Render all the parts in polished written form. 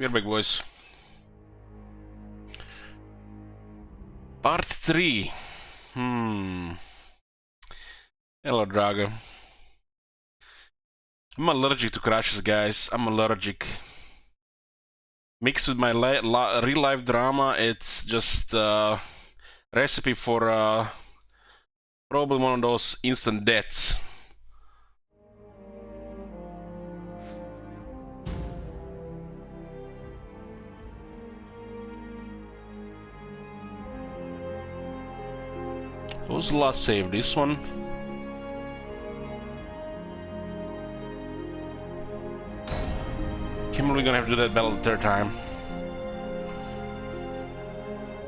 We're back, boys. Part 3. Hello, Drago. I'm allergic to crashes, guys. I'm allergic. Mixed with my real-life drama, it's just a recipe for probably one of those instant deaths. What was the last save? This one? We're gonna have to do that battle the third time.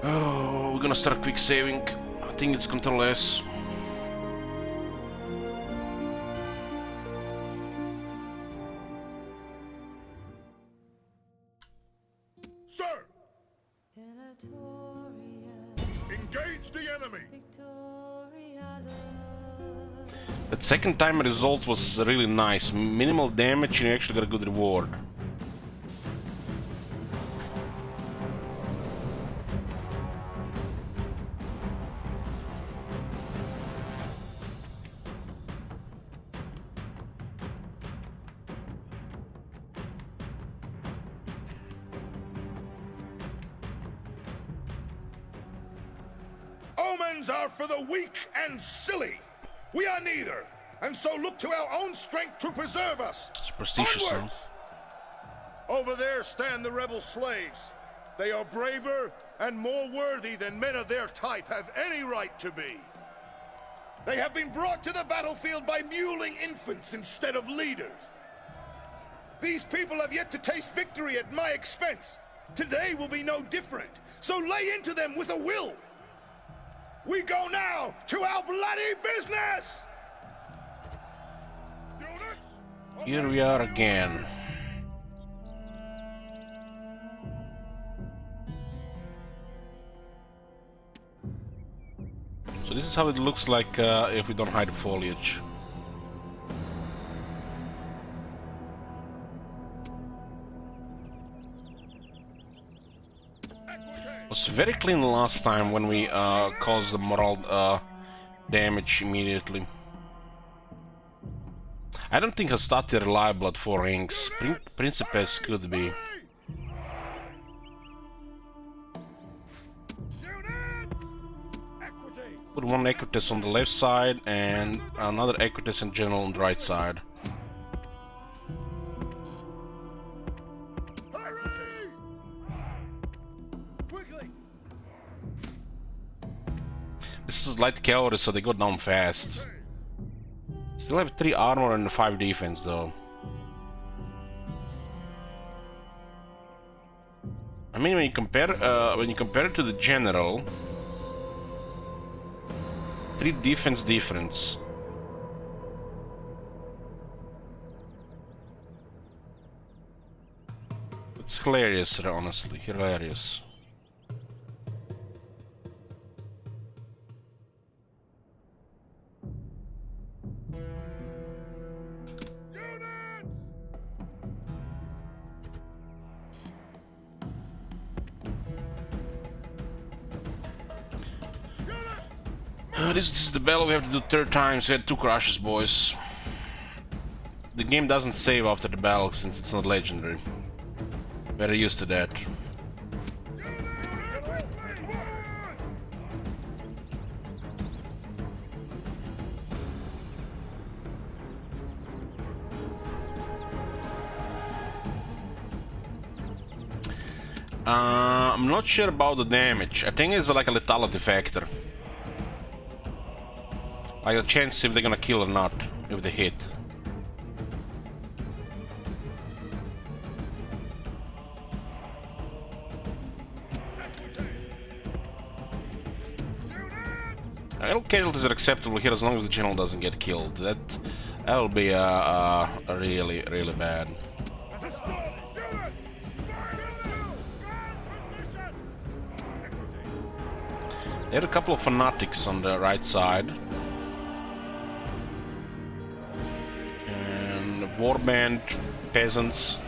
Oh, we're gonna start quick saving. I think it's Control S. Sir! Engage the enemy! That second time result was really nice. Minimal damage and you actually got a good reward. Omens are for the weak and silly. We are neither, and so look to our own strength to preserve us. Superstitious, onwards! Over there stand the rebel slaves. They are braver and more worthy than men of their type have any right to be. They have been brought to the battlefield by mewling infants instead of leaders. These people have yet to taste victory at my expense. Today will be no different, so lay into them with a will. We go now to our bloody business! Here we are again. So this is how it looks like if we don't hide the foliage. It was very clean last time when we caused the moral damage immediately. I don't think Hastati reliable at 4 rings. Principes could be. Put one Equites on the left side and another Equites in general on the right side. This is light cavalry, so they go down fast. Still have 3 armor and 5 defense, though. I mean, when you compare it to the general, 3 defense difference. It's hilarious, honestly, hilarious. This is the battle we have to do 3rd time, so we had 2 crashes, boys. The game doesn't save after the battle since it's not legendary. Very used to that. I'm not sure about the damage. I think it's like a lethality factor. Like a chance if they're gonna kill or not, if they hit. Little casualties are acceptable here as long as the general doesn't get killed. That will be really, really bad. There are a couple of fanatics on the right side. And warband, peasants.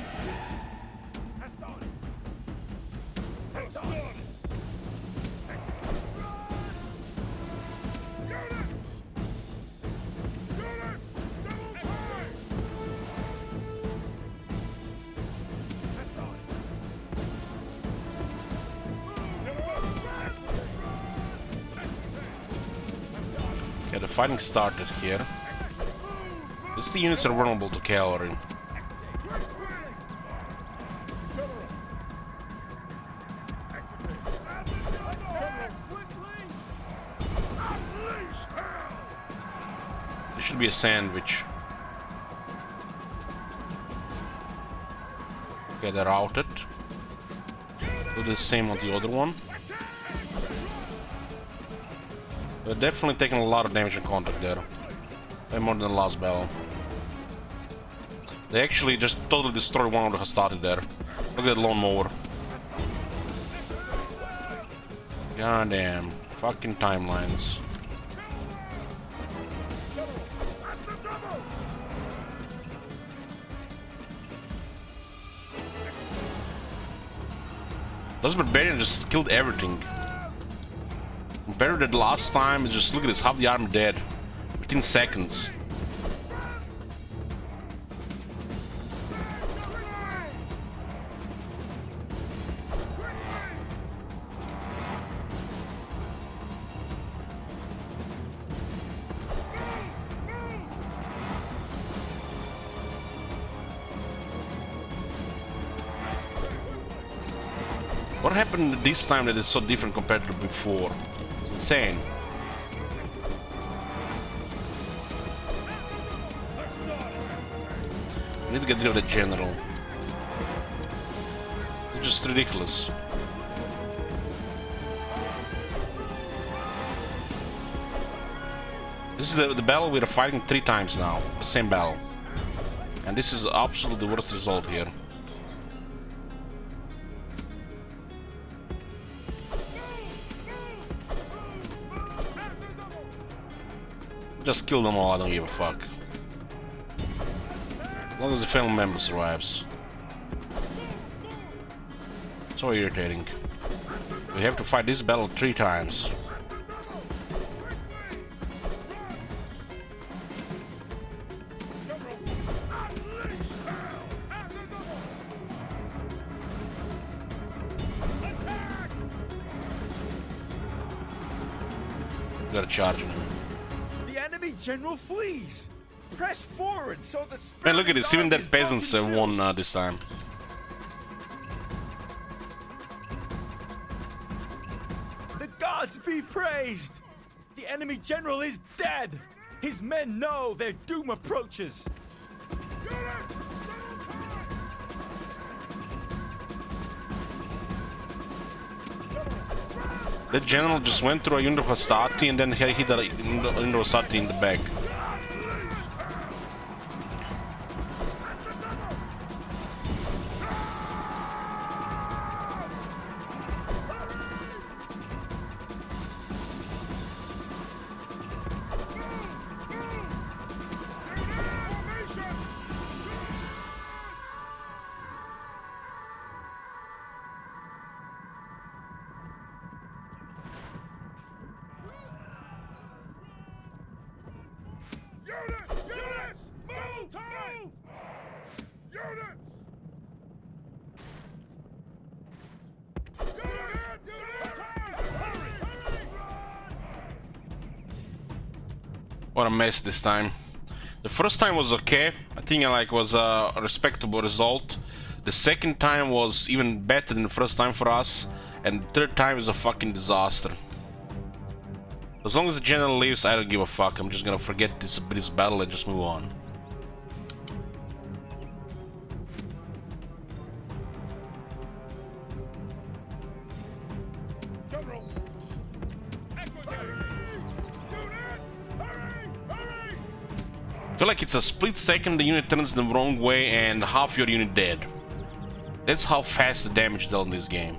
Yeah, the fighting started here. These the units are vulnerable to cavalry. There should be a sandwich. Okay, they're routed. Do the same on the other one. They're definitely taking a lot of damage in contact there. Way more than the last battle. They actually just totally destroyed one of the Hastati there. Look at that lawnmower. God damn. Fucking timelines. Those barbarians just killed everything. Compared to the last time, just look at this, half the army dead. Within seconds. What happened this time that is so different compared to before? It's insane. We need to get rid of the general. It's just ridiculous. This is the battle we are fighting 3 times now. The same battle. And this is absolutely the worst result here. Just kill them all, I don't give a fuck. As long as the family member survives. So irritating. We have to fight this battle 3 times. Gotta charge him. The enemy general flees. Press forward so the spirit. Man, look at this. Even that peasants have won this time. The gods be praised. The enemy general is dead. His men know their doom approaches. The general just went through a unit of Hastati and then he hit a unit of Hastati in the back. What a mess this time. The first time was okay. I think it was a respectable result. The second time was even better than the first time for us. And the third time is a fucking disaster. As long as the general lives, I don't give a fuck. I'm just gonna forget this battle and just move on. I feel like it's a split second the unit turns the wrong way and half your unit dead. That's how fast the damage dealt in this game.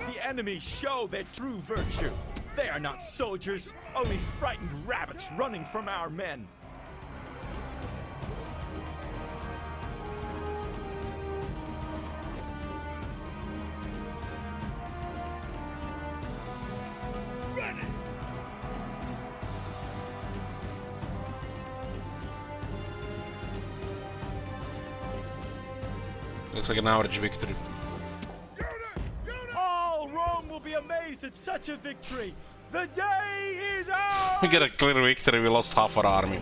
The enemy show their true virtue. They are not soldiers, only frightened rabbits running from our men. Looks like an average victory. All Rome will be amazed at such a victory. The day is ours! We get a clear victory, we lost half our army.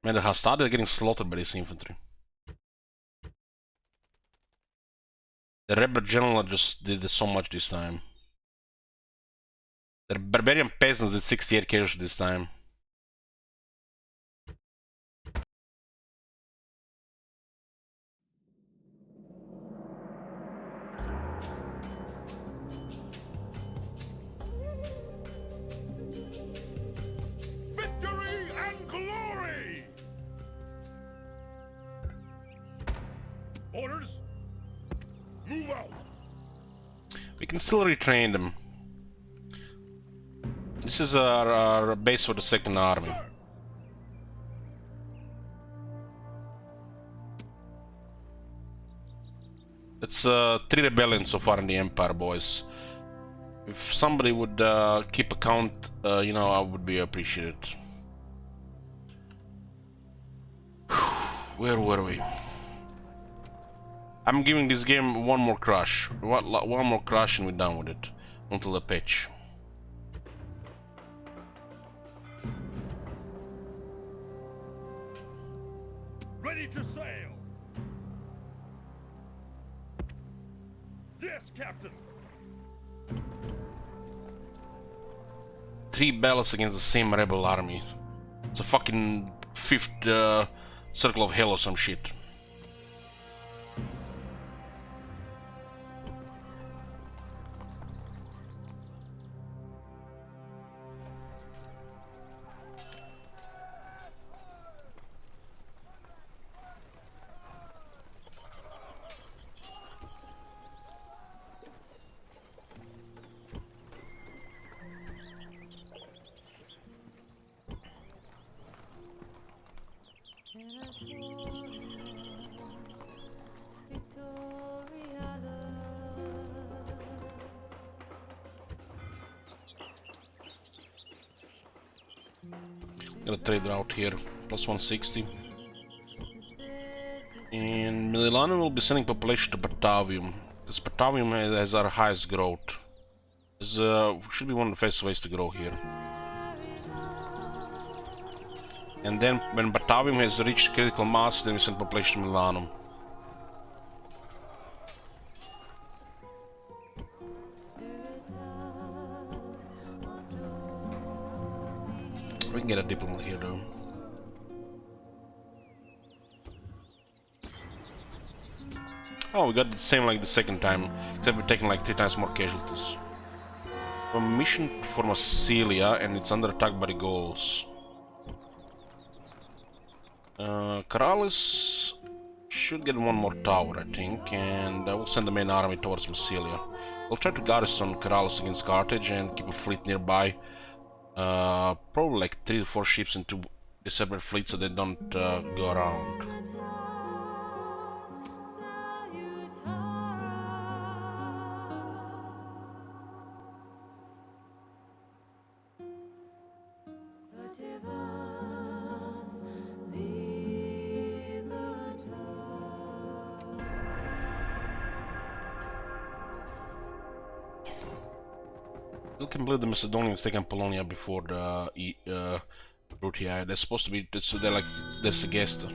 Man, the Hastati are getting slaughtered by this infantry. The rebel general just did so much this time. The barbarian peasants did 68 casualties this time. Victory and glory! Orders? Move out! We can still retrain them. This is our base for the second army. It's 3 rebellions so far in the Empire, boys. If somebody would keep a count, you know, I would be appreciated. Where were we? I'm giving this game one more crash. One more crash and we're done with it. Until the patch. Ready to sail! Yes, Captain! 3 battles against the same rebel army. It's a fucking 5th circle of hell or some shit. Got a trade route here, plus 160. And Milano will be sending population to Batavium, because Batavium has our highest growth. This should be one of the fastest ways to grow here. And then when Batavium has reached critical mass, then we send population to Milano. We can get a diplomat here though. Oh, we got the same like the second time, except we're taking like 3 times more casualties. A mission for Massilia and it's under attack by the Gauls. Karalis should get one more tower, I think, and I will send the main army towards Massilia. We'll try to garrison Karalis against Carthage and keep a fleet nearby. Probably like 3 or 4 ships into the separate fleet so they don't go around. Still can believe the Macedonians taken Polonia before the Brutii. They're supposed to be, so they're like, they're Segesta.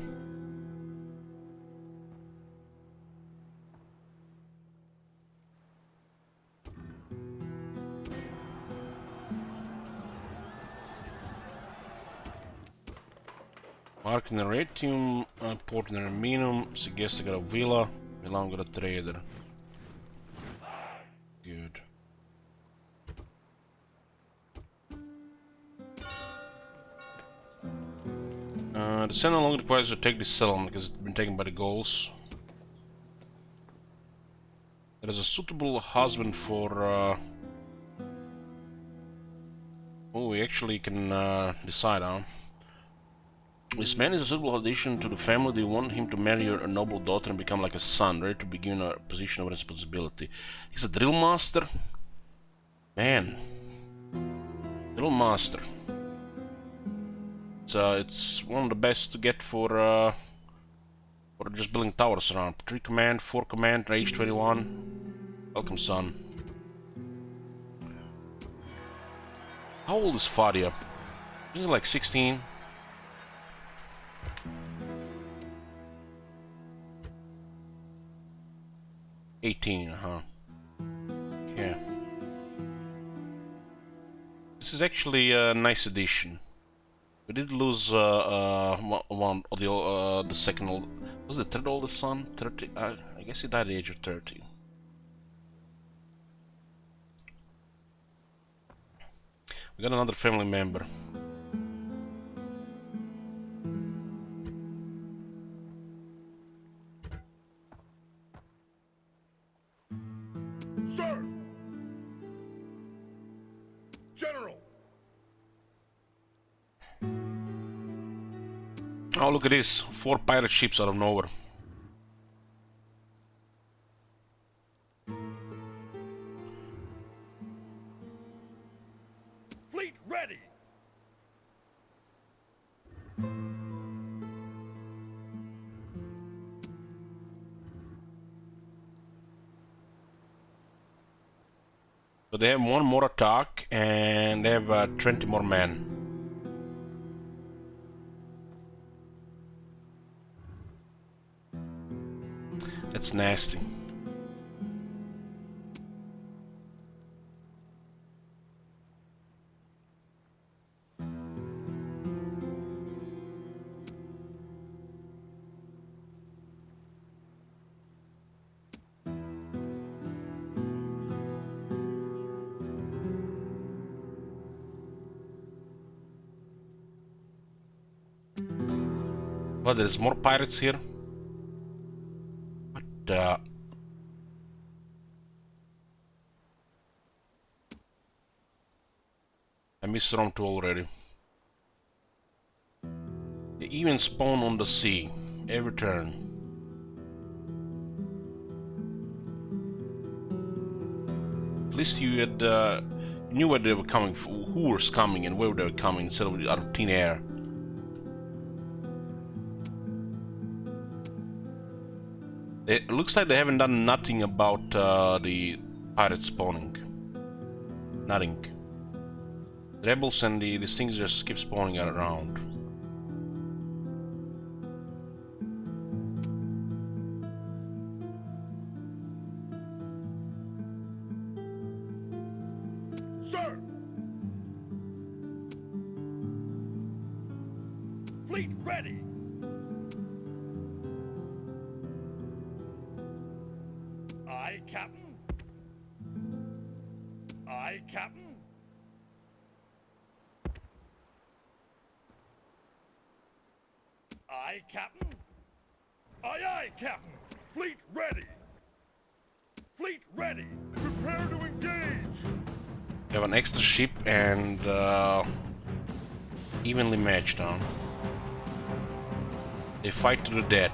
Mark in the Ratium, port in the Minum, Suggest I got a Villa, Milan got a Trader. Good. The Senate no longer requires to take this settlement because it's been taken by the Gauls. There is a suitable husband for. Oh, we actually can decide on. This man is a suitable addition to the family. Do you want him to marry a noble daughter and become like a son, ready to be given a position of responsibility? He's a drill master. Man. Drill master. It's one of the best to get for just building towers around. 3 command, 4 command, age 21. Welcome, son. How old is Fadia? Is it like 16? Huh? Yeah. This is actually a nice addition. We did lose one of the second old. Was the third oldest son? 30. I guess he died at the age of 30. We got another family member. Sir! General! Oh, look at this. 4 pirate ships out of nowhere. Fleet ready! So they have 1 more attack and they have 20 more men. That's nasty. Well, there's more pirates here. What? I missed Rome 2 already. They even spawn on the sea every turn. At least you had knew where they were coming, who was coming, and where they were coming instead of out of thin air. It looks like they haven't done nothing about the pirate spawning. Nothing. Rebels and these things just keep spawning around. Sir! Fleet ready! Aye, Captain. Aye, Captain. Aye, Captain. Aye, aye, Captain. Fleet ready. Fleet ready. Prepare to engage. You have an extra ship and evenly matched on. They fight to the death.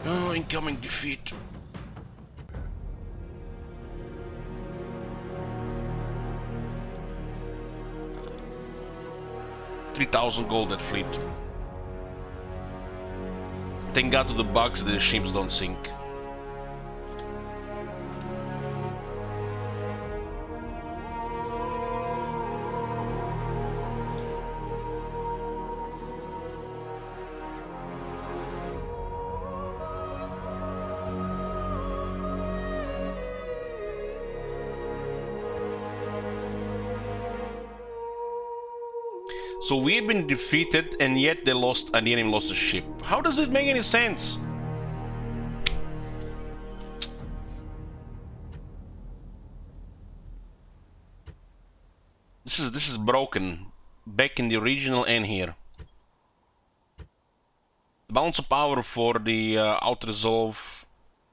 Oh, incoming defeat. $3,000 gold that fleet. Thank God to the bugs the ships don't sink. So we had been defeated, and yet they lost, and the enemy lost a ship. How does it make any sense? This is broken, back in the original and here. The balance of power for the auto resolve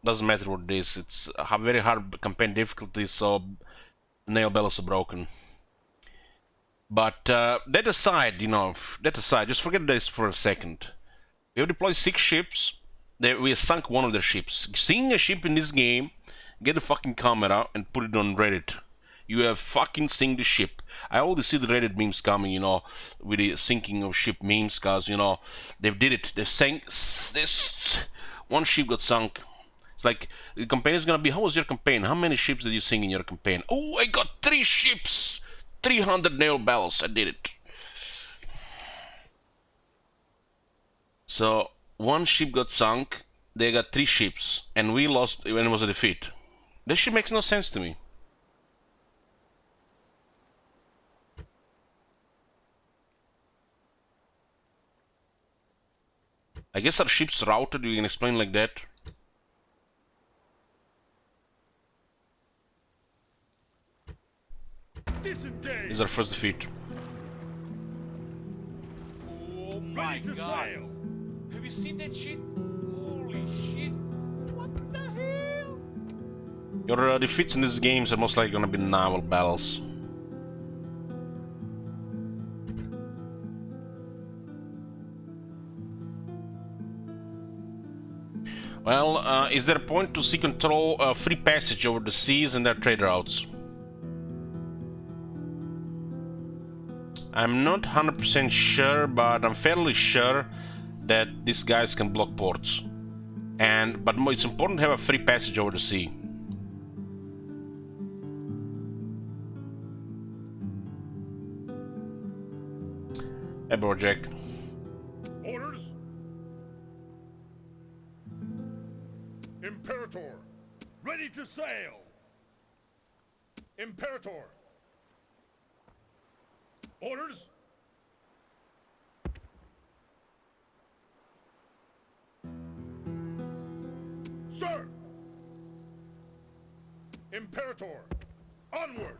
doesn't matter what it is. It's a very hard campaign difficulty, so nail bellows are broken. But that aside, you know, that aside, just forget this for a second. We have deployed 6 ships. We have sunk one of their ships. Seeing a ship in this game, get a fucking camera and put it on Reddit. You have fucking sink the ship. I already see the Reddit memes coming, you know, with the sinking of ship memes, cause you know they did it. They sank. This one ship got sunk. It's like the campaign is gonna be. How was your campaign? How many ships did you sink in your campaign? Oh, I got 3 ships. 300 nail bells. I did it. So one ship got sunk. They got 3 ships, and we lost when it was a defeat. This shit makes no sense to me. I guess our ship's routed, you can explain like that. Disengage. This is our first defeat. Oh my Ready to god. sail. Have you seen that shit? Holy shit. What the hell? Your defeats in these games are most likely gonna be naval battles. Well, is there a point to seek control free passage over the seas and their trade routes? I'm not 100% sure, but I'm fairly sure that these guys can block ports. But it's important to have a free passage over the sea. Hey, bro, Jack. Orders. Imperator, ready to sail. Imperator. Orders. Sir. Imperator, onward.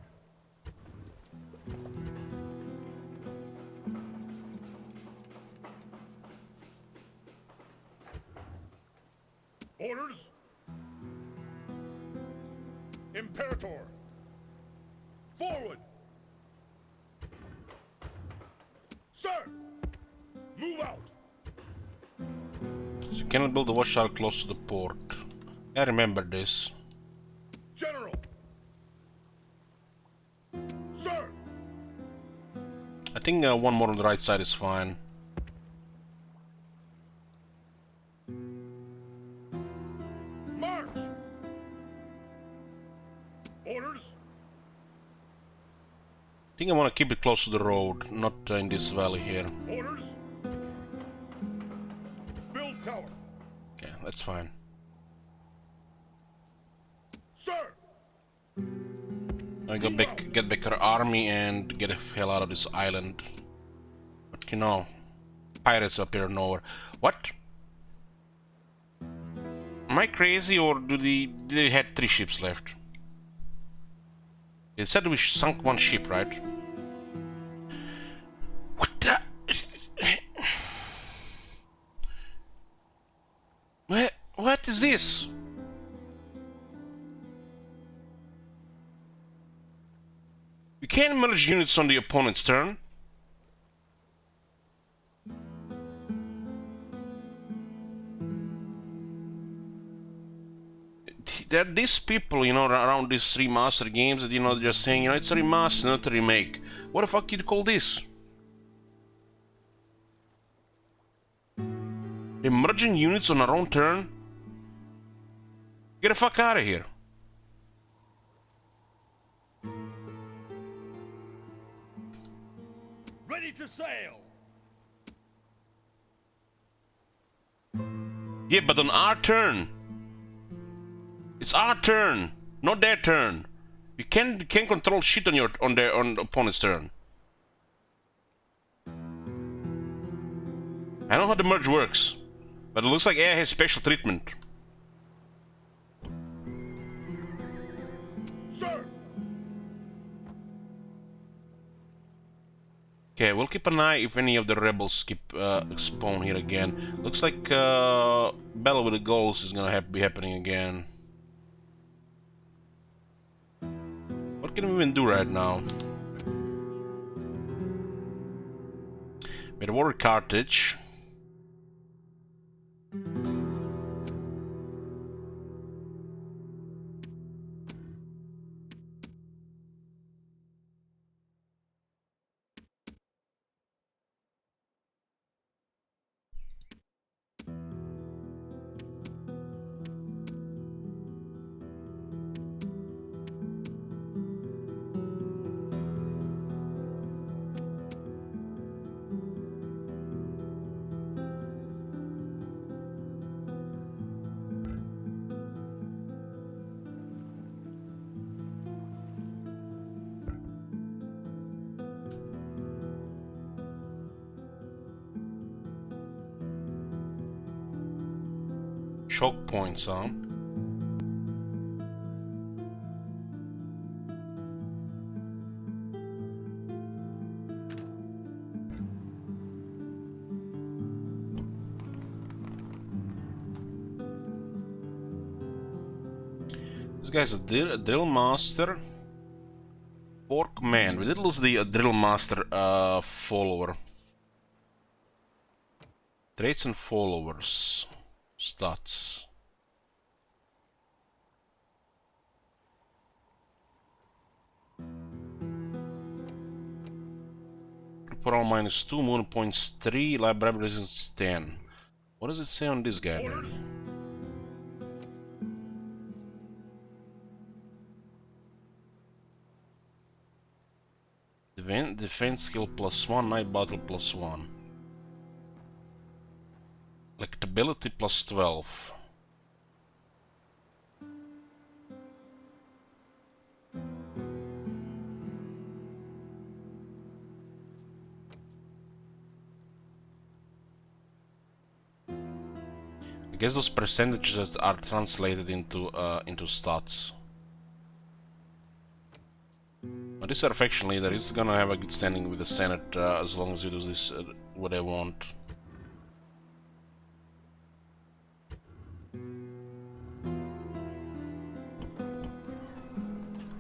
Orders. Imperator, forward. Sir, move out. So you cannot build a watchtower close to the port. I remember this. General. Sir. I think one more on the right side is fine. March. Orders. I think I want to keep it close to the road, not in this valley here. Orders. Build tower. Okay, that's fine. Sir. I get back our army and get the hell out of this island. But you know, pirates appear nowhere. What? Am I crazy, or do they had 3 ships left? It said we sunk 1 ship, right? What the? What is this? You can't merge units on the opponent's turn. There are these people, you know, around these remaster games that, you know, they're just saying, you know, it's a remaster, not a remake. What the fuck you call this? They're merging units on our own turn? Get the fuck out of here. Ready to sail. Yeah, but on our turn. It's our turn, not their turn. You can't control shit on the opponent's turn. I don't know how the merge works, but it looks like AI has special treatment. Sir! Okay, we'll keep an eye if any of the rebels spawn here again. Looks like battle with the ghosts is gonna be happening again. What can we even do right now? With a water cartridge. Choke points, huh? This guy's a drill master. Fork man. We did lose the drill master follower. Traits and followers. Stats. Parole -2, movement points 3, library resistance 10. What does it say on this guy then? Defense skill +1, night battle +1. Electability +12. I guess those percentages are translated into stats. But this faction leader is gonna have a good standing with the Senate as long as he does this what they want.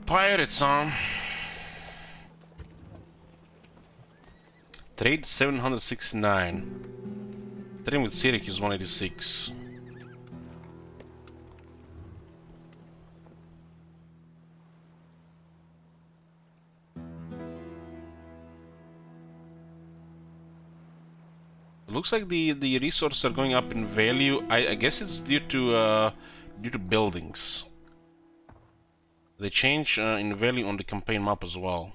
Pirates, huh? Trade 769. Trading with Syracuse 186. It looks like the resources are going up in value. I guess it's due to buildings. They change in value on the campaign map as well.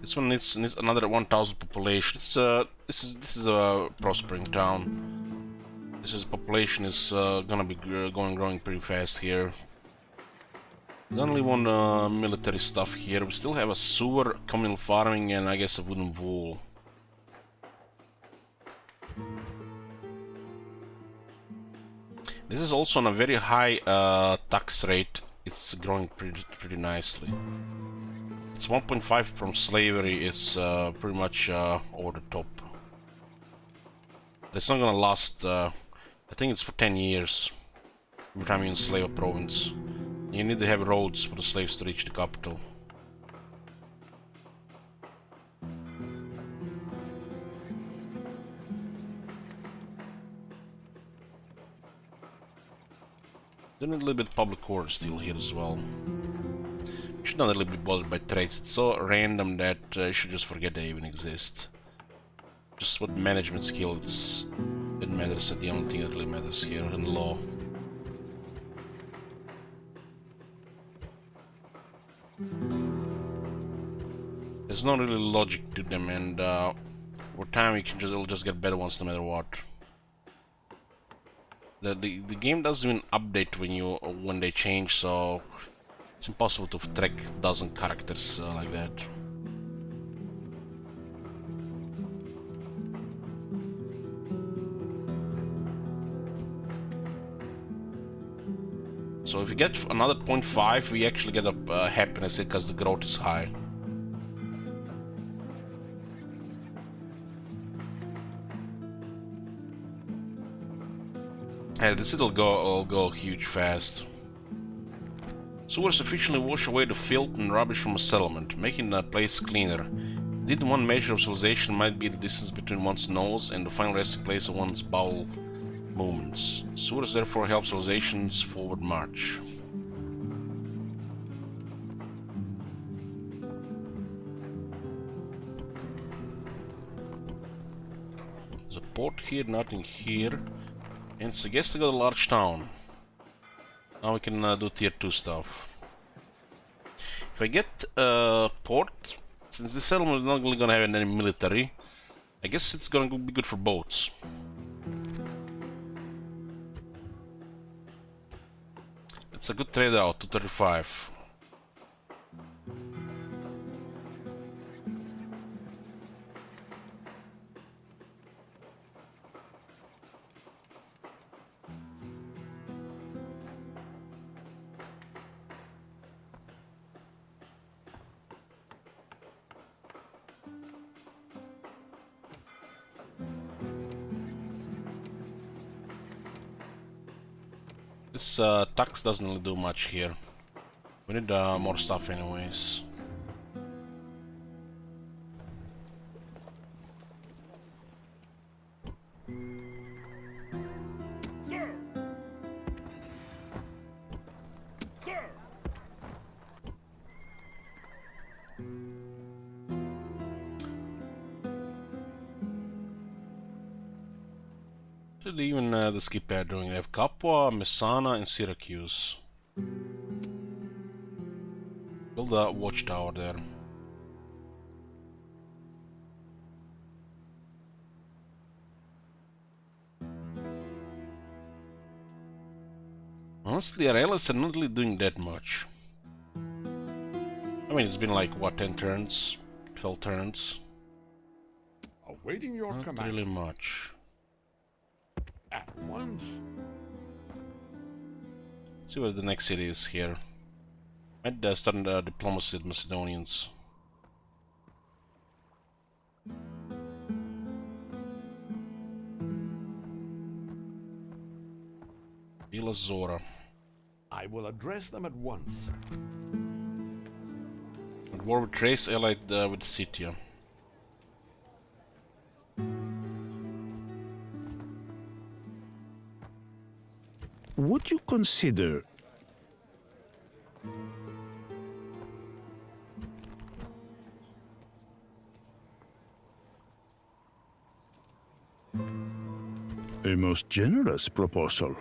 This one needs another 1,000 population. This is a prospering town. Population is gonna be growing pretty fast here. There's only one military stuff here. We still have a sewer, communal farming, and I guess a wooden wool. This is also on a very high tax rate. It's growing pretty nicely. It's 1.5 from slavery. It's pretty much over the top. It's not gonna last. I think it's for 10 years. Every time you enslave a province. You need to have roads for the slaves to reach the capital. Then a little bit public order still here as well. You should not really be bothered by traits. It's so random that you should just forget they even exist. Just what management skills it matters. The only thing that really matters here in law. There's no really logic to them, and Over time, it'll just get better ones no matter what. The game doesn't even update when they change, so it's impossible to track a dozen characters like that. So if we get another 0.5, we actually get a happiness hit because the growth is high. Yeah, this will go huge fast. Sewers efficiently wash away the filth and rubbish from a settlement, making the place cleaner. Indeed, one measure of civilization might be the distance between one's nose and the final resting place of one's bowel movements. Sewers therefore help civilization's forward march. There's a port here, nothing here. And suggest to go to a large town. Now we can do tier 2 stuff. If I get a port, since this settlement is not really gonna have any military, I guess it's gonna be good for boats. It's a good trade out, 235. This tax doesn't really do much here. We need more stuff anyways. Even the skip are doing. They have Capua, Messana, and Syracuse. Build a watchtower there. Honestly, Arelis are not really doing that much. I mean, it's been like, what, 10 turns? 12 turns? Awaiting your Not command. really much. At once. See what the next city is here. Might start diplomacy with Macedonians. Villa Zora. I will address them at once. At war with Thrace, allied with Scythia. Would you consider a most generous proposal?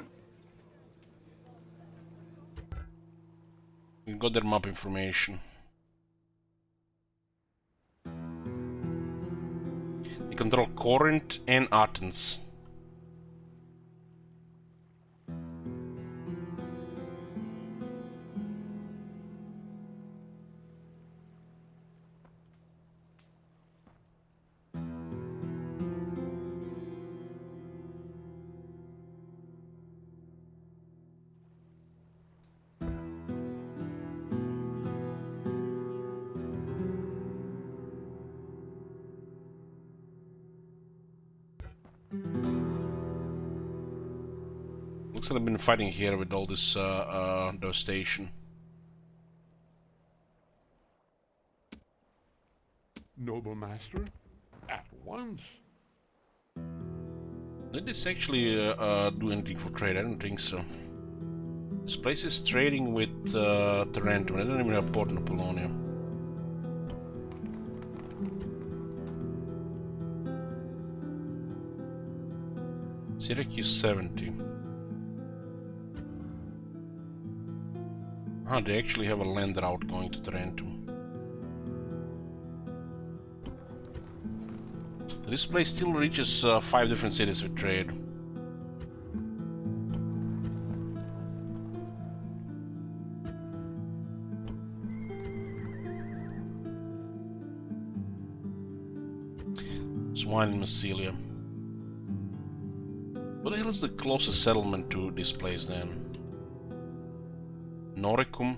We got their map information. They control Corinth and Athens. Looks like I've been fighting here with all this devastation. Noble master, at once. Did this actually do anything for trade? I don't think so. This place is trading with Tarentum. I don't even have Port in Apollonia. Syracuse 70. Ah, they actually have a land route going to Tarentum. This place still reaches 5 different cities with trade. Swine in Massilia. What the hell is the closest settlement to this place then? Noricum?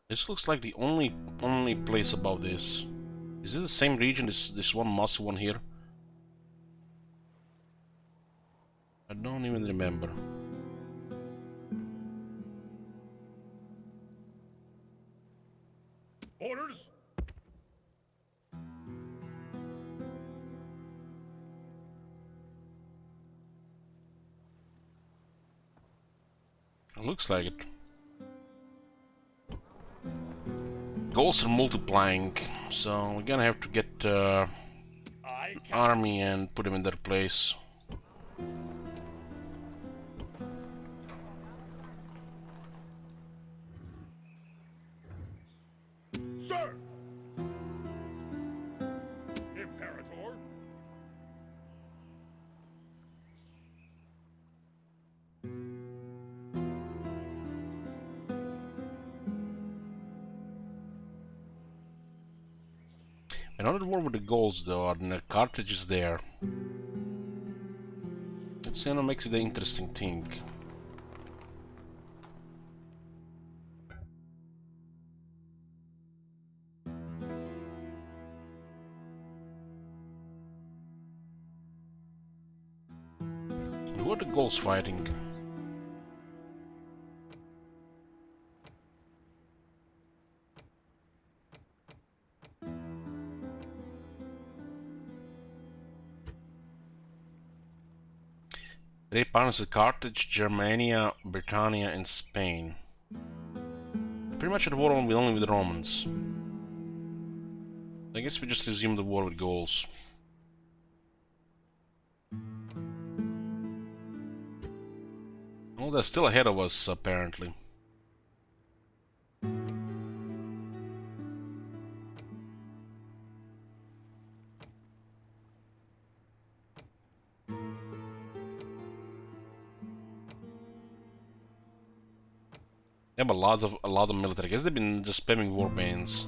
This looks like the only place above this. Is this the same region? This one mossy one here? I don't even remember. Orders? It looks like it. Goals are multiplying, so we're gonna have to get army and put them in their place. Sir! Imperator? Another war with the Gauls though, and the Carthage is there. It's makes it an interesting thing. Who are the Gauls fighting? They partners with Carthage, Germania, Britannia, and Spain. Pretty much at war only with the Romans. I guess we just resume the war with Gauls. Oh, they're still ahead of us, apparently. They have a lot of military. I guess they've been just spamming war bands.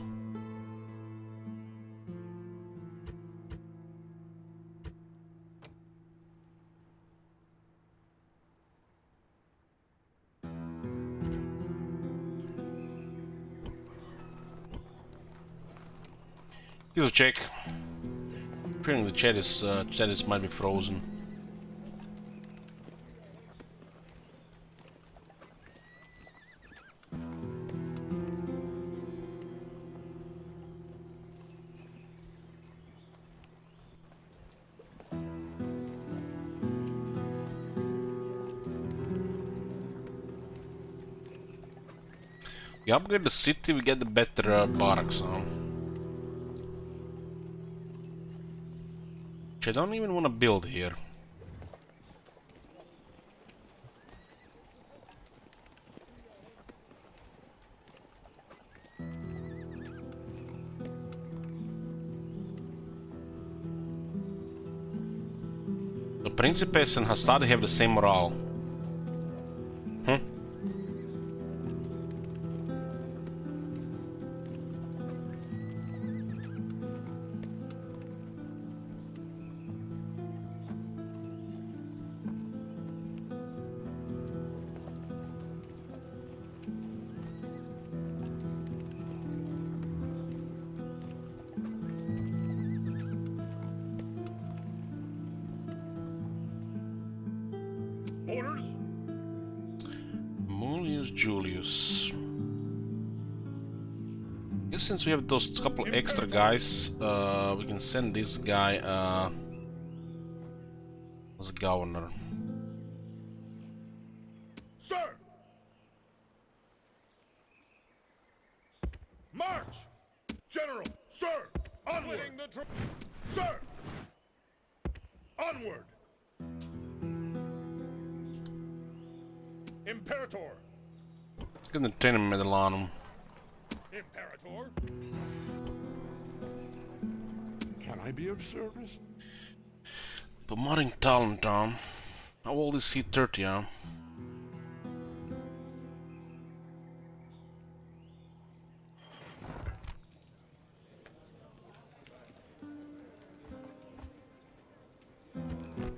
Here's a check. Feeling the chat is might be frozen. We upgrade the city, we get the better barracks on. Which I don't even want to build here. The Principes and Hastati have the same morale. Orders? Julius. I guess since we have those couple extra guys, we can send this guy as a governor. Sir! March! General! Sir! Onward! Sir! Onward! Imperator! Let's get the training medal on him. Imperator! Can I be of service? The modding talent, How old is he? 30,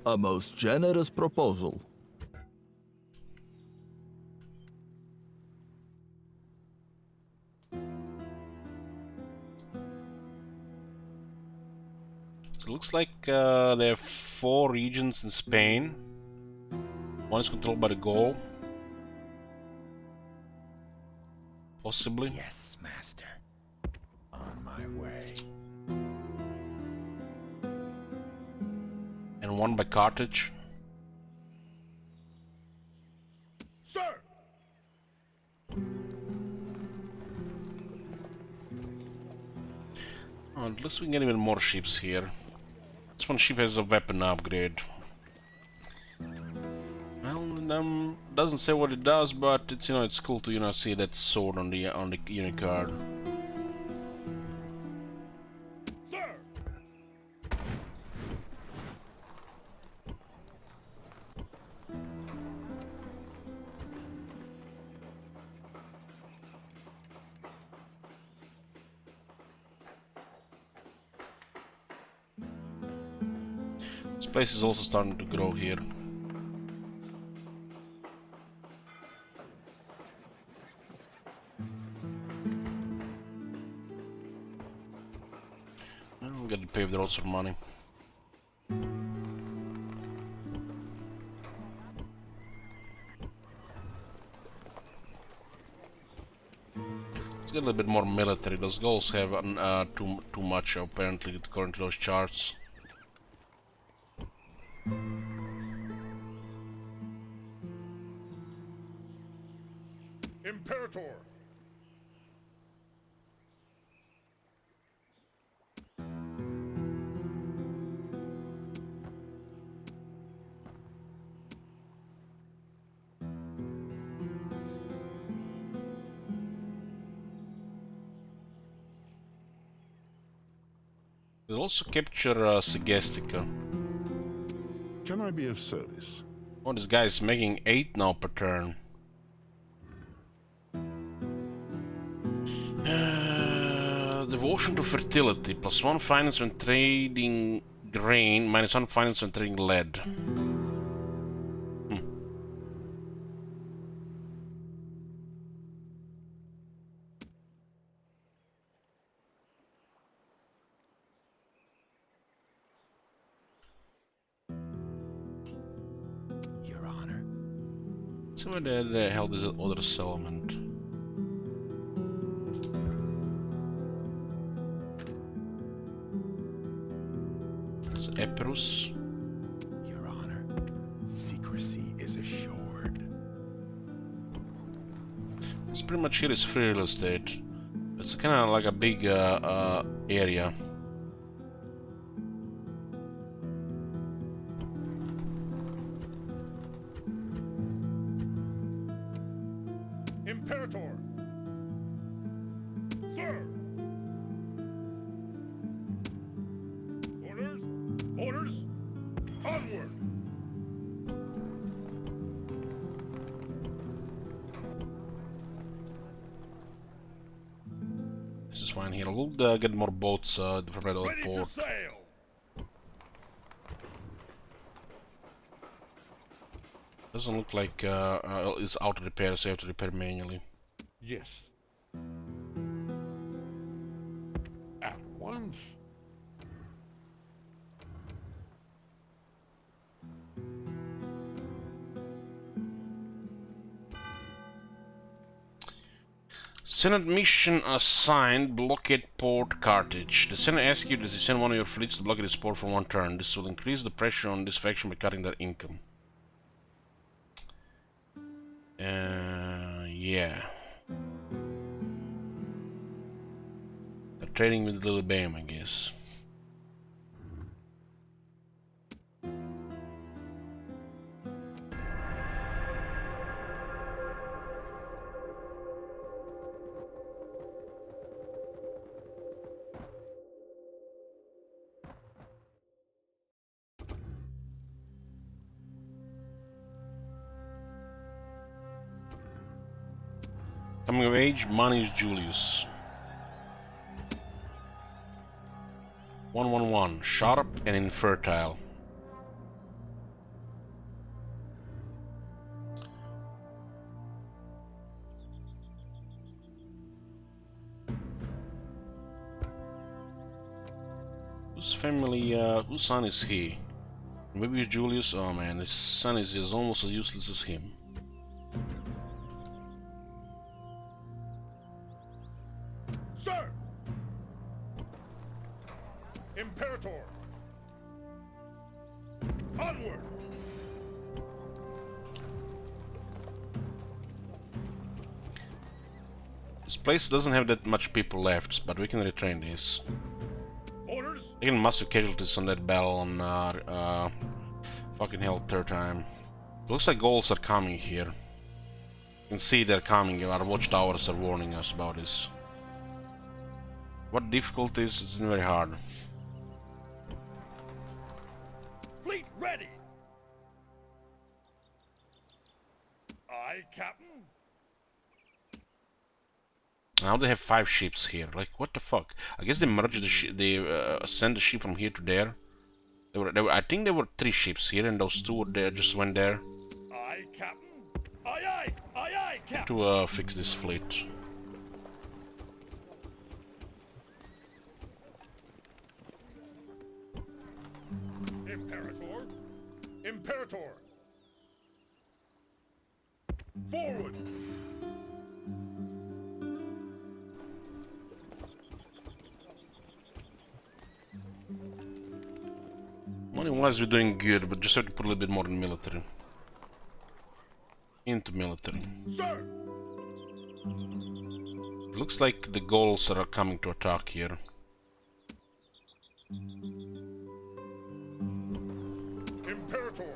A most generous proposal. It looks like there are 4 regions in Spain. One is controlled by the Gaul. Possibly. Yes, master. On my way. And one by Carthage. Sir! Oh, at least we can get even more ships here. This one ship has a weapon upgrade. Well, doesn't say what it does, but it's it's cool to see that sword on the unit card. Sir! This place is also starting to grow here. We'll get the paved roads for money. Let's get a little bit more military. Those goals have too much apparently according to those charts. Imperator! We'll also capture Segestica. Can I be of service? Oh, this guy is making 8 now per turn. Devotion to fertility, +1 finance when trading grain, -1 finance when trading lead. Your Honor. So where the hell is the other settlement? It's Epirus. Your Honor. Secrecy is assured. It's pretty much here is free real estate. It's kind of like a big area. Imperator! Sir! Orders! Orders! Onward! This is fine here. We'll get more boats from Red Oak Ready to Port. sail! Doesn't look like it's out of repair, so you have to repair manually. Yes. At once. Senate mission assigned, blockade port Carthage. The Senate asks you to send one of your fleets to blockade this port for 1 turn. This will increase the pressure on this faction by cutting their income. Yeah. They're trading with Lily Bam, I guess. Coming of age, Manius Julius. 111, sharp and infertile. Whose family, whose son is he? Maybe Julius? Oh man, his son is just almost as useless as him. Sir! Imperator! Onward! This place doesn't have that much people left, but we can retrain this. Orders? Taking massive casualties on that battle on fucking hell, third time. Looks like goals are coming here. You can see they're coming, our watchtowers are warning us about this. What difficulties? It's very hard. Fleet ready! Aye, Captain. Now they have 5 ships here. Like, what the fuck? I guess they merged they sent the ship from here to there. I think there were 3 ships here, and those 2 were there, just went there. Aye, Captain. Aye, aye, aye, aye, Captain. To fix this fleet. Imperator. Imperator. Forward. Money-wise, we're doing good, but just have to put a little bit more in military. Into military. Sir. Looks like the Gauls are coming to attack here. Imperator.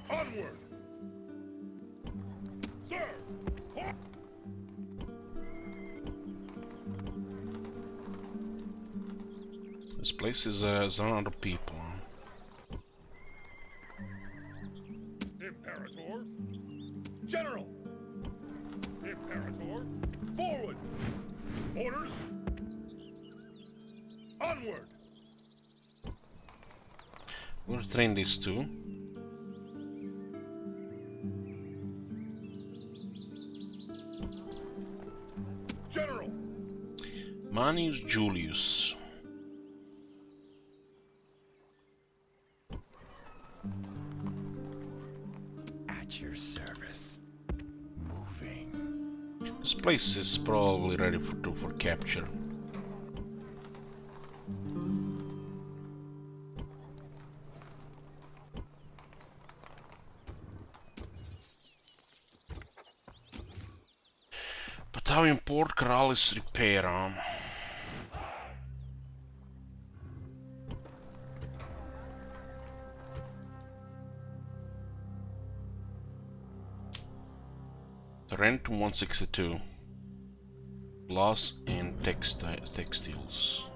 Onward. Sir. This place is a lot of people. Imperator. General. Imperator. Forward. Orders. Onward. We'll train these 2. General. Manius Julius. At your service. Moving. This place is probably ready for capture. Battalion Port Coralis Repair. Rent 162. Glass and textiles.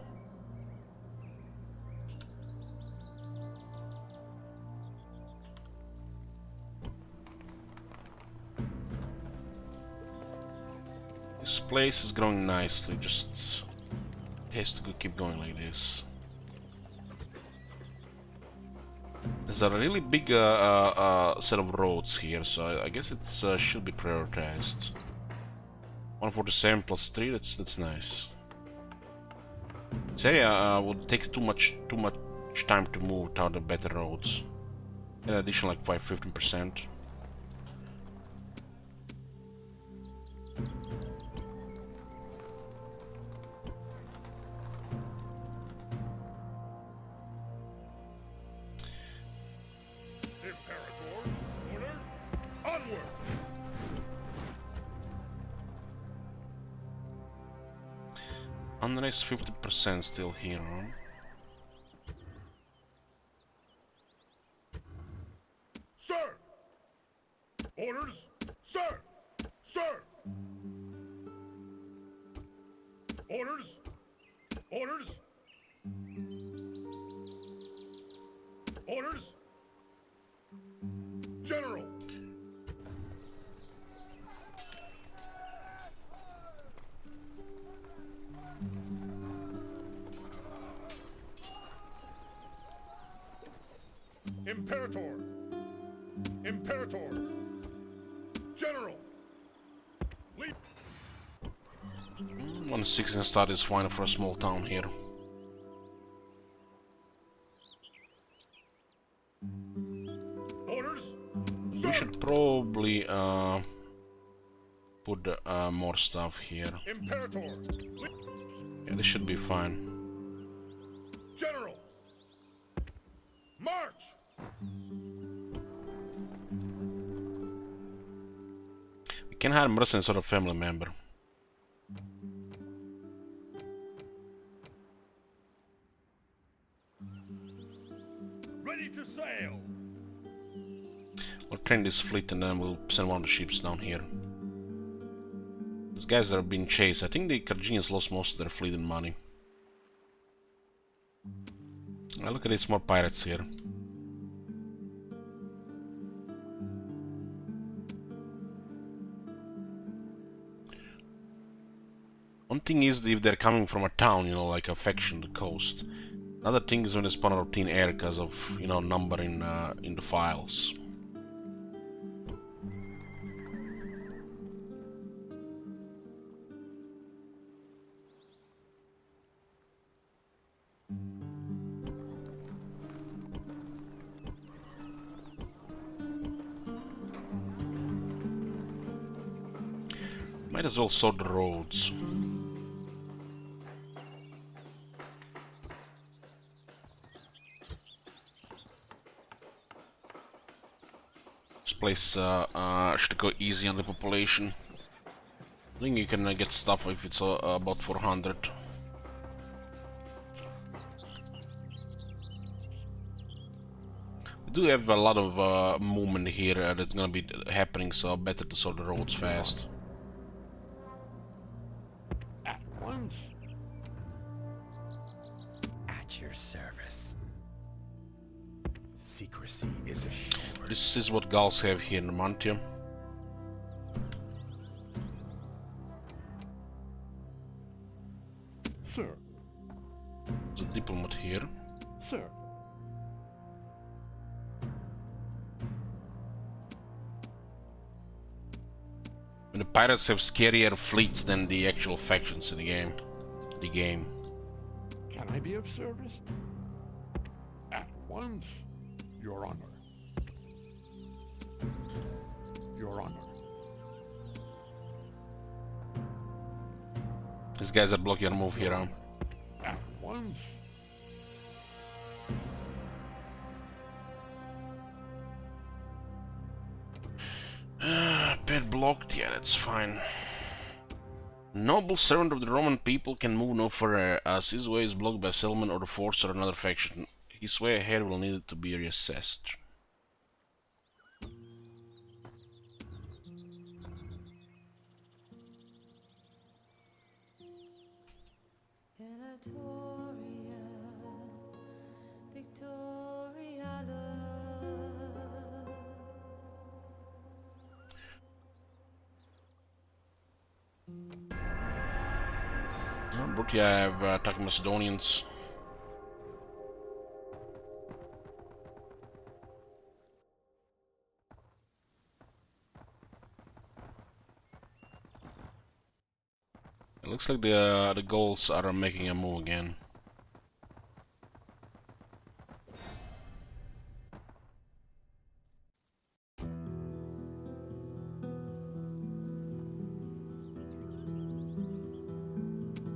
This place is growing nicely, just has to keep going like this. There's a really big set of roads here, so I guess it should be prioritized. 147 plus 3, that's nice. This area would take too much time to move without the better roads. In addition, like 15%. Imperator. Orders. Onward. Unrest 50% still here, huh? Sir. Orders. Sir. Sir. Orders! Orders! Orders! General! Imperator! Imperator! General! Lead! 116 star is fine for a small town here. Orders! We should probably put more stuff here. Imperator! Yeah, this should be fine. General! March! We can hire mercenaries or a family member. Ready to sail! We'll train this fleet and then we'll send one of the ships down here. These guys are being chased. I think the Carginians lost most of their fleet and money. Now look at these more pirates here. One thing is if they're coming from a town, you know, like a faction on the coast. Another thing is when they spawn out of thin air because of, you know, number in the files. Might as well sort the roads. This place should go easy on the population. I think you can get stuff if it's about 400. We do have a lot of movement here that's gonna be happening, so better to sort the roads fast. At once. At your service. Secrecy is assured. This is what Gauls have here in Numantia. Sir. There's a diplomat here. Sir. And the pirates have scarier fleets than the actual factions in the game. Can I be of service? At once, Your Honor. Your Honor. These guys are blocking our move here, huh? At once. Pet blocked, yeah, that's fine. Noble servant of the Roman people can move no further, as his way is blocked by settlement or the force or another faction. His way ahead will need to be reassessed. But yeah, I have attacked Macedonians. It looks like the Gauls are making a move again.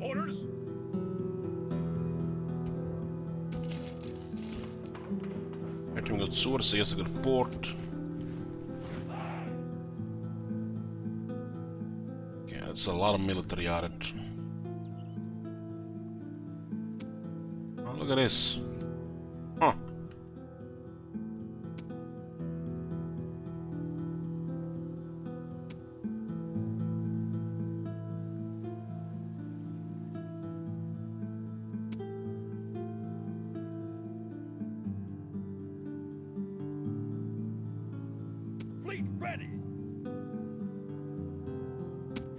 Orders! Everything got swords, so I guess I got port. Okay, that's a lot of military at it. Oh, look at this. Huh.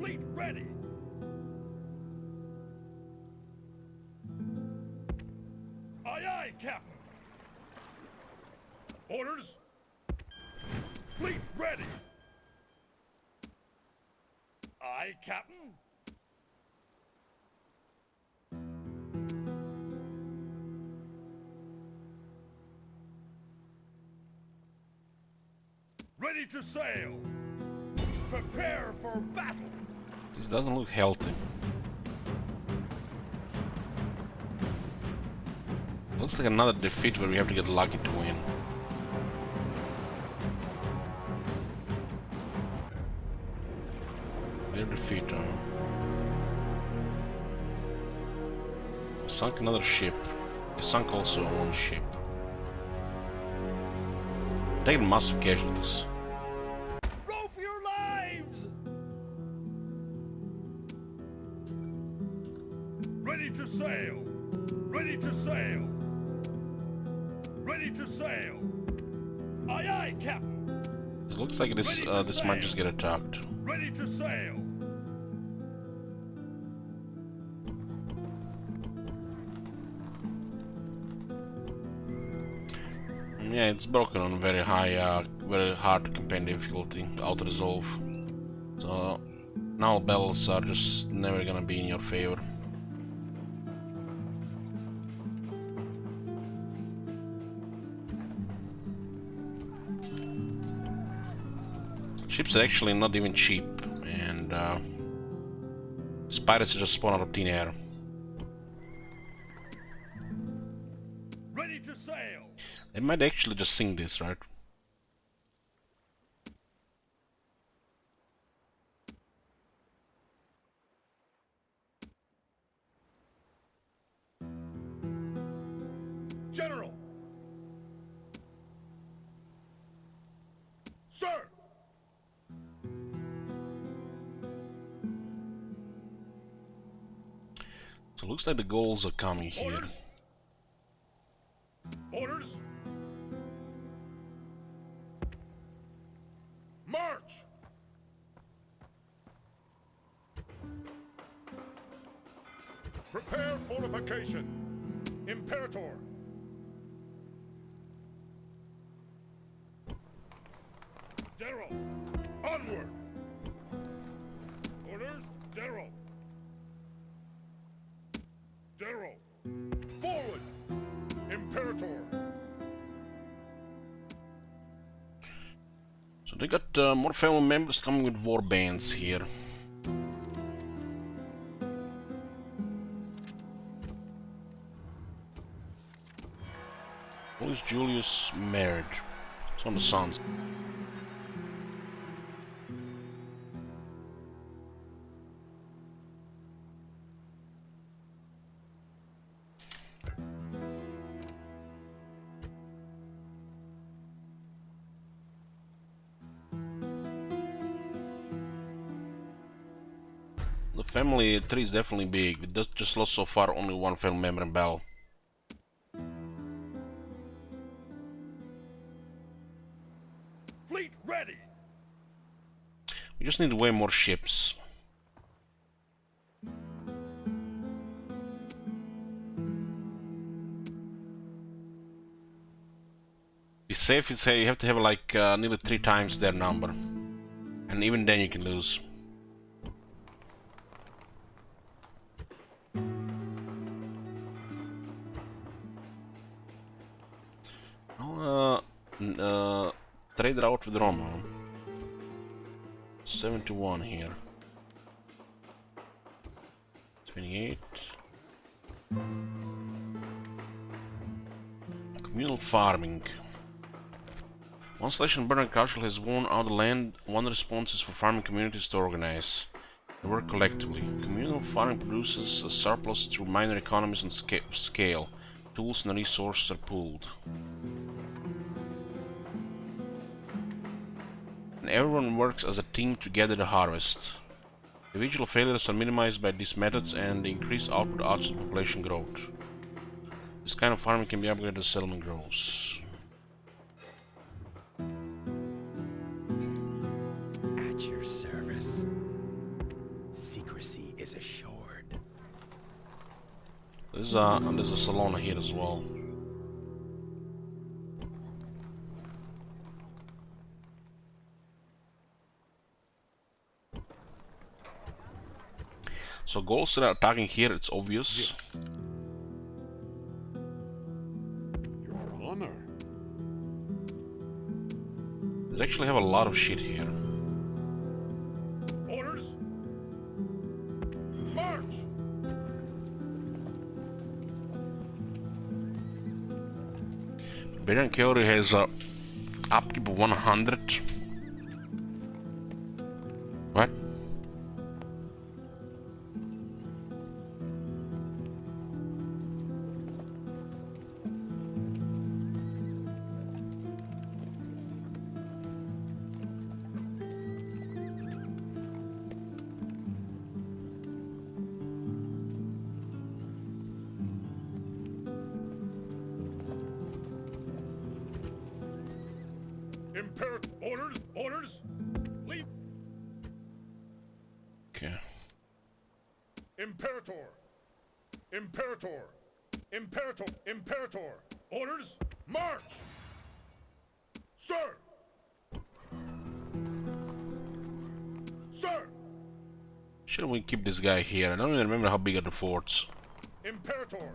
Fleet ready. Aye, aye, Captain. Orders. Fleet ready. Aye, Captain. Ready to sail. Prepare for battle. This doesn't look healthy. Looks like another defeat where we have to get lucky to win. Clear defeat, Sunk another ship. He sunk also one ship. Taking massive casualties. Row for your lives! Ready to sail! Ready to sail! Ready to sail! Aye, aye, Captain! It looks like this might just get attacked. Ready to sail! Yeah, it's broken on very high, very hard campaign difficulty, auto resolve. So now battles are just never gonna be in your favor. Ships are actually not even cheap, and pirates just spawn out of thin air. Ready to sail! They might actually just sing this, right? General! Sir! So it looks like the goals are coming here. Orders! Orders! March! Prepare fortification! Imperator! General! Onward! Orders! General! General! Forward! Imperator! So they got more family members coming with war bands here. Who is Julius married? It's one of the sons. The family tree is definitely big. We just lost so far only one family member in battle. Fleet ready! We just need way more ships. Be safe, you have to have like nearly 3 times their number. And even then you can lose. Trade route with Roma. 71 here. 28. Communal farming. One selection Bernard Council has won out the land. One response is for farming communities to organize. They work collectively. Communal farming produces a surplus through minor economies on scale. Tools and resources are pooled. And everyone works as a team to gather the harvest. Individual failures are minimized by these methods and increase output outside population growth. This kind of farming can be upgraded as settlement grows. At your service. is assured. There's a salon here as well. So ghosts are attacking here, it's obvious. Your Honor. They actually have a lot of shit here. Orders. March! Barbarian Cavalry has upkeep of 100. What? Orders! Orders! Leave! Okay. Imperator! Imperator! Imperator! Imperator! Orders! March! Sir! Sir! Shouldn't we keep this guy here? I don't even remember how big are the forts. Imperator!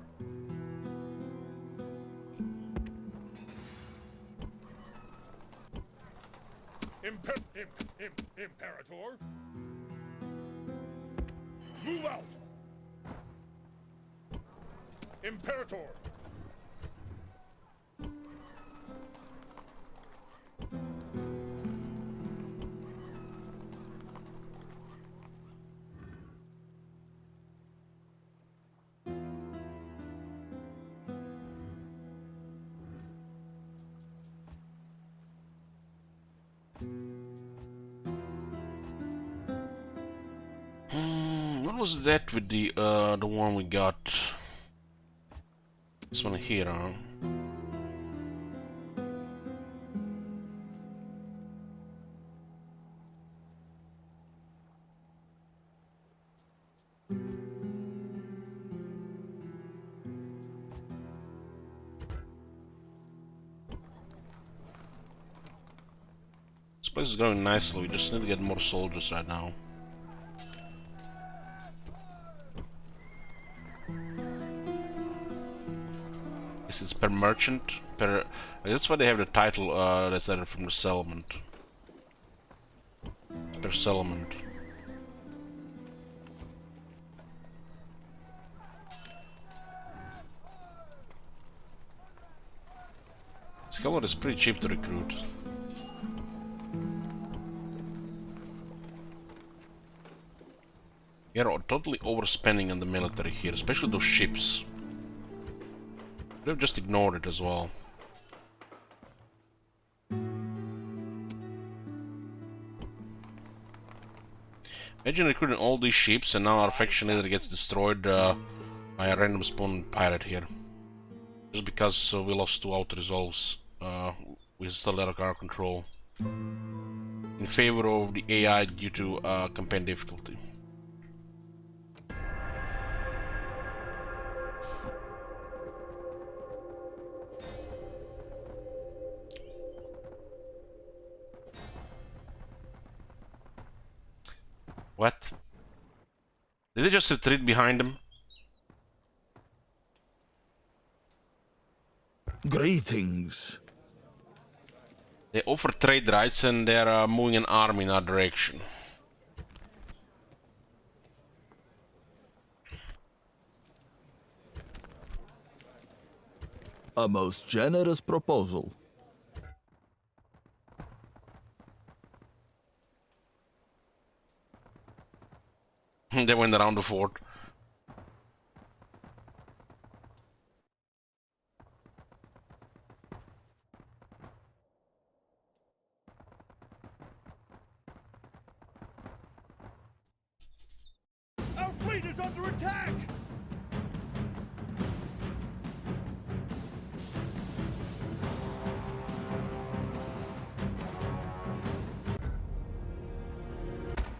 Imperator! Move out! Imperator! What was that with the one we got? This one here, huh? This place is going nicely, we just need to get more soldiers right now. This is per merchant, per... That's why they have the title that's from the settlement. Per settlement. Scalar is pretty cheap to recruit. We are totally overspending on the military here, especially those ships. They've just ignored it as well. Imagine recruiting all these ships and now our faction leader gets destroyed by a random spawn pirate here. Just because we lost 2 auto resolves, we still out of our control. In favor of the AI due to campaign difficulty. What? Did they just retreat behind them? Greetings. They offer trade rights and they're moving an army in our direction. A most generous proposal. They went around the fort. Our fleet is under attack!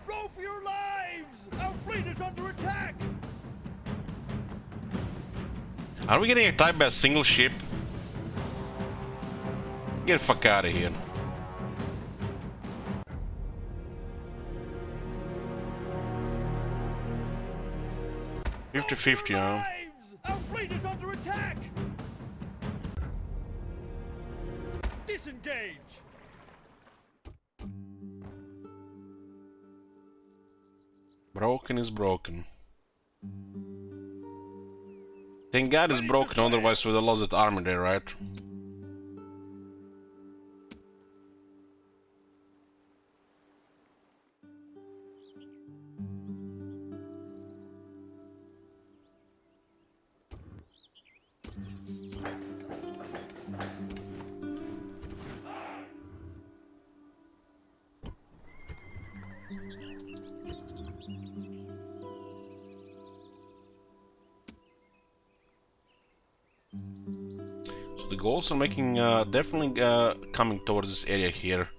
Row for your lives! Our fleet is under attack! Are we getting attacked by a single ship? Get the fuck out of here. Fifty-50, huh? Our fleet is under attack! Disengage! Broken is broken. Thank God it's broken, otherwise we'd have lost that armor there, right? The goals are making definitely coming towards this area here.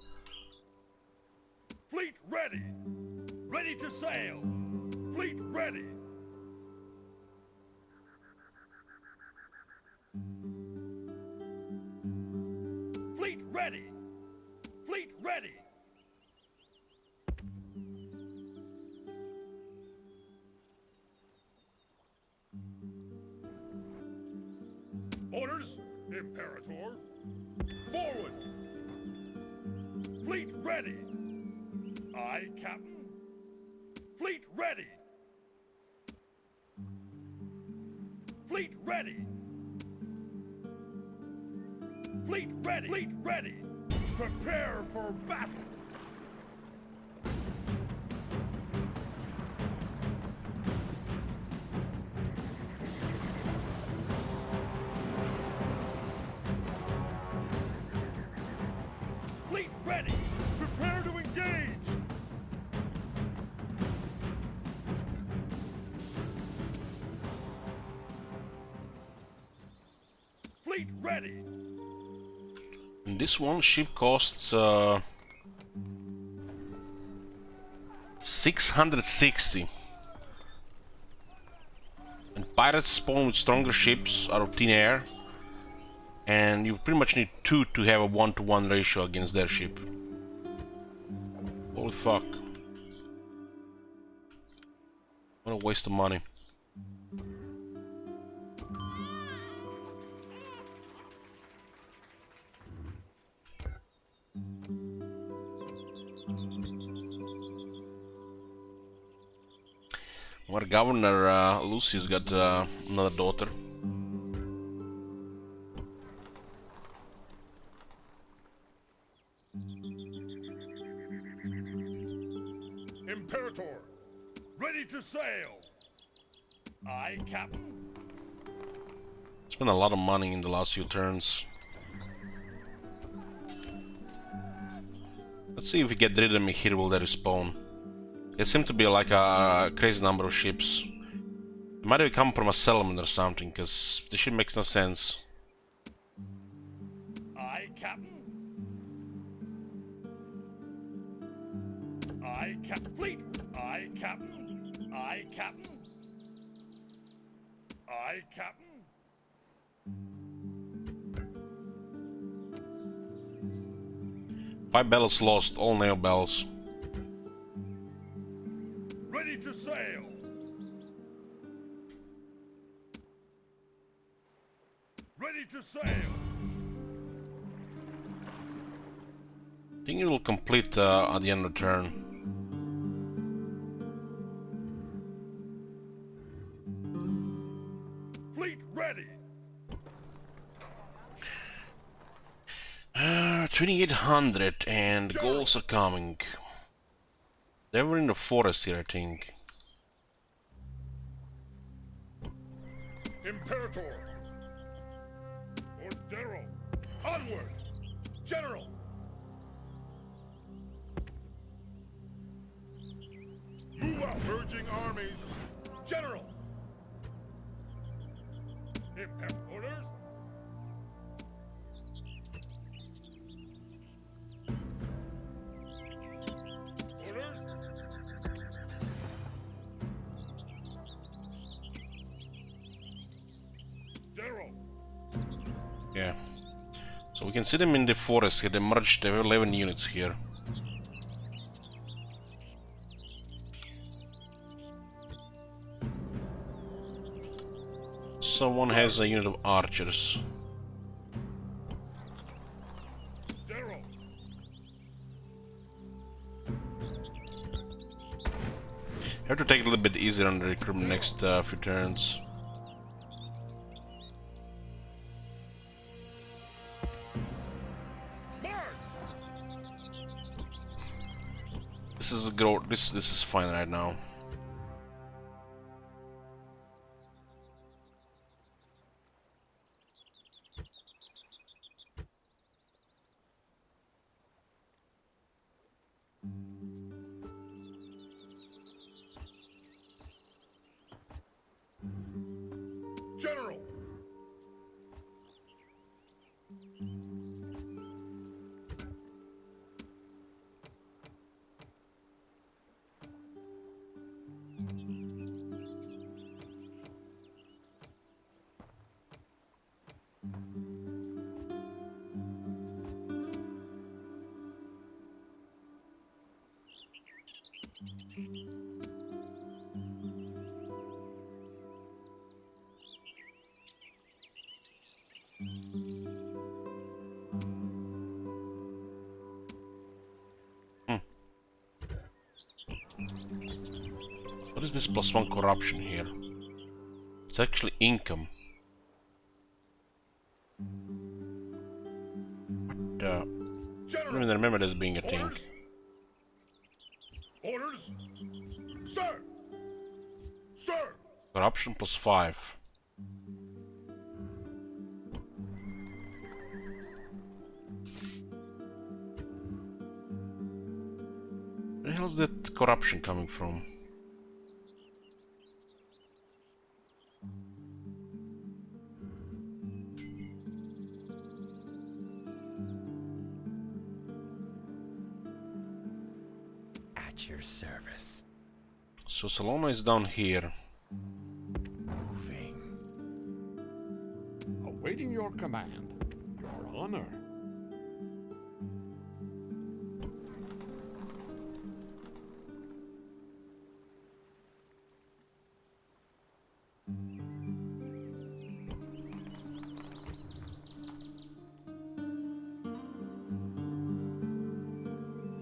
Fleet ready! Ready to sail! Fleet ready! Fleet ready! Fleet ready! Orders, Imperator. Forward! Fleet ready! Aye, Captain. Fleet ready! Fleet ready! Fleet ready! Fleet ready! Prepare for battle! Fleet ready! Prepare to engage! Fleet ready! And this one ship costs 660. And pirates spawn with stronger ships out of thin air. And you pretty much need 2 to have a 1-to-1 ratio against their ship. Holy fuck. What a waste of money. Our governor, Lucy's got another daughter. Imperator, ready to sail! Aye, Captain. Spent a lot of money in the last few turns. Let's see if we get rid of them here, will they respawn? There seem to be like a crazy number of ships. It might have come from a settlement or something, because this ship makes no sense. Aye, Captain. Aye, Captain. Fleet. Aye, Captain. Aye, Captain. Aye, Captain. Five bells lost, all nail bells. Ready to sail. Ready to sail. I think it will complete at the end of the turn. Fleet ready. 2800 and the goals are coming. They were in the forest here, I think. Imperator. Ordero. Onward. General. Move out. Merging armies. General. Imperator. Orders. Orders. So we can see them in the forest here. They merged. They have 11 units here. Someone has a unit of archers. General. Have to take it a little bit easier on the recruitment next few turns. This is a growth. This is fine right now. General. What is this +1 corruption here? It's actually income. But, I don't even remember this being a thing. Orders. Sir. Sir. Corruption +5. Where the hell is that corruption coming from? At your service. So Salona is down here. Moving. Awaiting your command, Your Honor.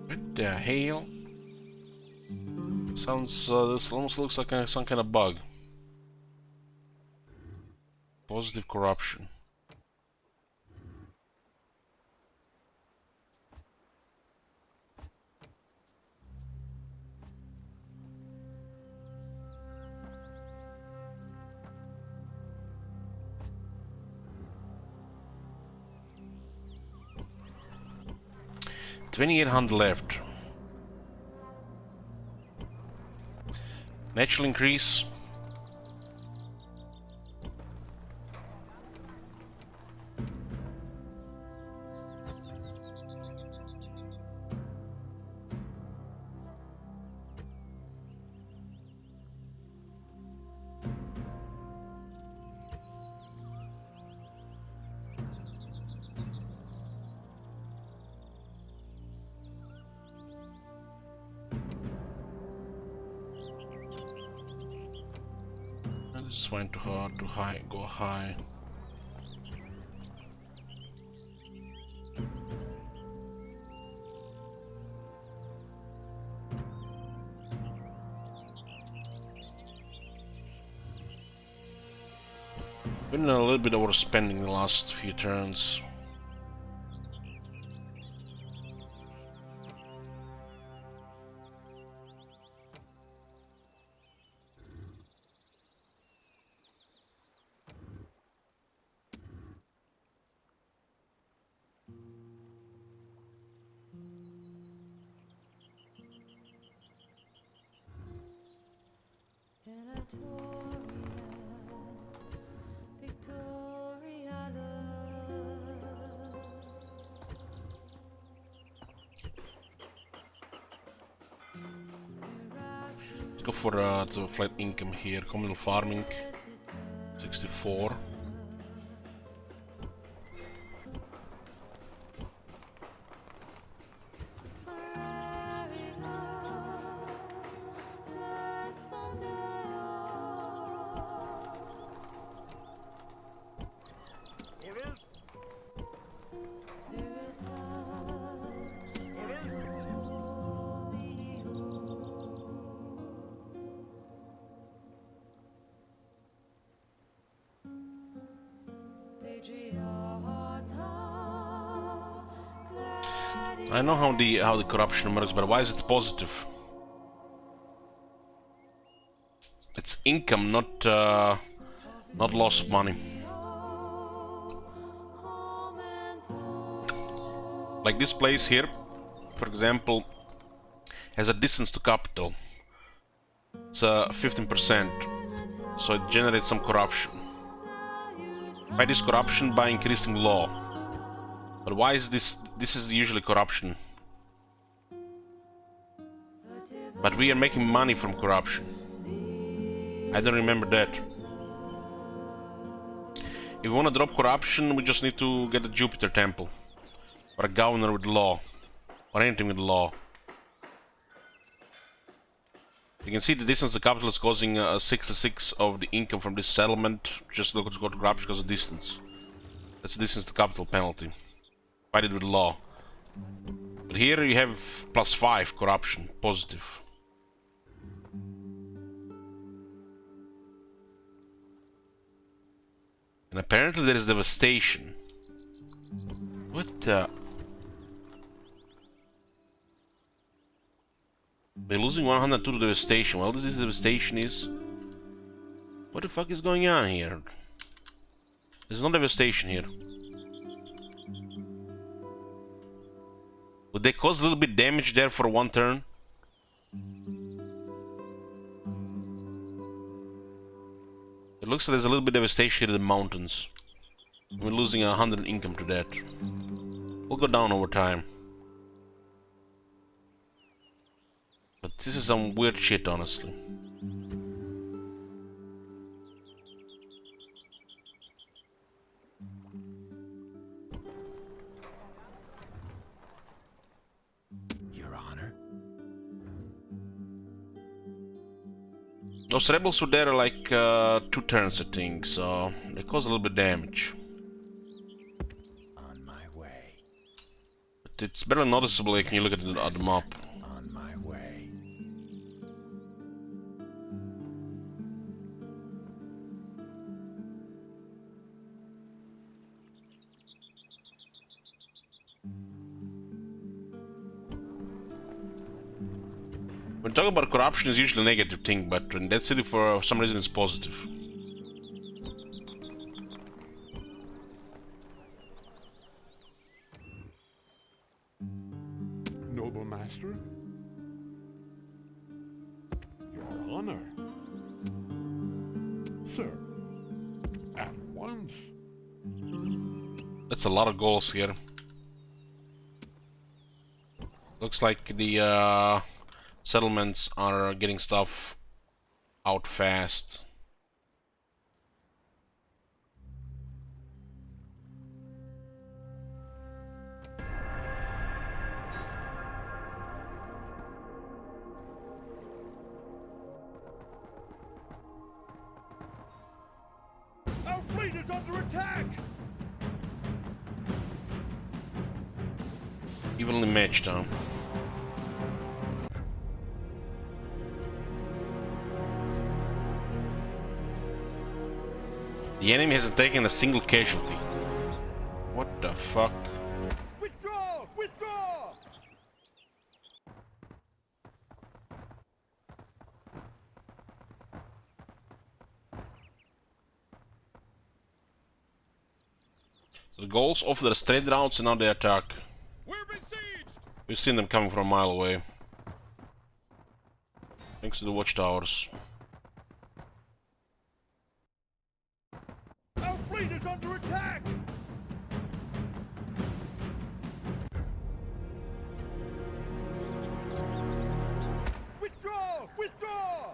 What the hell? Sounds, this almost looks like some kind of bug. Positive corruption. $2,800 left. Natural increase. This is fine to hard to high, go high. Been a little bit overspending the last few turns. Let's go for the flat income here. Communal farming, 64. I know how the corruption works, but why is it positive? It's income, not loss of money. Like this place here, for example, has a distance to capital. It's 15%, so it generates some corruption. By this corruption, by increasing law. But why is this? This is usually corruption. But we are making money from corruption. I don't remember that. If we want to drop corruption, we just need to get a Jupiter temple. Or a governor with law. Or anything with law. You can see the distance to capital is causing 66 of the income from this settlement. Just look at corruption because of distance. That's the distance to capital penalty. Fight it with law. But here you have +5 corruption, positive. And apparently there is devastation. What the? We're losing 102 to devastation. Well, this devastation is... What the fuck is going on here? There's no devastation here. Would they cause a little bit damage there for one turn? It looks like there's a little bit of devastation in the mountains. We're losing 100 income to that. We'll go down over time. But this is some weird shit, honestly. Your Honor. Those rebels were there like 2 turns, I think, so they cause a little bit of damage. On my way. But it's barely noticeable when you look at the map. On my way. When talking about corruption is usually a negative thing, but in that city for some reason it's positive. Noble master? Your honor. Sir, at once. That's a lot of goals here. Looks like the settlements are getting stuff out fast. Our fleet is under attack! Evenly matched, huh? The enemy hasn't taken a single casualty. What the fuck? Withdraw! Withdraw! The Gauls offer their straight routes and now they attack. We're besieged! We've seen them coming from a mile away. Thanks to the watchtowers. Our fleet is under attack! Withdraw! Withdraw!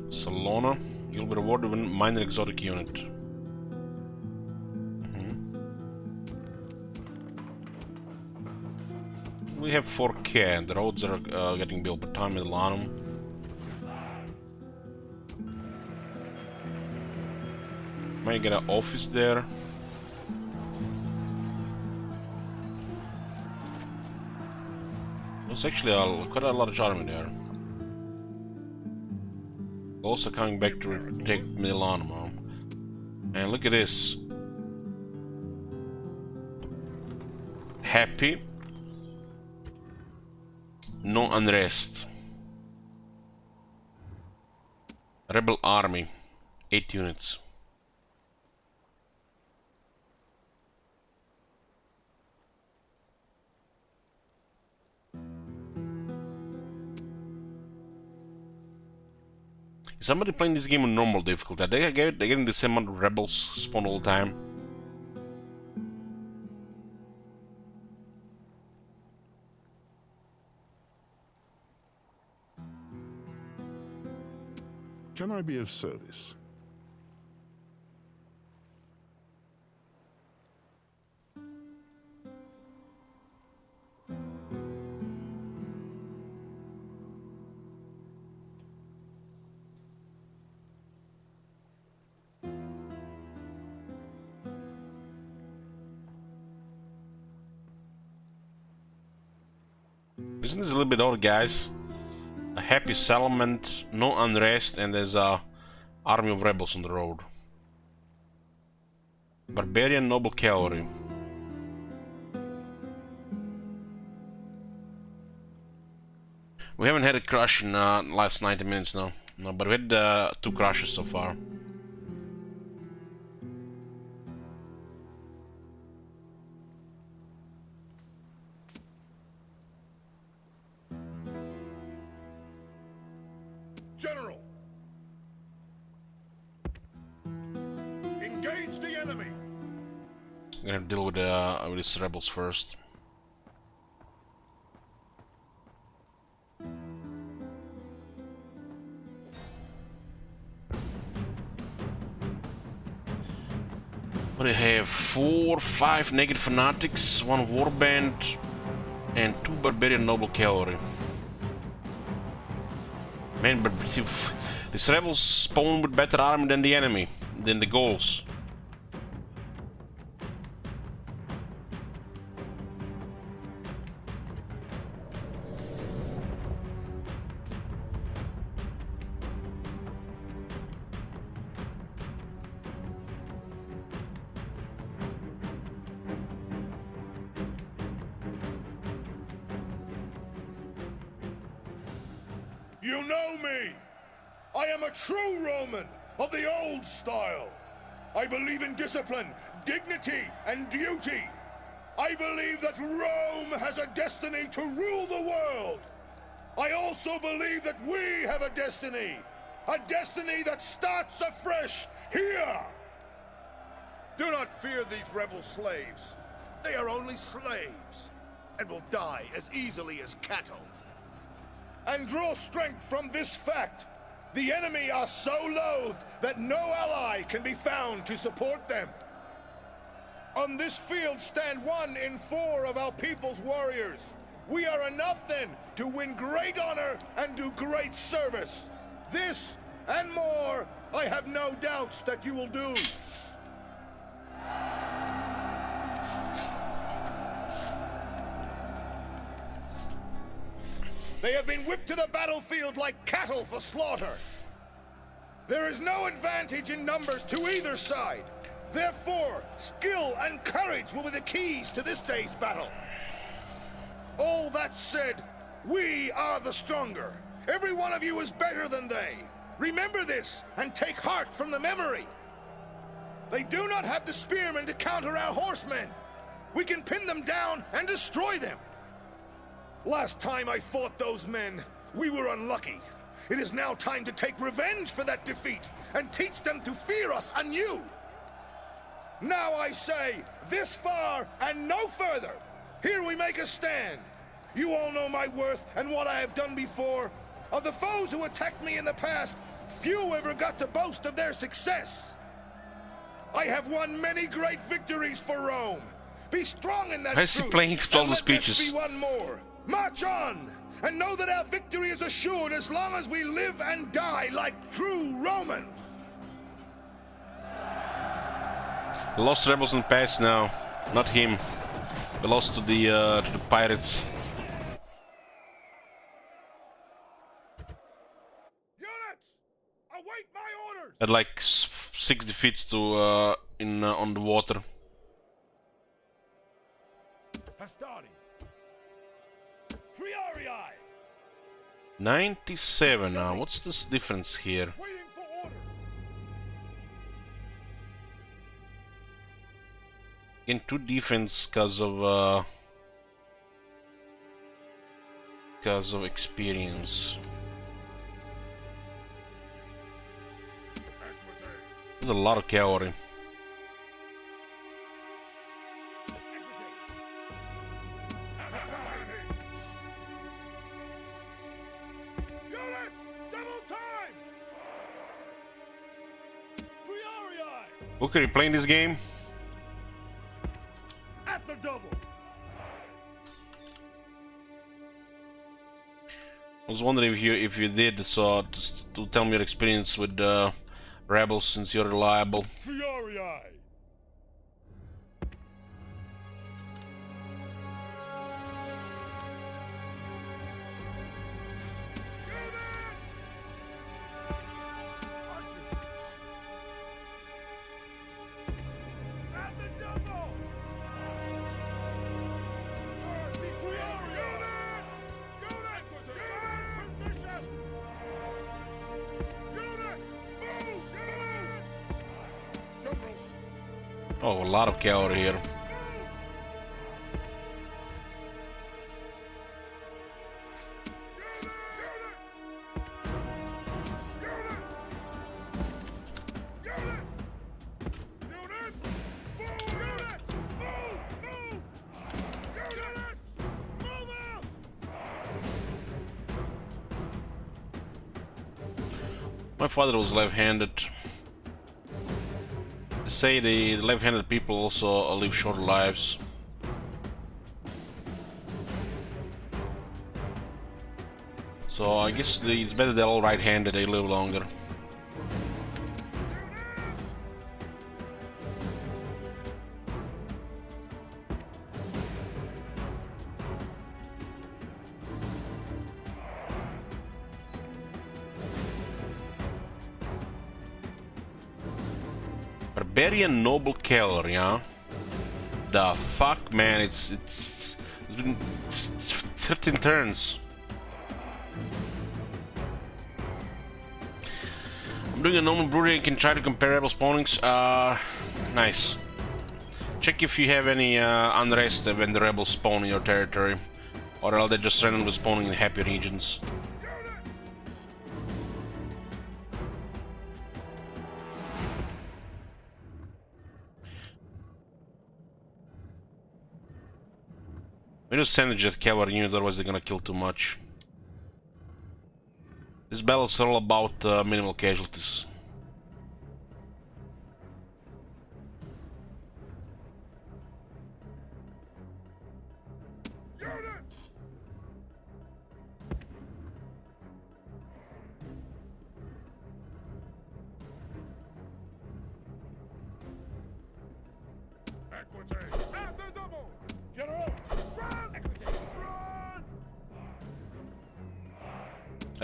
Salona, you'll be rewarded with a minor exotic unit. We have 4K, the roads are getting built, but time in Lanum. Might get an office there. There's actually quite a large army there. Also coming back to take Milan, man. And look at this. Happy. No unrest. Rebel army. 8 units. Is somebody playing this game on normal difficulty? They're getting the same amount of rebels spawn all the time. Can I be of service? Isn't this a little bit odd, guys? A happy settlement, no unrest, and there's a army of rebels on the road. Barbarian noble cavalry. We haven't had a crush in the last 90 minutes now. No, but we had 2 crushes so far. General! Engage the enemy! I'm gonna deal with these rebels first. What do they have? 4, 5 naked fanatics, 1 warband, and 2 barbarian noble cavalry. Man, but these rebels spawn with better army than the enemy, than the Gauls. You know me! I am a true Roman of the old style. I believe in discipline, dignity, and duty. I believe that Rome has a destiny to rule the world. I also believe that we have a destiny that starts afresh here. Do not fear these rebel slaves. They are only slaves and will die as easily as cattle. And draw strength from this fact. The enemy are so loathed that no ally can be found to support them. On this field stand 1 in 4 of our people's warriors. We are enough then to win great honor and do great service. This and more, I have no doubts that you will do. They have been whipped to the battlefield like cattle for slaughter. There is no advantage in numbers to either side. Therefore, skill and courage will be the keys to this day's battle. All that said, we are the stronger. Every one of you is better than they. Remember this and take heart from the memory. They do not have the spearmen to counter our horsemen. We can pin them down and destroy them. Last time I fought those men, we were unlucky. It is now time to take revenge for that defeat and teach them to fear us anew. Now I say, this far and no further. Here we make a stand. You all know my worth and what I have done before. Of the foes who attacked me in the past, few ever got to boast of their success. I have won many great victories for Rome. Be strong in that Why is he truth, playing all and the let this speeches? be one more. March on, and know that our victory is assured as long as we live and die like true Romans. The lost rebels in the past now, not him. We lost to the pirates. Await my orders! At like 60 feet to on the water. Hastati! Triorii! 97 now. What's this difference here? Waiting for orders! Again, 2 defense because of experience. There's a lot of cavalry. Booker, you playing this game? At the double! I was wondering if you did, so just to tell me your experience with rebels since you're reliable. Triorii! Oh, a lot of cavalry here. My father was left-handed. They say the left-handed people also live shorter lives. So I guess it's better they're all right-handed, they live longer. Barbarian Noble Cavalry, huh? The fuck, man, it's been 13 turns. I'm doing a normal brewery and can try to compare rebel spawnings. Nice. Check if you have any unrest when the rebels spawn in your territory, or else they just randomly spawning in happy regions. We just send a jet cavalry unit, otherwise they're gonna kill too much. This battle is all about minimal casualties.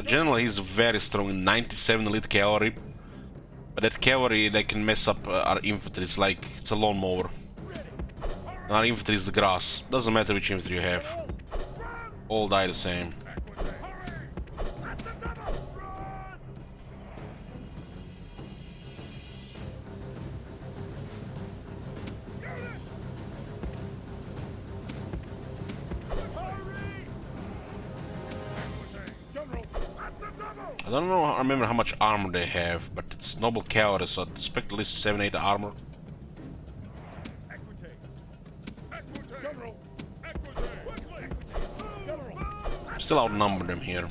Generally, he's very strong in 97 elite cavalry, but that cavalry they can mess up our infantry. It's like it's a lawnmower. Our infantry is the grass. Doesn't matter which infantry you have, all die the same. I don't know, I remember how much armor they have, but it's noble cavalry, so I'd expect at least 7-8 armor. Still outnumber them here.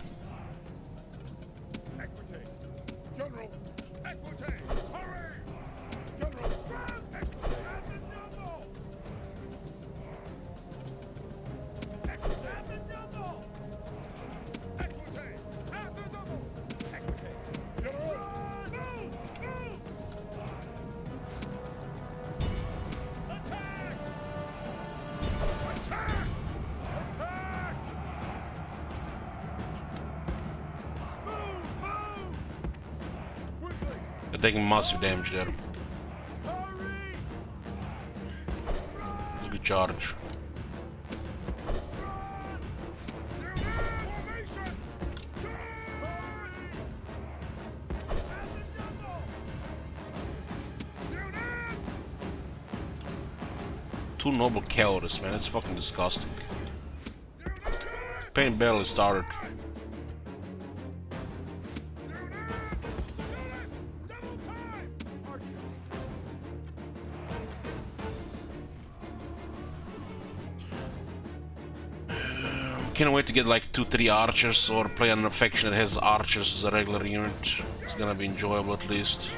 They're taking massive damage there. It's a good charge. Two noble cavalries, man. That's fucking disgusting. Pain barely started. Can't wait to get like 2-3 archers or play on a faction that has archers as a regular unit. It's gonna be enjoyable at least.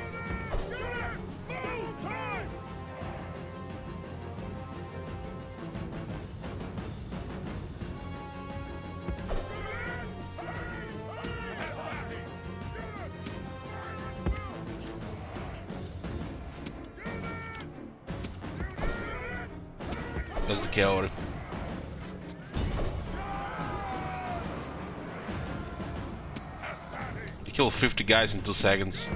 There's the cavalry. He killed 50 guys in 2 seconds.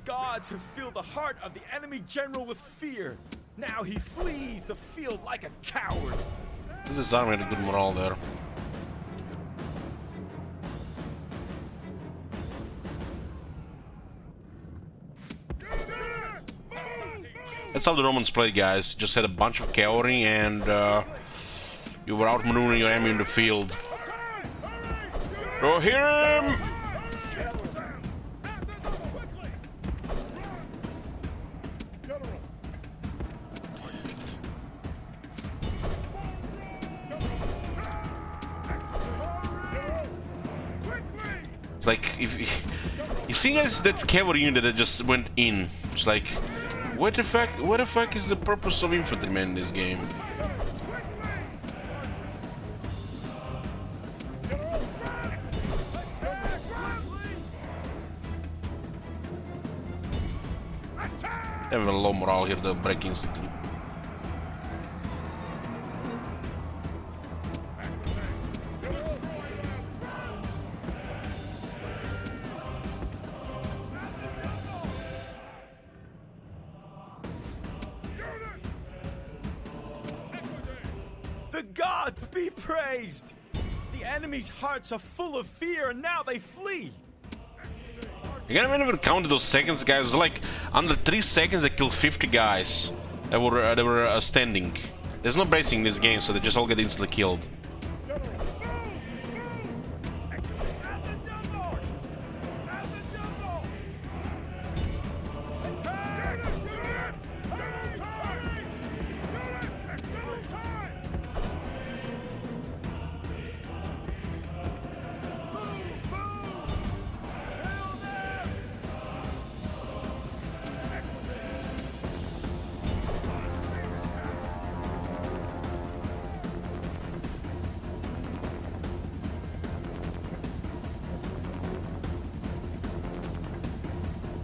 Gods have filled the heart of the enemy general with fear. Now he flees the field like a coward. This is army had a good morale there. That's how the Romans played, guys. Just had a bunch of cavalry and you were outmaneuvering your enemy in the field. Oh, hear him! It's like, if you see guys that cavalry unit that just went in, it's like, what the fuck is the purpose of infantrymen in this game? They have a low morale here, they'll break instantly. The gods be praised! The enemy's hearts are full of fear and now they flee! You can't even count those seconds, guys. It was like under 3 seconds they killed 50 guys that were standing. There's no bracing in this game, so they just all get instantly killed.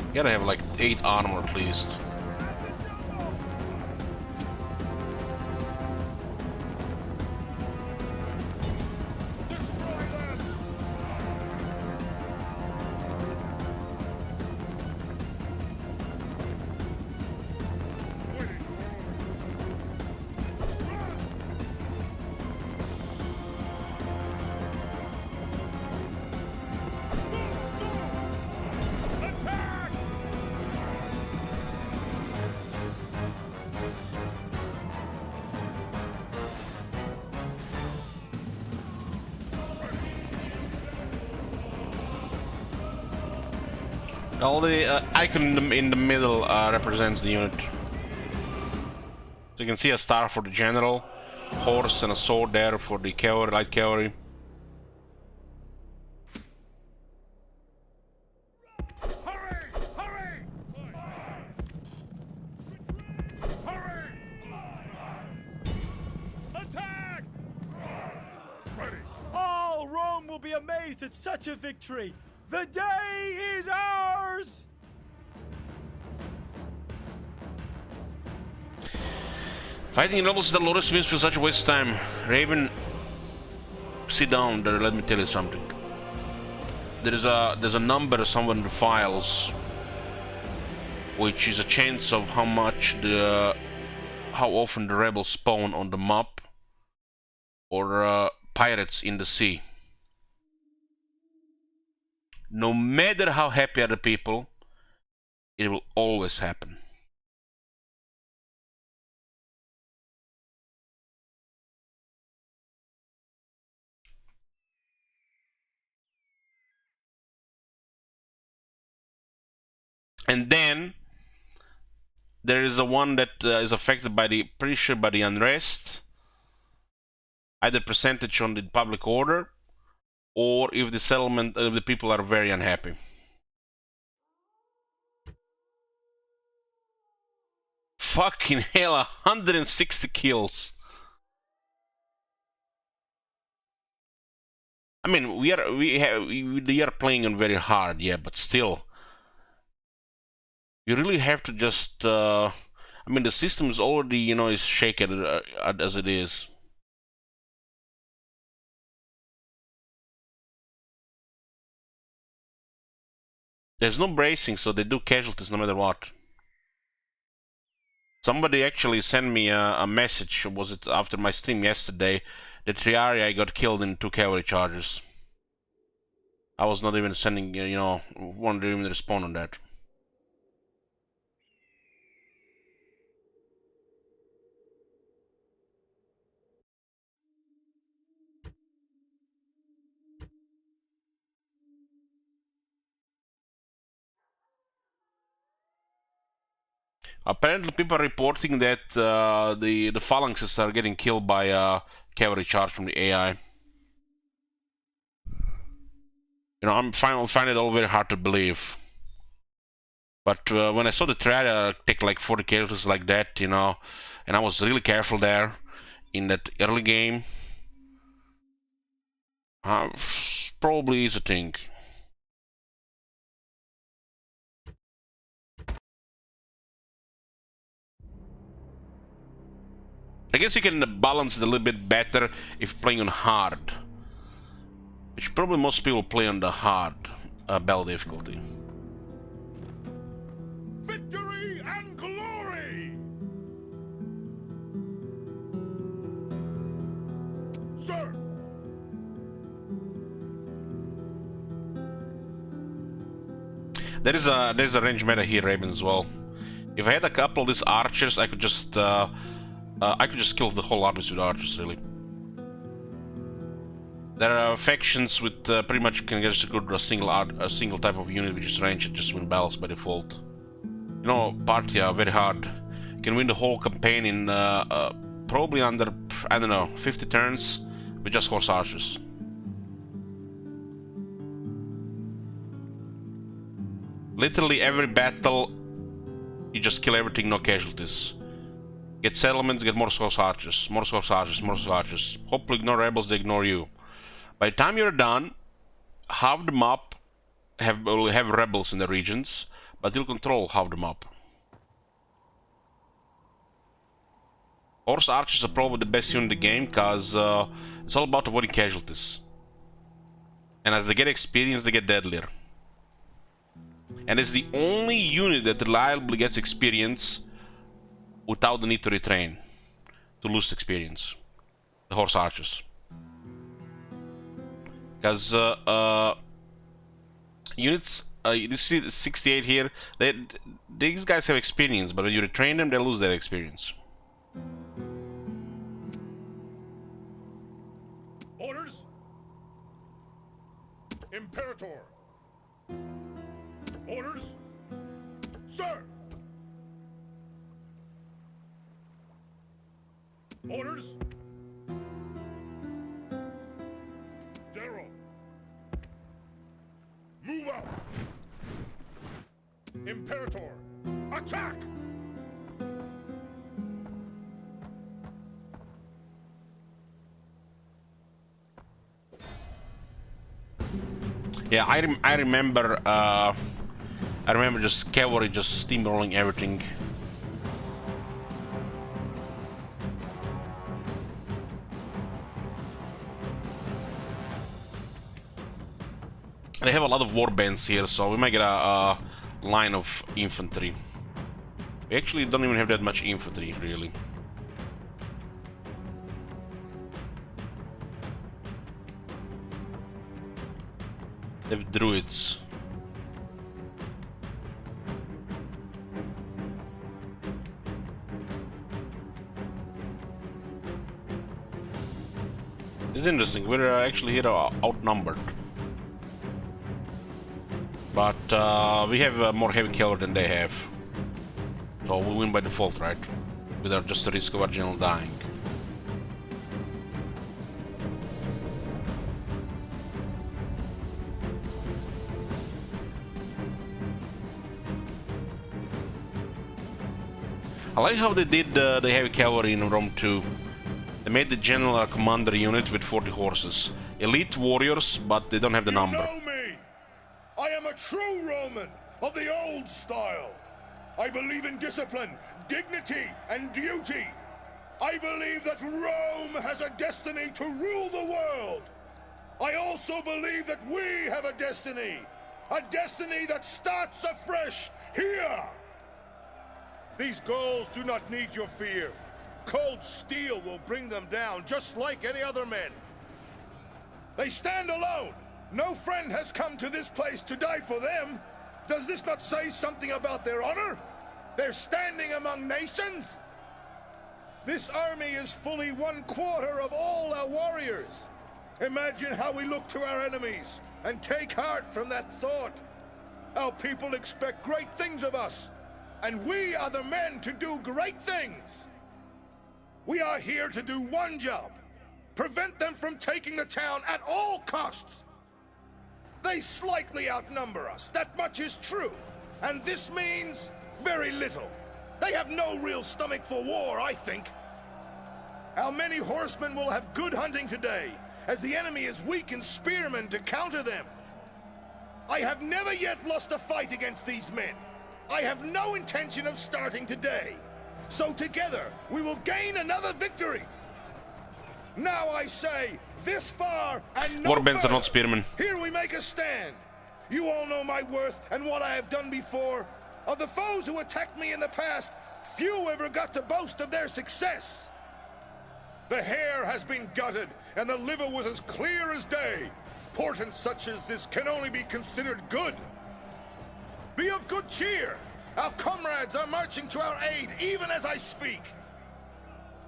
You gotta have like 8 armor at least. All the icon in the middle represents the unit. So you can see a star for the general, horse and a sword there for the cavalry, light cavalry. amazed at such a victory. The day is ours! Fighting rebels is the lowest means for such a waste of time. Raven, sit down there, let me tell you something. There's a number somewhere in the files, which is a chance of how often the rebels spawn on the map, or pirates in the sea. No matter how happy are the people, it will always happen. And then there is a one that is affected by pretty sure by the unrest, either percentage on the public order, or if the settlement the people are very unhappy. Fucking hell, 160 kills. I mean, we are playing on very hard, yeah, but still, you really have to just. I mean, the system is already, is shaken as it is. There's no bracing, so they do casualties no matter what. Somebody actually sent me a message, was it after my stream yesterday, that Triarii got killed in 2 cavalry charges. I was not even sending, wanted to even respond on that. Apparently, people are reporting that the phalanxes are getting killed by a cavalry charge from the AI. I'm find it all very hard to believe. But when I saw the trailer take like 40 casualties like that, and I was really careful there in that early game, probably is a thing. I guess you can balance it a little bit better if playing on hard, which probably most people play on the hard battle difficulty. Victory and glory! Sir! There's a range meta here, Raven, as well. If I had a couple of these archers, I could just kill the whole armies with archers, really. There are factions with pretty much can just go to a single type of unit which is ranged, just win battles by default. Partia very hard. You can win the whole campaign in probably under, I don't know, 50 turns with just horse archers. Literally every battle, you just kill everything, no casualties. Get settlements, get more horse archers, more horse archers, more horse archers. Hopefully ignore rebels, they ignore you. By the time you're done, half the map will have rebels in the regions, but you'll control half the map. Horse archers are probably the best unit in the game, because it's all about avoiding casualties. And as they get experience, they get deadlier. And it's the only unit that reliably gets experience without the need to retrain, to lose experience. The horse archers. Because units, you see the 68 here, these guys have experience, but when you retrain them, they lose their experience. Orders? Imperator! Orders? Sir! Orders? General! Move out! Imperator! Attack! Yeah, I remember just cavalry just steamrolling everything. They have a lot of warbands here, so we might get a line of infantry. We actually don't even have that much infantry, really. They have druids. It's interesting, we're actually here outnumbered. But we have more heavy cavalry than they have. So we win by default, right? Without just the risk of our general dying. I like how they did the heavy cavalry in Rome 2. They made the general a commander unit with 40 horses. Elite warriors, but they don't have the number. You know me! I am a true Roman of the old style. I believe in discipline, dignity, and duty. I believe that Rome has a destiny to rule the world. I also believe that we have a destiny that starts afresh here. These Gauls do not need your fear. Cold steel will bring them down, just like any other men. They stand alone. No friend has come to this place to die for them. Does this not say something about their honor? Their standing among nations? This army is fully 1/4 of all our warriors. Imagine how we look to our enemies and take heart from that thought. Our people expect great things of us, and we are the men to do great things. We are here to do one job: prevent them from taking the town at all costs. They slightly outnumber us, that much is true, and this means very little. They have no real stomach for war, I think. Our many horsemen will have good hunting today, as the enemy is weak in spearmen to counter them. I have never yet lost a fight against these men. I have no intention of starting today. So together, we will gain another victory. Now I say, this far and no Warbands are not further. spearmen. Here we make a stand. You all know my worth and what I have done before. Of the foes who attacked me in the past, few ever got to boast of their success. The hair has been gutted, and the liver was as clear as day. Portents such as this can only be considered good. Be of good cheer. Our comrades are marching to our aid, even as I speak.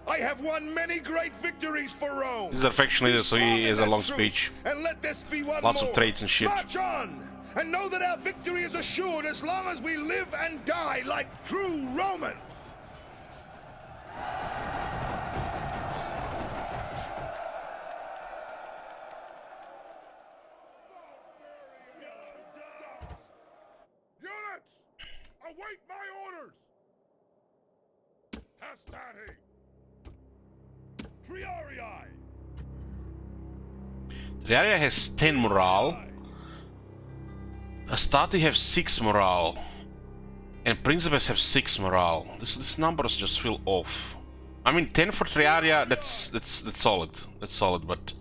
I have won many great victories for Rome. He's a faction leader, so he has a long speech. And let this be one Lots more. of traits and shit. March on, and know that our victory is assured as long as we live and die like true Romans. Units! Await my orders! Hastati! Triarii! Triaria has 10 morale. Astati have 6 morale. And Principes have 6 morale. This numbers just feel off. I mean, 10 for Triaria, that's solid. That's solid, but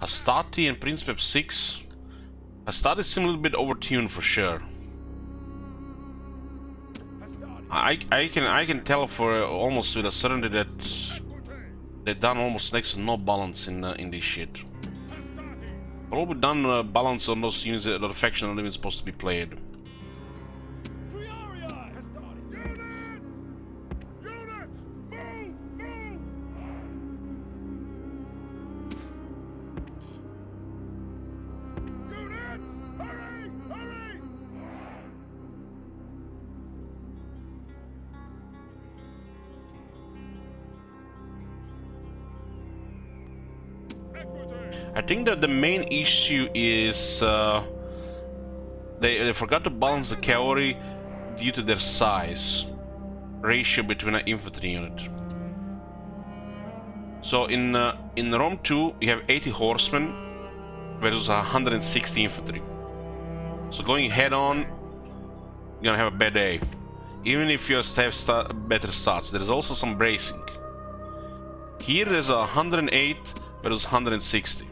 Astati and Principes 6. Astati seem a little bit overtuned for sure. I can tell for almost with a certainty that they've done almost next to no balance in this shit. Probably done balance on those units that the faction are not even supposed to be played. I think that the main issue is they forgot to balance the cavalry due to their size ratio between an infantry unit. So in Rome 2 you have 80 horsemen versus 160 infantry. So going head on, you're gonna have a bad day. Even if you have better stats. There's also some bracing. Here there's a 108 versus 160.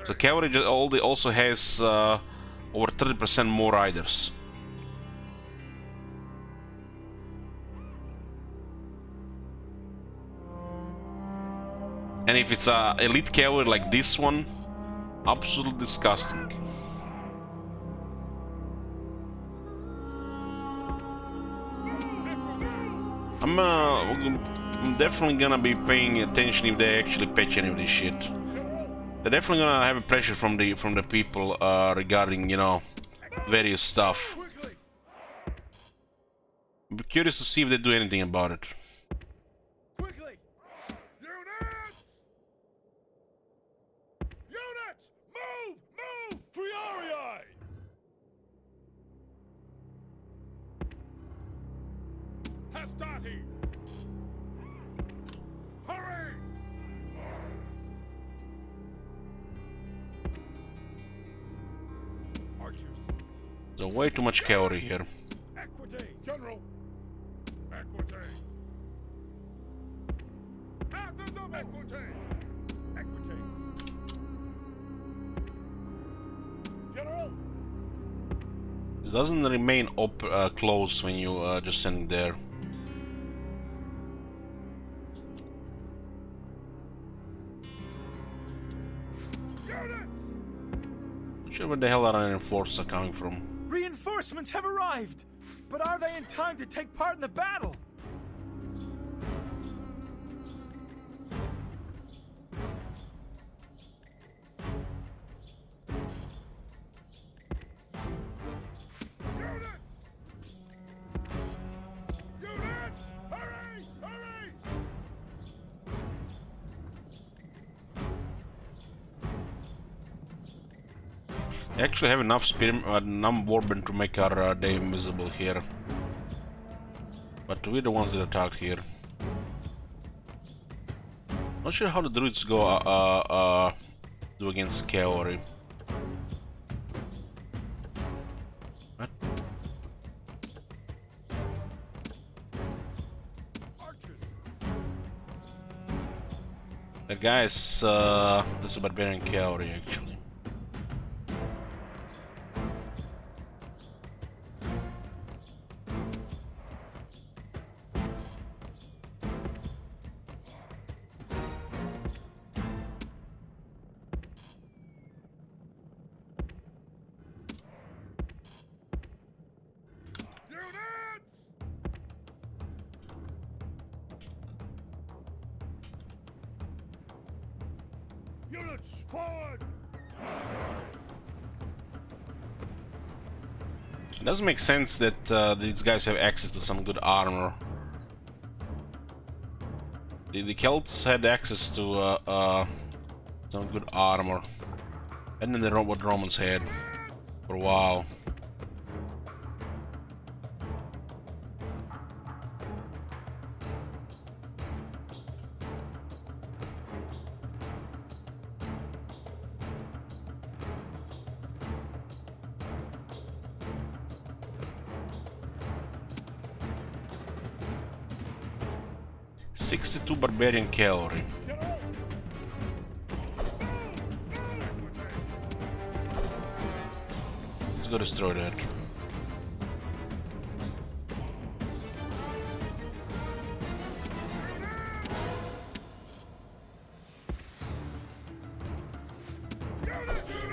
So cavalry also has over 30% more riders. And if it's a elite cavalry like this one, absolutely disgusting. I'm definitely gonna be paying attention if they actually patch any of this shit. They're definitely gonna have a pressure from the people regarding, you know, various stuff. I'm curious to see if they do anything about it. Quickly! Units! Units! Move! Move! Triarii! Hastati! Hurry! Archers! So way too much cavalry here. Equity! General! Equity! After them! Equity! Equity! General! This doesn't remain close when you just send it there. Not sure where the hell our reinforcements are coming from. Reinforcements have arrived! But are they in time to take part in the battle? Units! Units! Hurry! Hurry! They actually have enough warband to make our day miserable here. But we're the ones that attacked here. Not sure how the druids go do against cavalry. What? That guy is that's a barbarian cavalry actually. Units, forward! It doesn't make sense that these guys have access to some good armor. The Celts had access to some good armor, and then what the Romans had for a while. '62 barbarian cavalry. Let's go destroy that.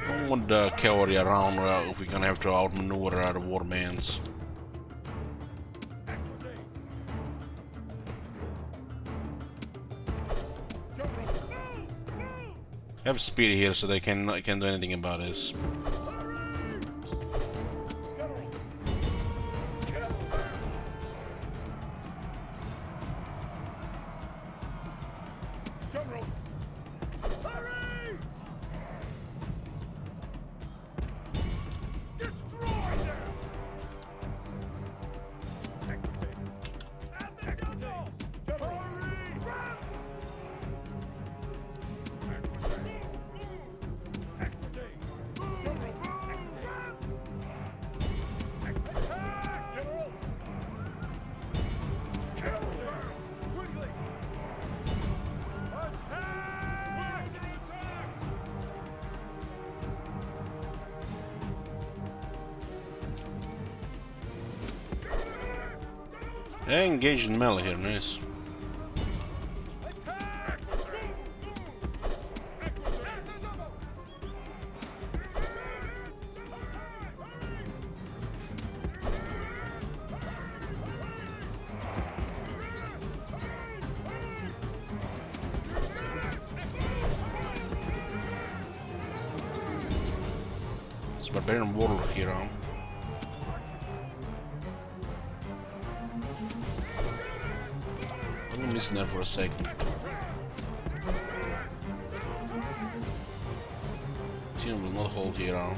Don't want the cavalry around if we're gonna have to outmaneuver the warbands. I have speed here, so they can do anything about this. General! Hurry! Destroy them! General! Yeah, engaged in melee here, nice. It's Barbarian Warlord here, huh? I'm missing that for a second. Team will not hold here, huh?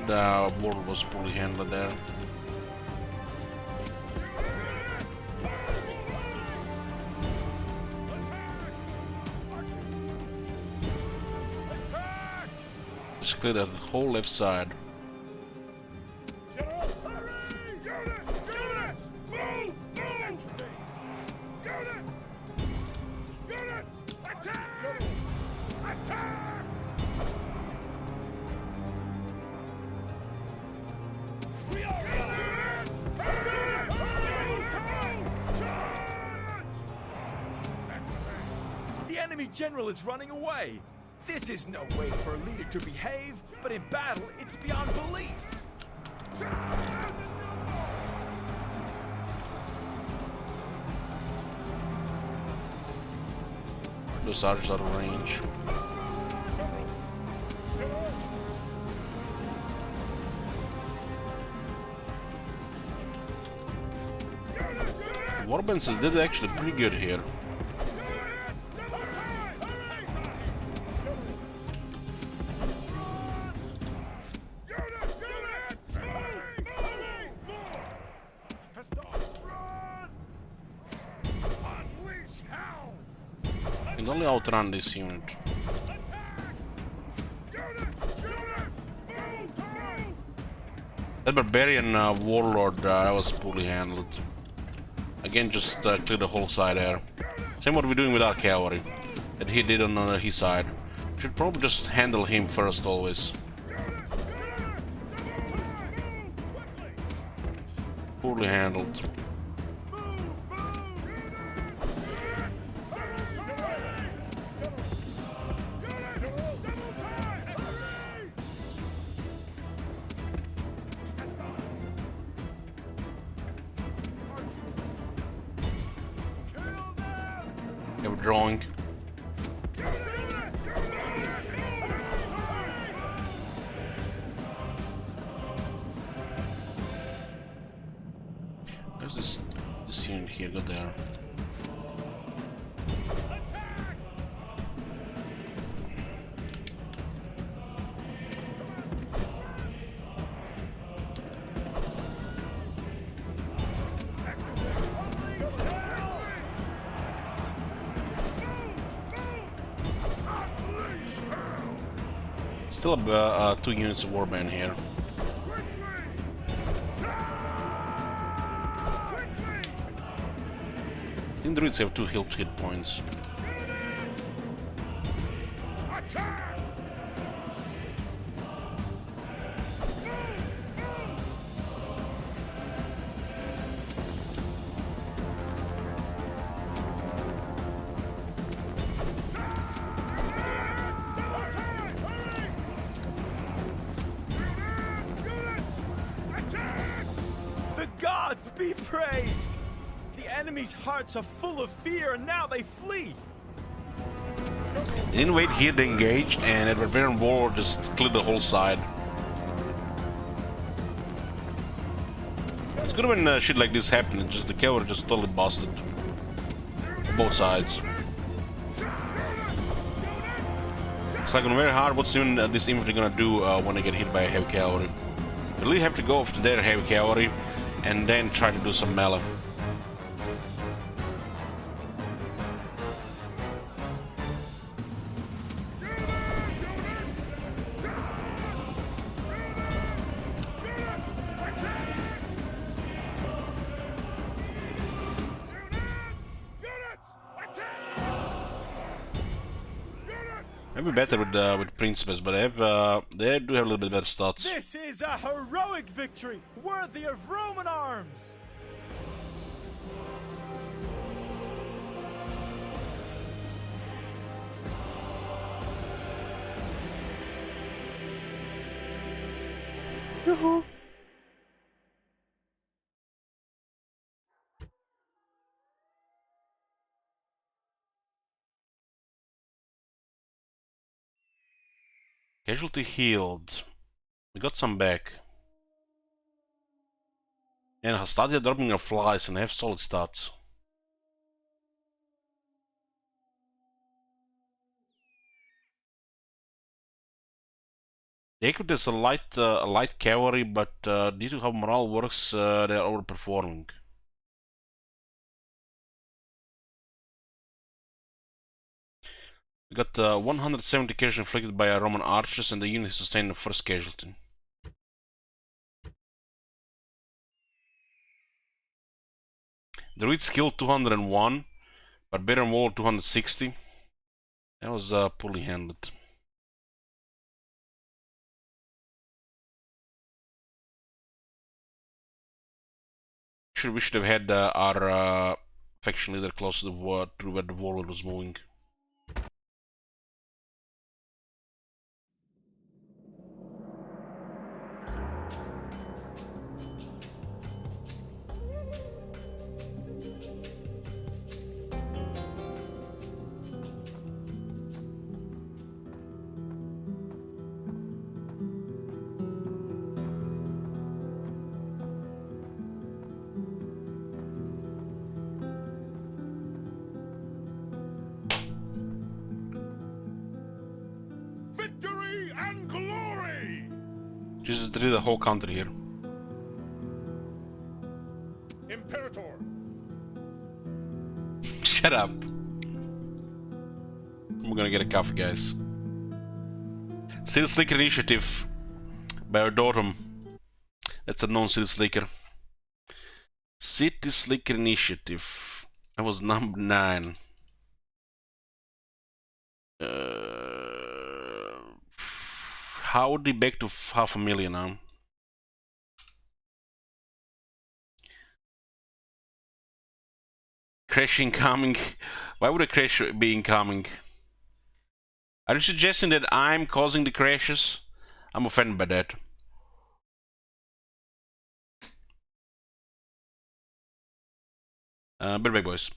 The war was poorly handled there. Just clear that whole left side. The enemy general is running away. This is no way for a leader to behave, but in battle, it's beyond belief. Those archers out of range. Warbances did actually pretty good here. You can only outrun this unit. That barbarian warlord that was poorly handled. Again, just clear the whole side there. Same what we're doing with our cavalry that he did on his side. Should probably just handle him first always. Poorly handled. They were drawing. There's this unit here, go there. Still about 2 units of warband here. I think the Druids have 2 healed hit points. The gods be praised! The enemy's hearts are full of fear, and now they flee. They didn't wait here, they engaged, and at Barbarian War just cleared the whole side. It's good when shit like this happened, just the cavalry just totally busted. Both sides. It's like very hard, what's even this infantry gonna do when they get hit by a heavy cavalry? They really have to go after their heavy cavalry and then try to do some melee. Maybe better with Principes, but they do have a little bit better stats. This is a heroic victory, worthy of Roman arms! Casualty healed. We got some back. And Hastadia dropping our flies and have solid stats. The Equid is a light cavalry, but due to how morale works, they are overperforming. We got 170 casualty inflicted by our Roman archers, and the unit sustained the first casualty. Druid skill 201, Barbarian Warlord 260. That was poorly handled. We should have had our faction leader close to where the warlord was moving. Victory and glory! Just did the whole country here. Imperator! Shut up. I'm gonna get a coffee, guys. City Slicker Initiative by Odorum. That's a known City Slicker. City Slicker Initiative. That was number 9. How would they back to 500,000 now? Crash incoming. Why would a crash be incoming? Are you suggesting that I'm causing the crashes? I'm offended by that. Be right back, boys.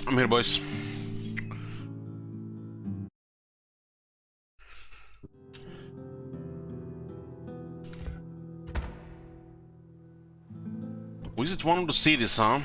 I'm here, boys. Visit one of the cities, huh?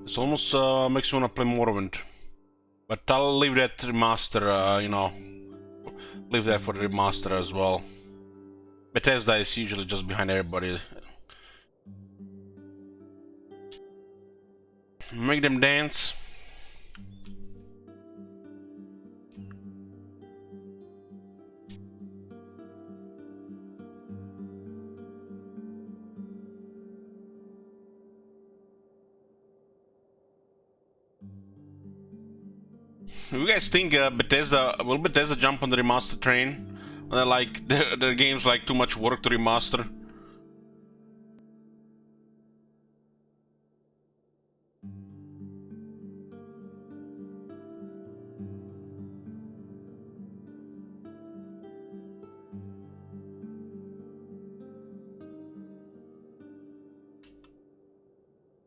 This almost makes me want to play Morrowind. But I'll leave that remaster, you know, leave that for the remaster as well. Bethesda is usually just behind everybody. Make them dance. You guys think will Bethesda jump on the remaster train? Like the game's like too much work to remaster.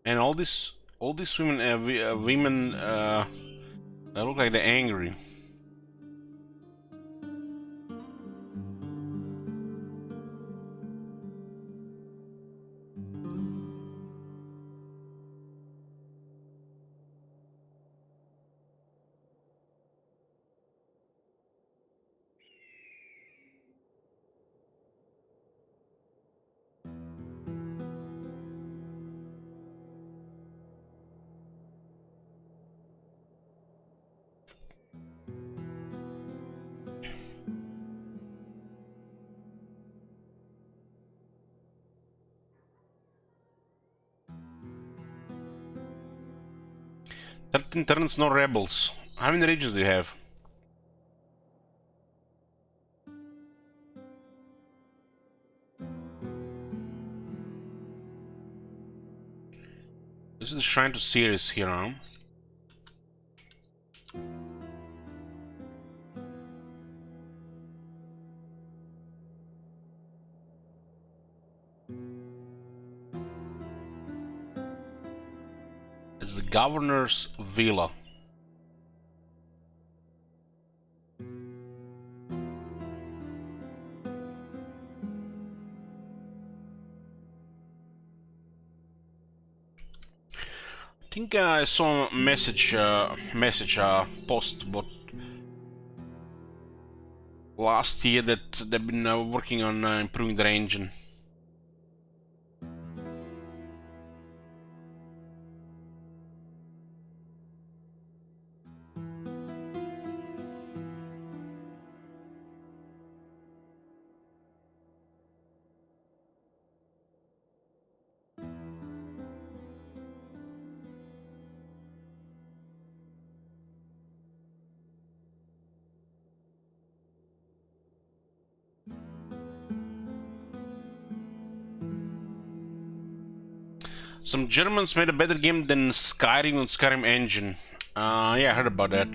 And all these women, they look like they're angry. Thirteen turns, no rebels. How many regions do you have? This is the Shrine to Ceres here, huh? It's the Governor's Villa. I think I saw a message post about last year that they've been working on improving their engine. Some Germans made a better game than Skyrim on Skyrim engine. Yeah, I heard about that.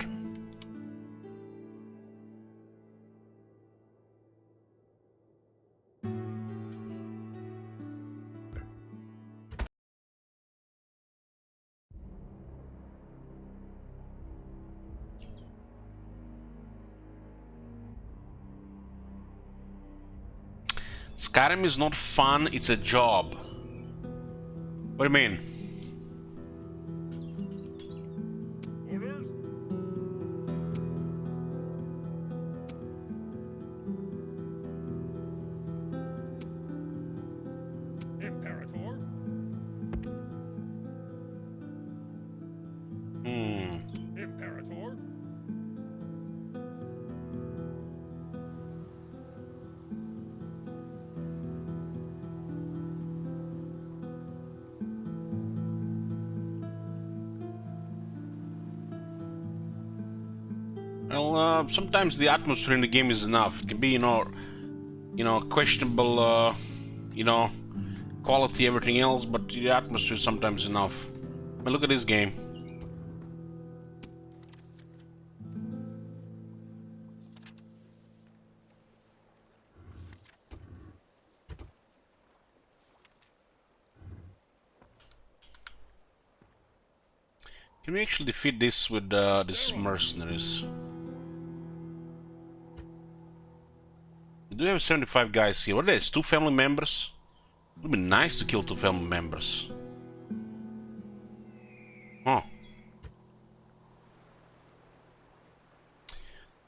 Skyrim is not fun, it's a job. What do you mean? Orders? Imperator? Hmm. Imperator? Well, sometimes the atmosphere in the game is enough. It can be, questionable, quality, everything else, but the atmosphere is sometimes enough. I mean, look at this game. Can we actually defeat this with these mercenaries? We do have 75 guys here. What are these? 2 family members? It would be nice to kill 2 family members. Huh.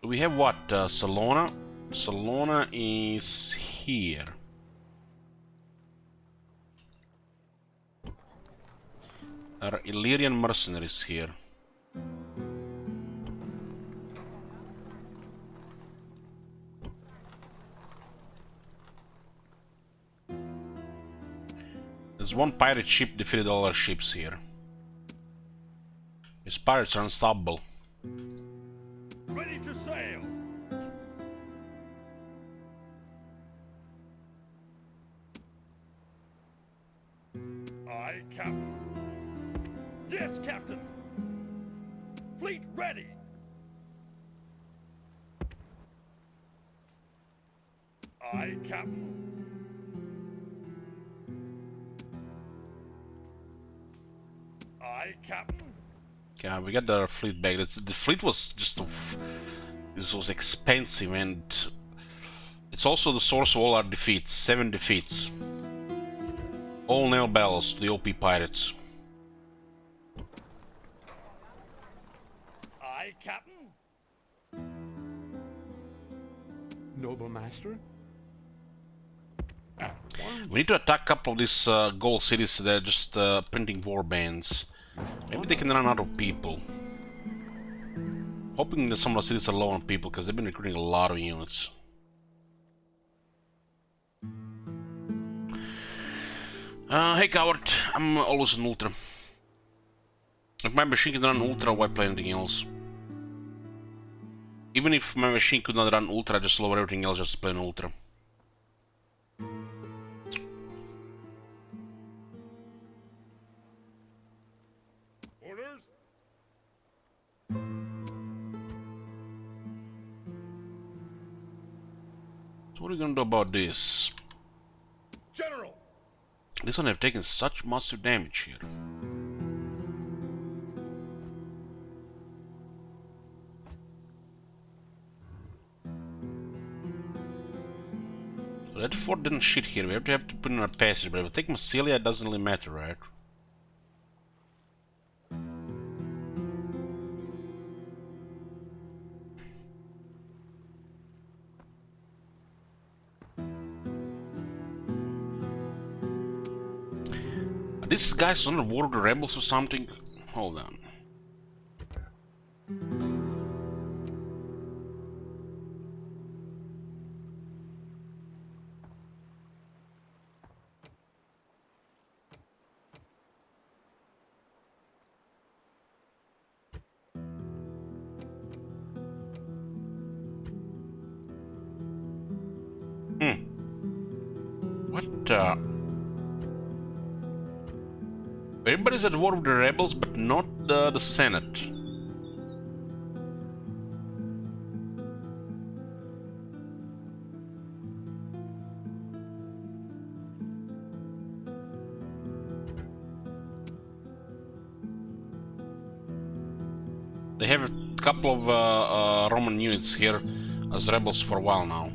We have what? Salona? Salona is here. Our Illyrian mercenaries here. There's one pirate ship defeated all our ships here. These pirates are unstoppable. Ready to sail! Aye, Captain. Yes, Captain! Fleet ready! Aye, Captain. Aye, Captain. Yeah, we got the fleet back. The fleet was just this was expensive, and it's also the source of all our defeats. 7 defeats. All nail battles to the OP pirates. Aye, Captain. Noble Master. At once. We need to attack a couple of these gold cities that are just printing war bands. Maybe they can run out of people. Hoping that some of the cities are low on people, because they've been recruiting a lot of units. Hey coward, I'm always an ultra. If my machine can run ultra, why play anything else? Even if my machine could not run ultra, just lower everything else just to play an ultra. Orders? So what are we gonna do about this? General! This one have taken such massive damage here. So that fort didn't shit here. We have to put in our passage, but if I take Massilia, it doesn't really matter, right? This guy's under war with the rebels or something? Hold on. What Everybody's at war with the rebels, but not the Senate. They have a couple of Roman units here as rebels for a while now.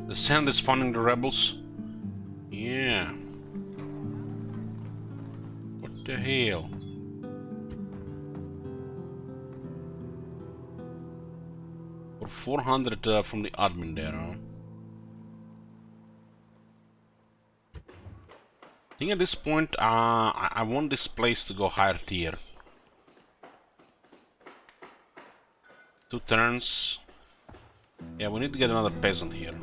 The Senate is funding the rebels. Yeah. What the hell? For 400 from the admin there, huh? I think at this point, I want this place to go higher tier. 2 turns. Yeah, we need to get another peasant here.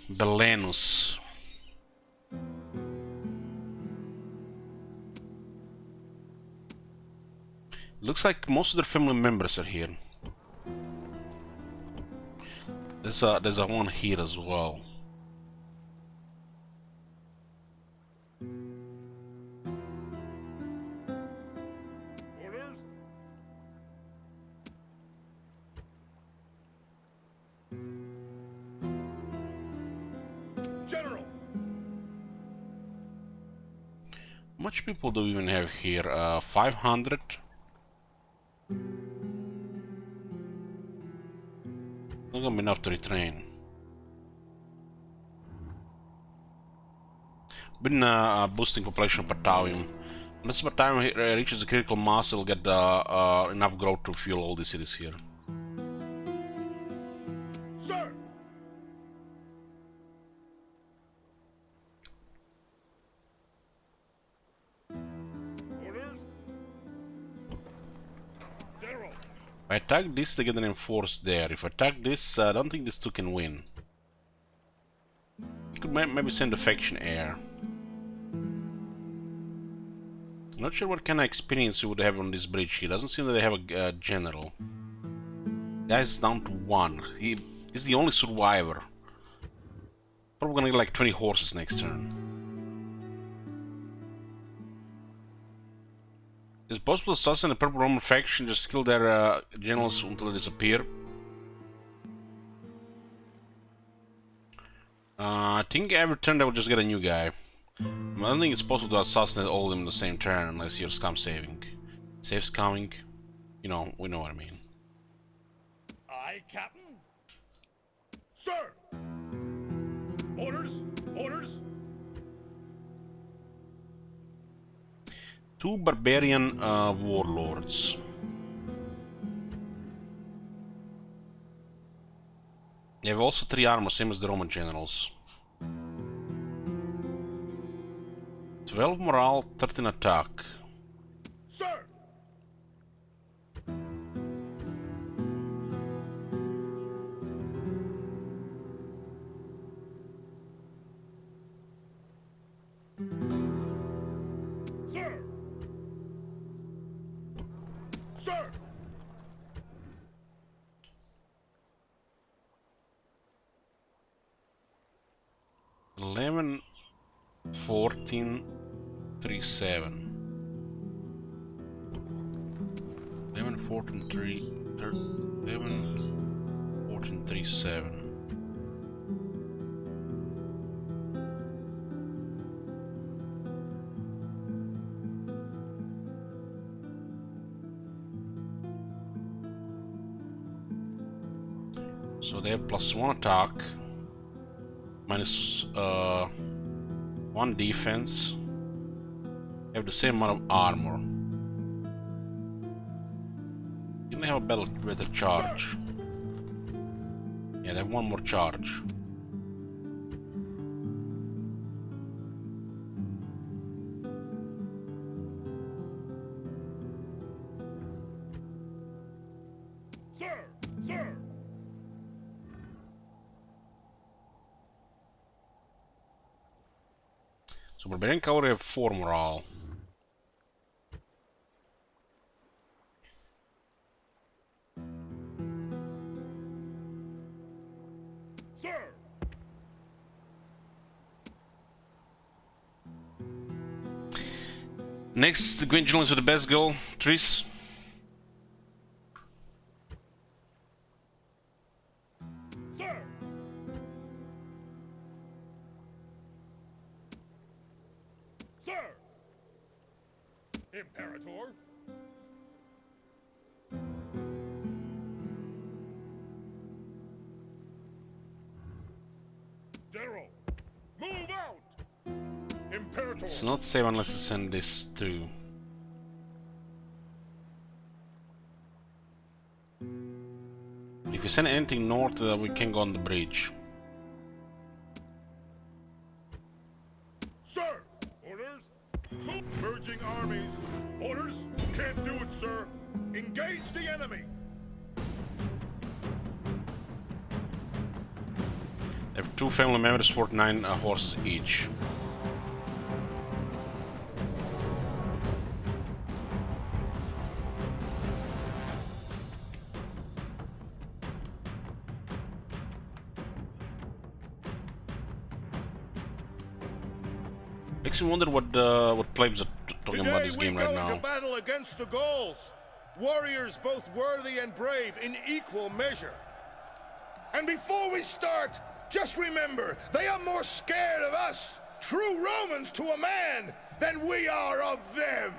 Belenus. Looks like most of their family members are here. There's a one here as well. Orders? General! How much people do we even have here? 500? Not gonna be enough to retrain. Been boosting population of Batavium. Once Batavium reaches a critical mass, it'll get enough growth to fuel all the cities here. Sir! Orders? General! If I attack this, they get an enforced there. If I attack this, I don't think these two can win. You could maybe send a faction heir. I'm not sure what kind of experience you would have on this bridge here. Doesn't seem that they have a general. Guy's down to 1. He's the only survivor. Probably gonna get like 20 horses next turn. Is it possible to assassinate the Purple Roman faction, just kill their generals until they disappear? I think every turn they will just get a new guy. I don't think it's possible to assassinate all of them in the same turn unless you're scum saving. Safe scumming. You know, we know what I mean. Aye, Captain. Sir! Orders? Orders? 2 barbarian warlords. They have also 3 armor, same as the Roman generals. 12 morale, 13 attack. Sir! Sir! Sir! 11, 14, 3, 7. 11, 14, 3, 11, 14, 3, 7. So they have +1 attack, minus 1 defense. They have the same amount of armor. Didn't they have a better charge? Yeah, they have 1 more charge. Sir! Sir! So barbarian cavalry have 4 morale. Sir! Next, the Gwyn Generals with the best goal, Tris. Imperator. General, move out! Imperator! It's not safe unless I send this to. If you send anything north, we can go on the bridge. Sir! Orders? Move! Merging armies. Orders? Can't do it, sir. Engage the enemy. They have 2 family members, 49 horses each. Makes me wonder what plebs are talking about this game right Today we go now. into battle against the Gauls. Warriors both worthy and brave in equal measure. And before we start, just remember, they are more scared of us, true Romans to a man, than we are of them.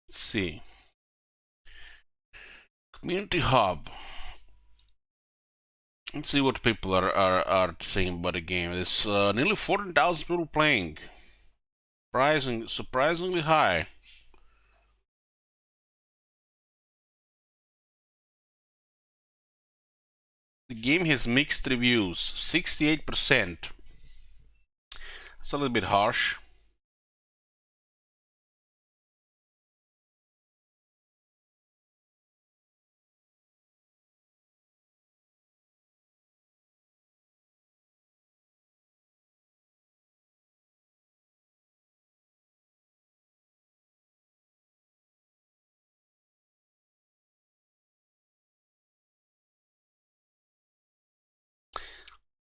Let's see. Community hub. Let's see what people are saying about the game. There's nearly 14,000 people playing. Surprisingly high. The game has mixed reviews. 68%. It's a little bit harsh.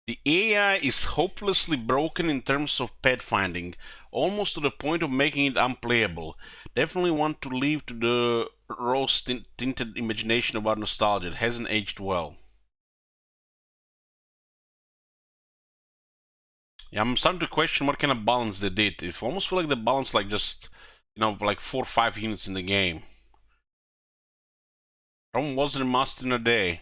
The AI is hopelessly broken in terms of pet finding, almost to the point of making it unplayable. Definitely want to leave to the rose-tinted imagination about nostalgia. It hasn't aged well. Yeah, I'm starting to question what kind of balance they did. It almost feel like the balance like just, like 4 or 5 units in the game. Rome wasn't mastered in a day.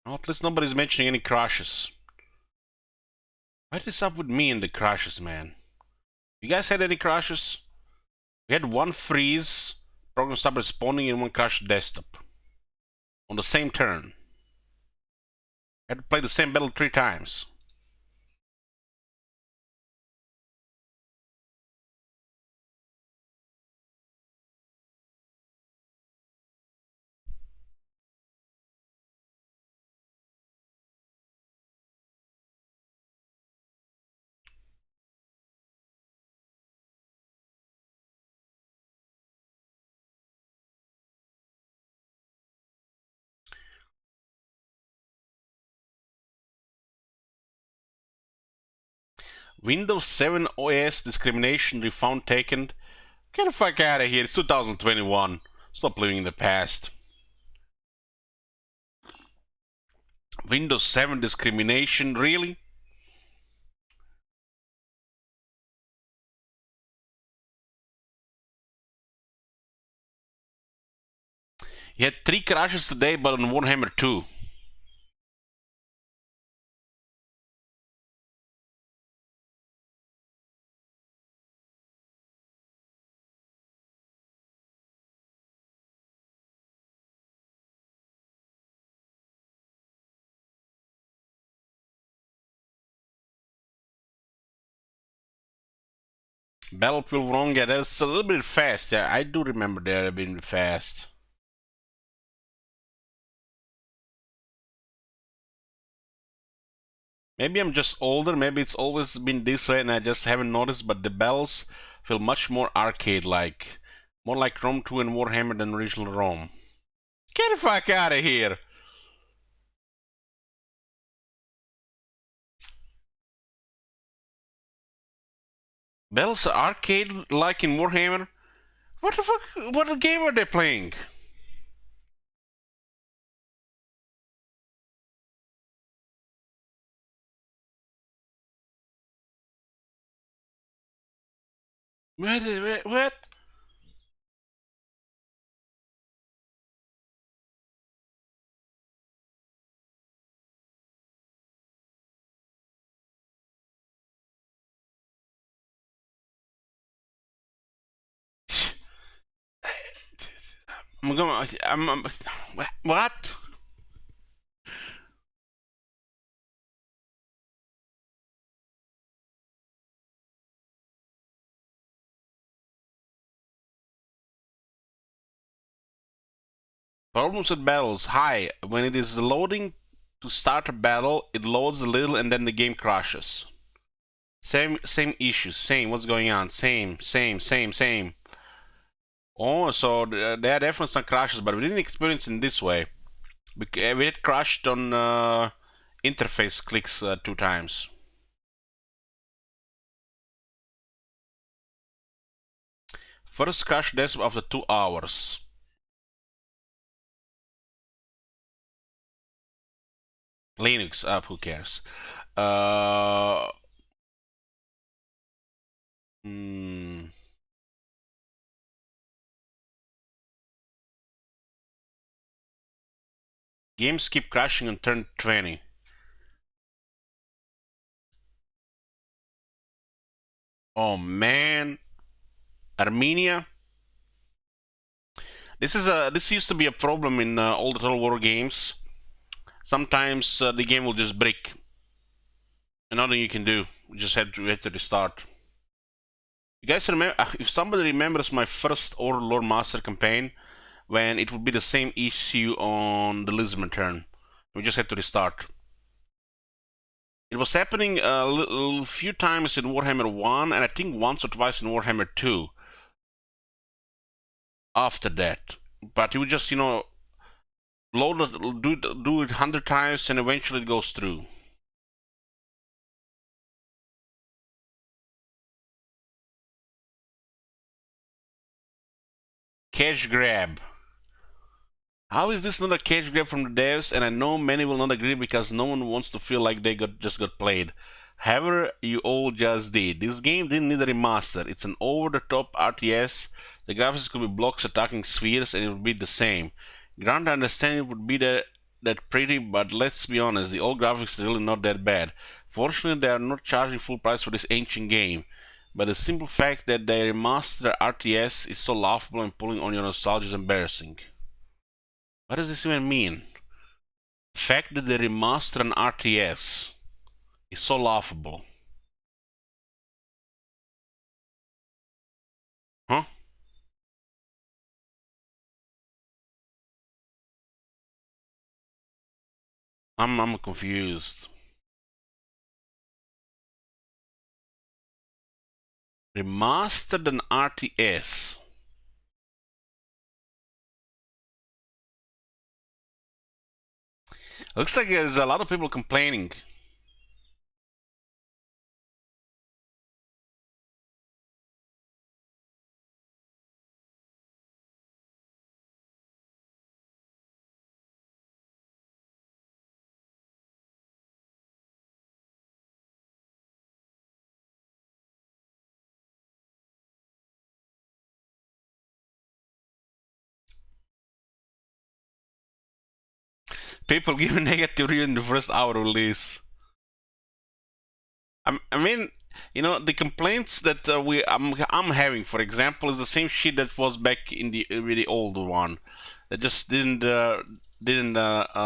Well, at least nobody's mentioning any crashes. What is up with me and the crashes, man? You guys had any crashes? We had one freeze, program stopped responding, and one crashed desktop. On the same turn. I had to play the same battle 3 times. Windows 7 OS discrimination refund taken. Get the fuck out of here, it's 2021. Stop living in the past. Windows 7 discrimination, really? He had 3 crashes today, but on Warhammer 2. Battlefield wrong, yeah, that's a little bit fast. Yeah, I do remember that being fast. Maybe I'm just older, maybe it's always been this way and I just haven't noticed, but the battles feel much more arcade-like. More like Rome 2 and Warhammer than original Rome. Get the fuck out of here! Battles are arcade-like in Warhammer? What the fuck? What game are they playing? What? What? Problems with battles. Hi. When it is loading to start a battle, it loads a little and then the game crashes. Same issues. Same. What's going on? Same. Oh, so there are definitely some crashes, but we didn't experience in this way. We had crashed on interface clicks 2 times. First crash death after 2 hours. Linux, who cares? Games keep crashing on turn 20. Oh man, Armenia. This used to be a problem in old Total War games. Sometimes the game will just break, and nothing you can do. You just have to restart. You guys remember? If somebody remembers my first Lord Master campaign, when it would be the same issue on the Lisbon turn, we just had to restart. It was happening a few times in Warhammer 1, and I think once or twice in Warhammer 2. After that, but you would just, load it, do it 100 times, and eventually it goes through. Cash grab. How is this not a cash grab from the devs? And I know many will not agree because no one wants to feel like they just got played. However, you all just did. This game didn't need a remaster. It's an over-the-top RTS. The graphics could be blocks attacking spheres and it would be the same. Grant, I understand it would be that pretty, but let's be honest, the old graphics are really not that bad. Fortunately, they are not charging full price for this ancient game. But the simple fact that they remaster RTS is so laughable and pulling on your nostalgia is embarrassing. What does this even mean? The fact that they remaster an RTS is so laughable. Huh? I'm confused. Remastered an RTS. Looks like there's a lot of people complaining. People give a negative review in the first hour release. I mean, the complaints that I'm having, for example, is the same shit that was back in the really old one. That just didn't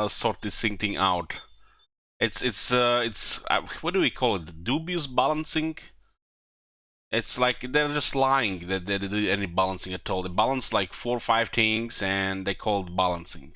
sort this thing out. It's what do we call it? Dubious balancing. It's like they're just lying that they did any balancing at all. They balance like 4 or 5 things and they call it balancing.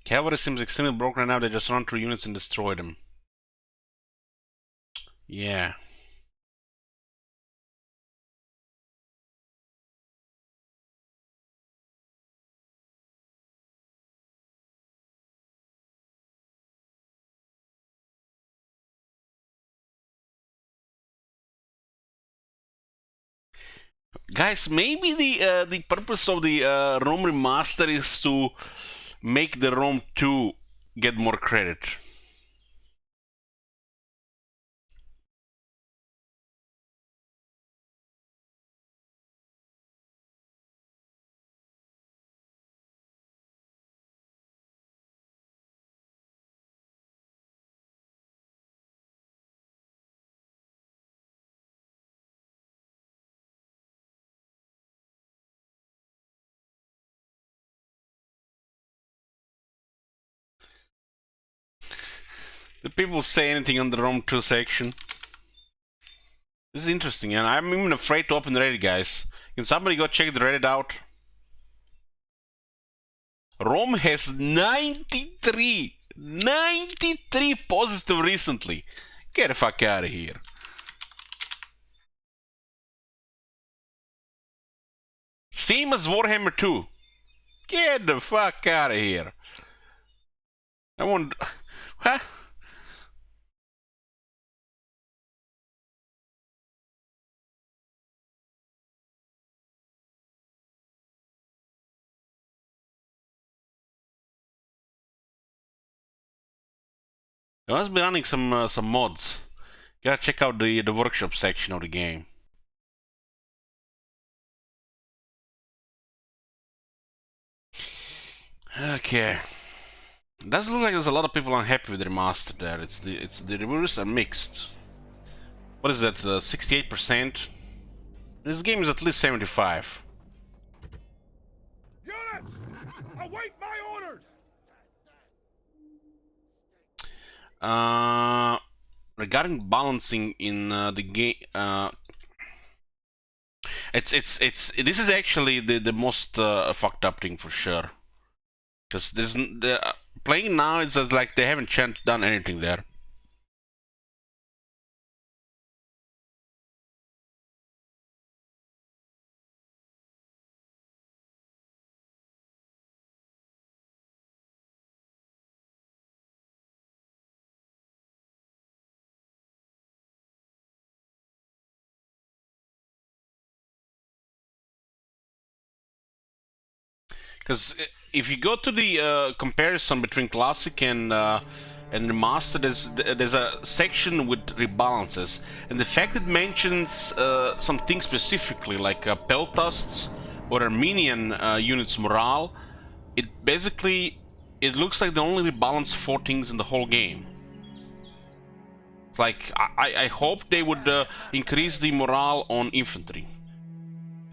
Cavalry seems extremely broken right now. They just run through units and destroy them. Yeah. Guys, maybe the purpose of the Rome remaster is to make the Rome 2 get more credit. Do people say anything on the Rome 2 section? This is interesting, and I'm even afraid to open Reddit, guys. Can somebody go check the Reddit out? Rome has 93 positive recently. Get the fuck out of here. Same as Warhammer 2. Get the fuck out of here. I want... Huh? I must be running some mods. Gotta check out the workshop section of the game. Okay. It does look like there's a lot of people unhappy with the remaster there. It's the reviews are mixed. What is that? 68%? This game is at least 75. Units! Await my orders! Regarding balancing in the game, this is actually the most fucked up thing for sure. Because playing now is like they haven't done anything there. Because if you go to the comparison between classic and remaster, there's a section with rebalances, and the fact it mentions some things specifically like peltasts or Armenian units morale, it looks like they only rebalance 4 things in the whole game. It's like I hope they would increase the morale on infantry.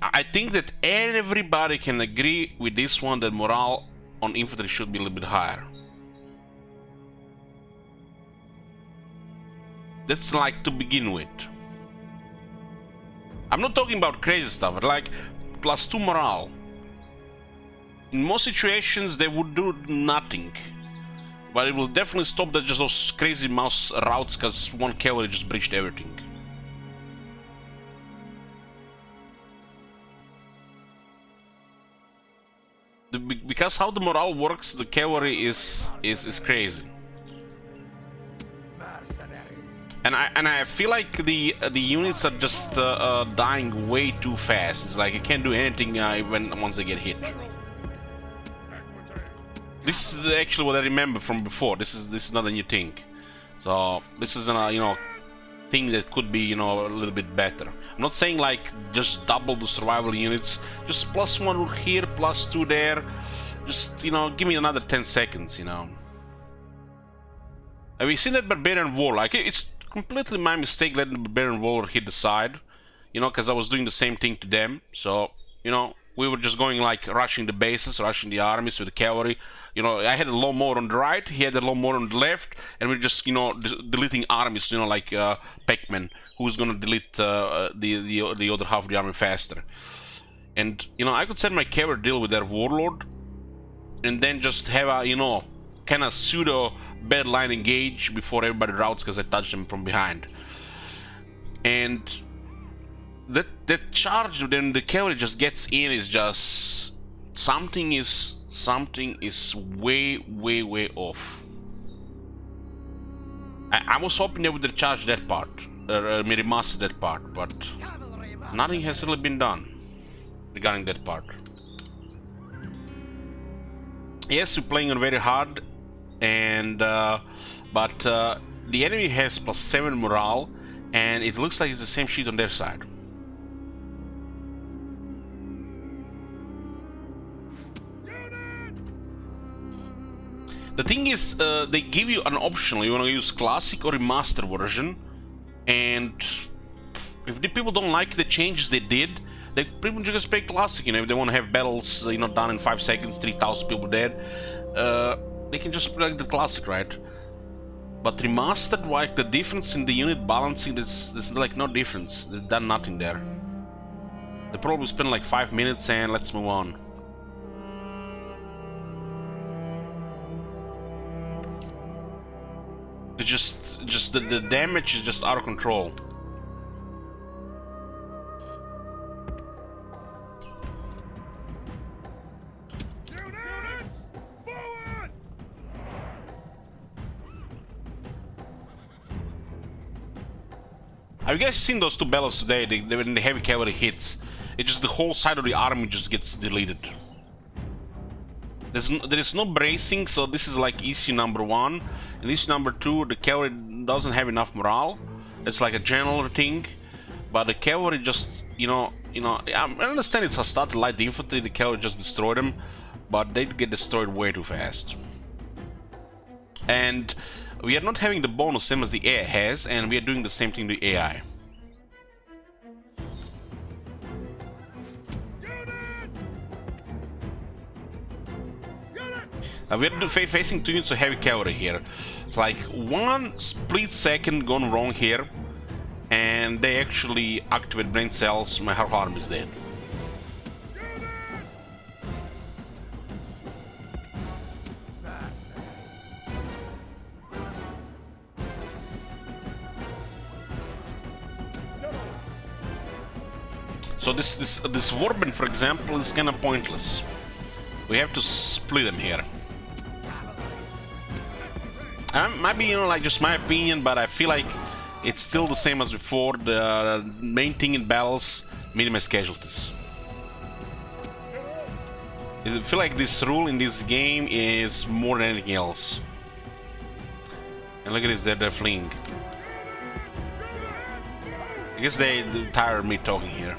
I think that everybody can agree with this one that morale on infantry should be a little bit higher. That's like to begin with. I'm not talking about crazy stuff, but like +2 morale. In most situations they would do nothing. But it will definitely stop just those crazy mouse routes because one cavalry just breached everything. Because how the morale works, the cavalry is crazy. And I feel like the units are just dying way too fast. It's like you can't do anything once they get hit. This is actually what I remember from before. This is not a new thing. So this is a thing that could be a little bit better. I'm not saying like just double the survival units. Just +1 here, +2 there. Just give me another 10 seconds. Have you seen that barbarian wall? Like it's completely my mistake letting the barbarian wall hit the side. Because I was doing the same thing to them. So we were just going like rushing the bases, rushing the armies with the cavalry. I had a low mode on the right, he had a low mode on the left, and we're just deleting armies. Like Pac-Man, who's gonna delete the other half of the army faster. And I could send my cavalry deal with their warlord, and then just have a kind of pseudo bad line engage before everybody routes because I touched them from behind. And that charge then the cavalry just gets in is just something is way off. I was hoping they would recharge that part, remaster that part, but nothing has really been done regarding that part. Yes, we're playing on very hard, and but the enemy has +7 morale, and it looks like it's the same shit on their side. The thing is, they give you an option. You want to use classic or remaster version, and if the people don't like the changes they did, they pretty much just play classic. You know, if they want to have battles, you know, done in 5 seconds, 3,000 people dead, they can just play like the classic, right? But remastered, like the difference in the unit balancing, there's like no difference. They've done nothing there. They probably spend like 5 minutes and let's move on. It's just the damage is just out of control. Have you guys seen those two battles today? When the heavy cavalry hits, it just the whole side of the army just gets deleted. There is no bracing, so this is like issue number 1. And issue number 2, the cavalry doesn't have enough morale. It's like a general thing, but the cavalry just, you know, I understand it's a start light infantry. The cavalry just destroyed them, but they get destroyed way too fast. And we are not having the bonus same as the AI has, and we are doing the same thing to the AI. We are facing 2 units of heavy cavalry here. It's like 1 split second gone wrong here, and they actually activate brain cells. My whole army is dead. So this Warband, for example, is kind of pointless. We have to split them here. Might be, you know, like just my opinion, but I feel like it's still the same as before. The main thing in battles, minimize casualties. I feel like this rule in this game is more than anything else. And look at this, they're fleeing. I guess they're tired of me talking here.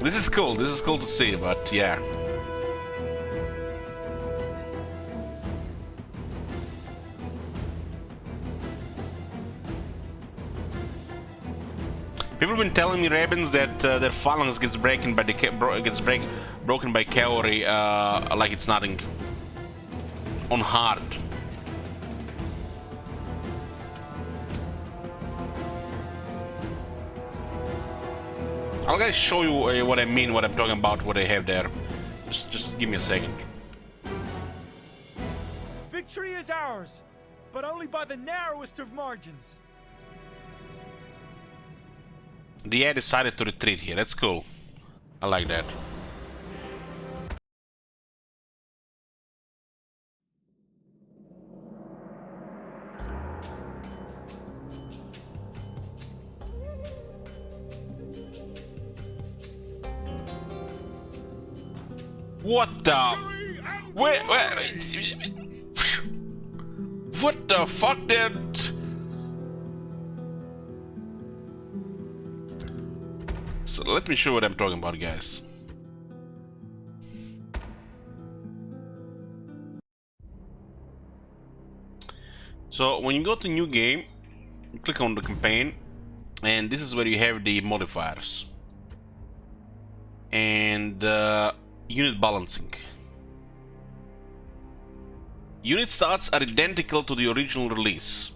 This is cool to see, but yeah. People have been telling me, Ravens, that their phalanx gets broken by broken by cavalry like it's nothing. On hard. I'll guys show you what I mean, what I'm talking about, what I have there. Just give me a second. Victory is ours, but only by the narrowest of margins. The AI decided to retreat here. That's cool. I like that. What the? Wait. What the fuck, dude? So let me show you what I'm talking about, guys. So when you go to new game, you click on the campaign, and this is where you have the modifiers and unit balancing. Unit stats are identical to the original release.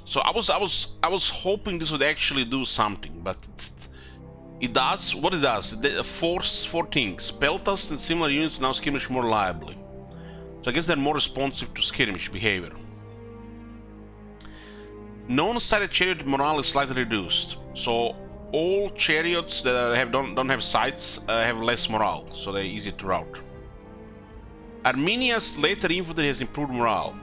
So I was hoping this would actually do something, but It does what it does. It force four things. Peltas and similar units now skirmish more reliably. So I guess they're more responsive to skirmish behavior. Non-sighted chariot morale is slightly reduced. So all chariots that don't have sights have less morale, so they're easier to rout. Armenia's later infantry has improved morale.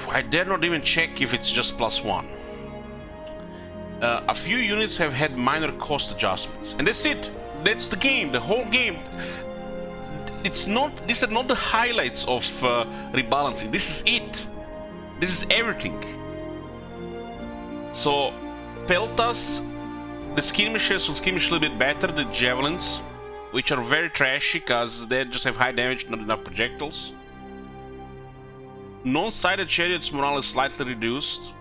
I dare not even check if it's just +1. A few units have had minor cost adjustments, and that's it. That's the game. The whole game. It's not. These are not the highlights of rebalancing. This is it. This is everything. So, Peltas, the skirmishers will skirmish a little bit better. The javelins, which are very trashy because they just have high damage, not enough projectiles. Non-sighted chariots morale is slightly reduced.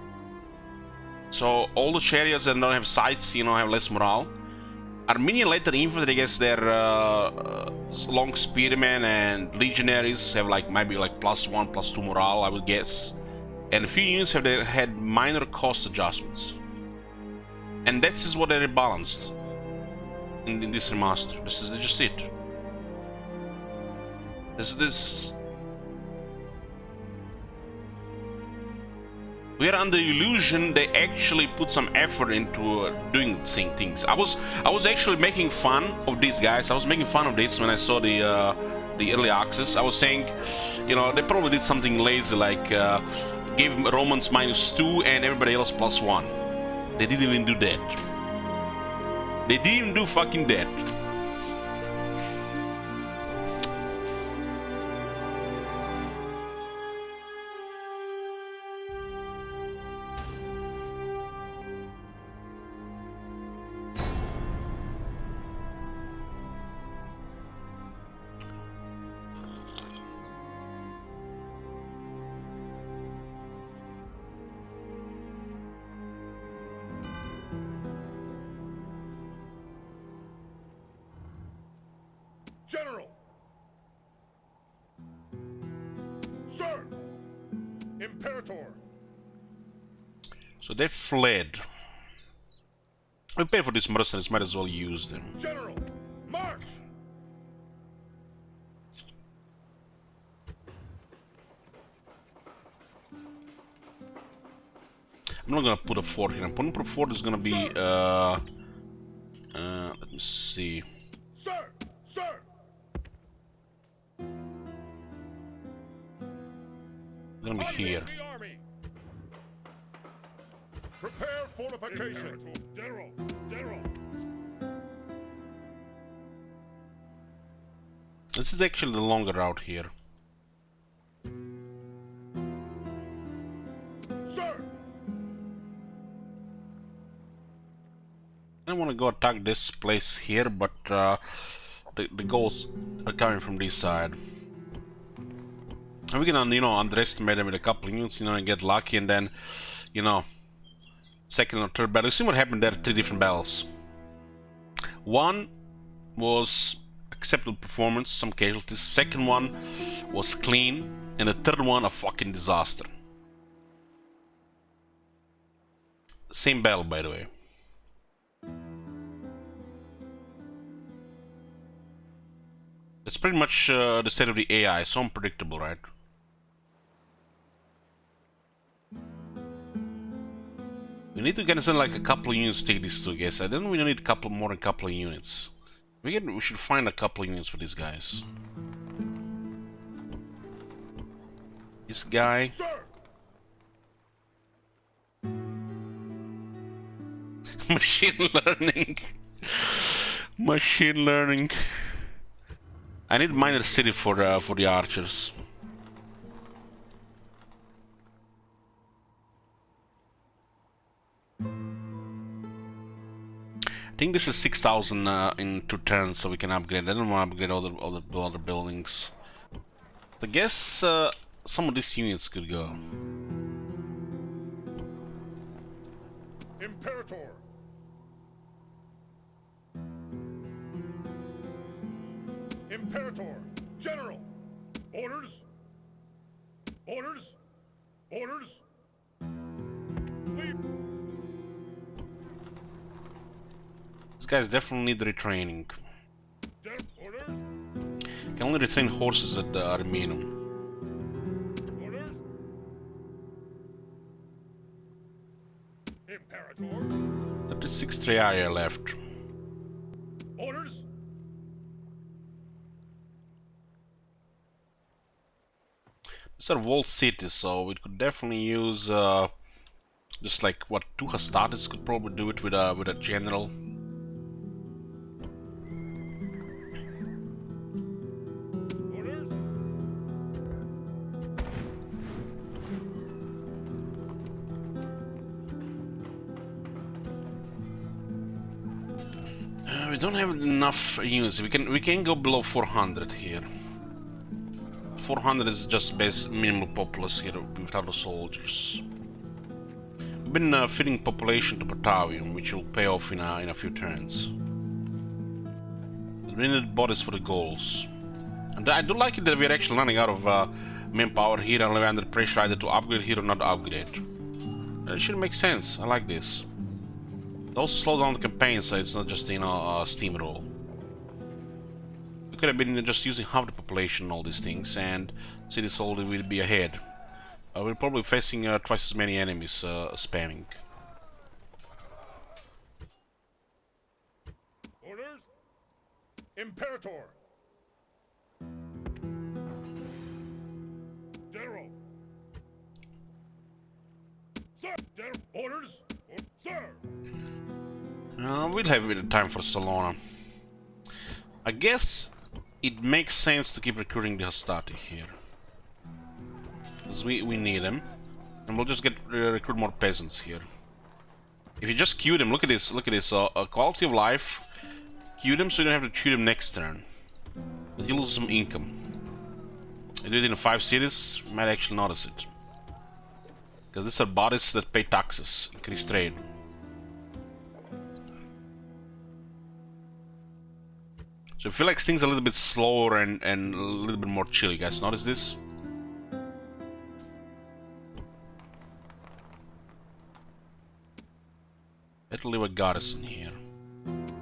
So all the chariots that don't have sights, have less morale. Armenian later infantry, I guess their long spearmen and legionaries have maybe +1, +2 morale, I would guess. And a few units have had minor cost adjustments. And that's just what they rebalanced in this remaster. This is just it. This. We are under the illusion they actually put some effort into doing things. I was actually making fun of these guys. I was making fun of this when I saw the early access. I was saying, they probably did something lazy, like gave Romans -2 and everybody else +1. They didn't even do that. They didn't even do fucking that. General! Sir! Imperator! So they fled. We pay for these mercenaries, might as well use them. General! March! I'm not gonna put a fort here. I'm putting a fort is gonna be let me see. Sir! Sir! Gonna be here. The army. Prepare fortification. General! General! This is actually the longer route here. Sir! I want to go attack this place here, but the goals are coming from this side. And we're gonna, underestimate them with a couple of units, and get lucky, and then, second or third battle. You see what happened there? 3 different battles. One was acceptable performance, some casualties. Second one was clean, and the third one a fucking disaster. Same battle, by the way. It's pretty much the state of the AI, so unpredictable, right? We need to get like a couple of units to take these two guys. I don't we need more than a couple of units. We should find a couple of units for these guys. This guy. Sir! Machine learning. Machine learning. I need minor city for the archers. I think this is 6,000 in 2 turns, so we can upgrade. I don't want to upgrade all the other buildings. I guess some of these units could go. Imperator! Imperator! General! Orders! Orders! Orders! Leave! guys definitely need retraining. Orders. Can only retrain horses at the Arminum. Orders. Imperator. 36 Triaria left. Orders. These are walled cities, so we could definitely use just like what 2 Hastates could probably do it with a general. Orders. We don't have enough units. We can go below 400 here. 400 is just base minimal populace here without the soldiers. We've been feeding population to Batavium, which will pay off in a few turns. We need bodies for the goals. And I do like it that we're actually running out of manpower here and we're under pressure either to upgrade here or not upgrade. It should make sense. I like this. It also slows down the campaign, so it's not just, you know, a steamroll. We could have been just using half the population and all these things, and city soldier will be ahead. We're probably facing twice as many enemies spamming. Orders. Imperator. General. Sir. General. Orders. Sir. We'll have a bit of time for Salona. I guess it makes sense to keep recruiting the Hastati here. Because we need them. And we'll just recruit more peasants here. If you just queue them, look at this, quality of life. Queue them so you don't have to queue them next turn. But you lose some income. You do it in 5 cities, you might actually notice it. Because these are bodies that pay taxes, increase trade. So I feel like things are a little bit slower and a little bit more chill. You guys notice this? Better leave a garrison here.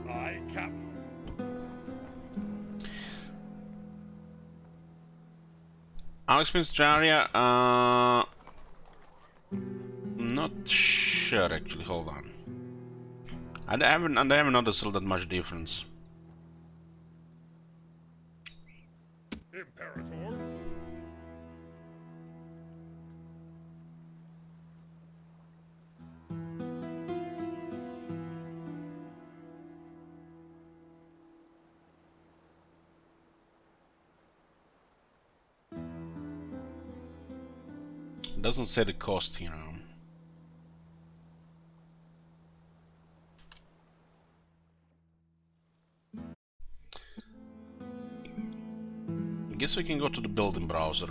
I Captain. How expensive the area? Not sure actually. Hold on. I haven't noticed that much difference. Imperator. It doesn't say the cost here. I guess we can go to the building browser.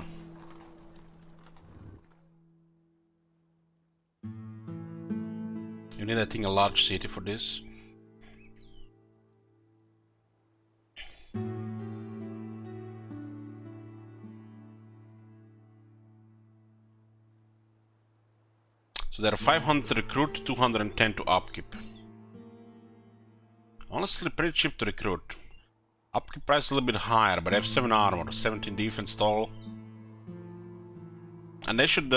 You need, I think, a large city for this. So there are 500 to recruit, 210 to upkeep. Honestly, pretty cheap to recruit. Upkeep price a little bit higher, but they have 7 armor, 17 defense total. And they should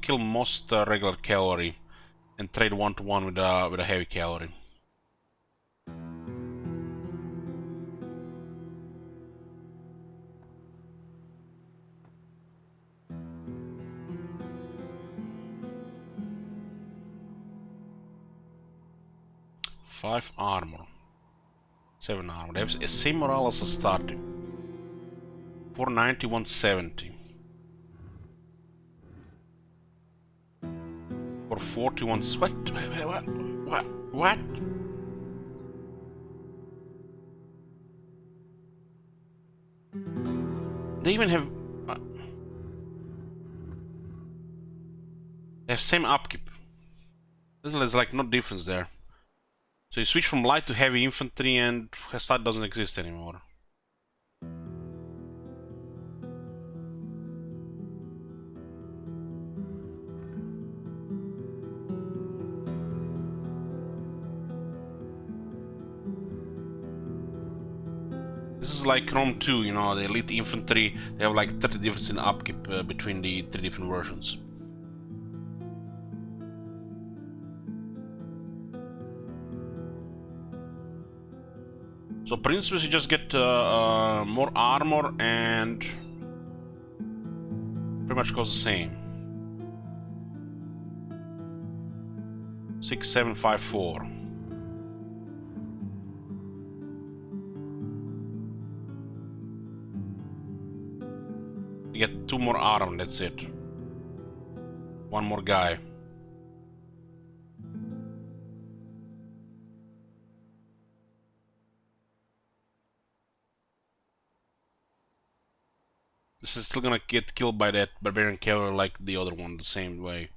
kill most regular cavalry and trade 1-to-1 with a heavy cavalry. Five armor, 7 armor. They have the same morale as a starting. 490, 170. 440, what? They even have... they have same upkeep. There's like no difference there. So you switch from light to heavy infantry and Hastad doesn't exist anymore. is like Rome 2, you know, the elite infantry. They have like 30 difference in upkeep between the 3 different versions. So principally you just get more armor and pretty much goes the same. 6754. You get 2 more armor, that's it. 1 more guy. This is still gonna get killed by that barbarian cavalry like the other one, the same way.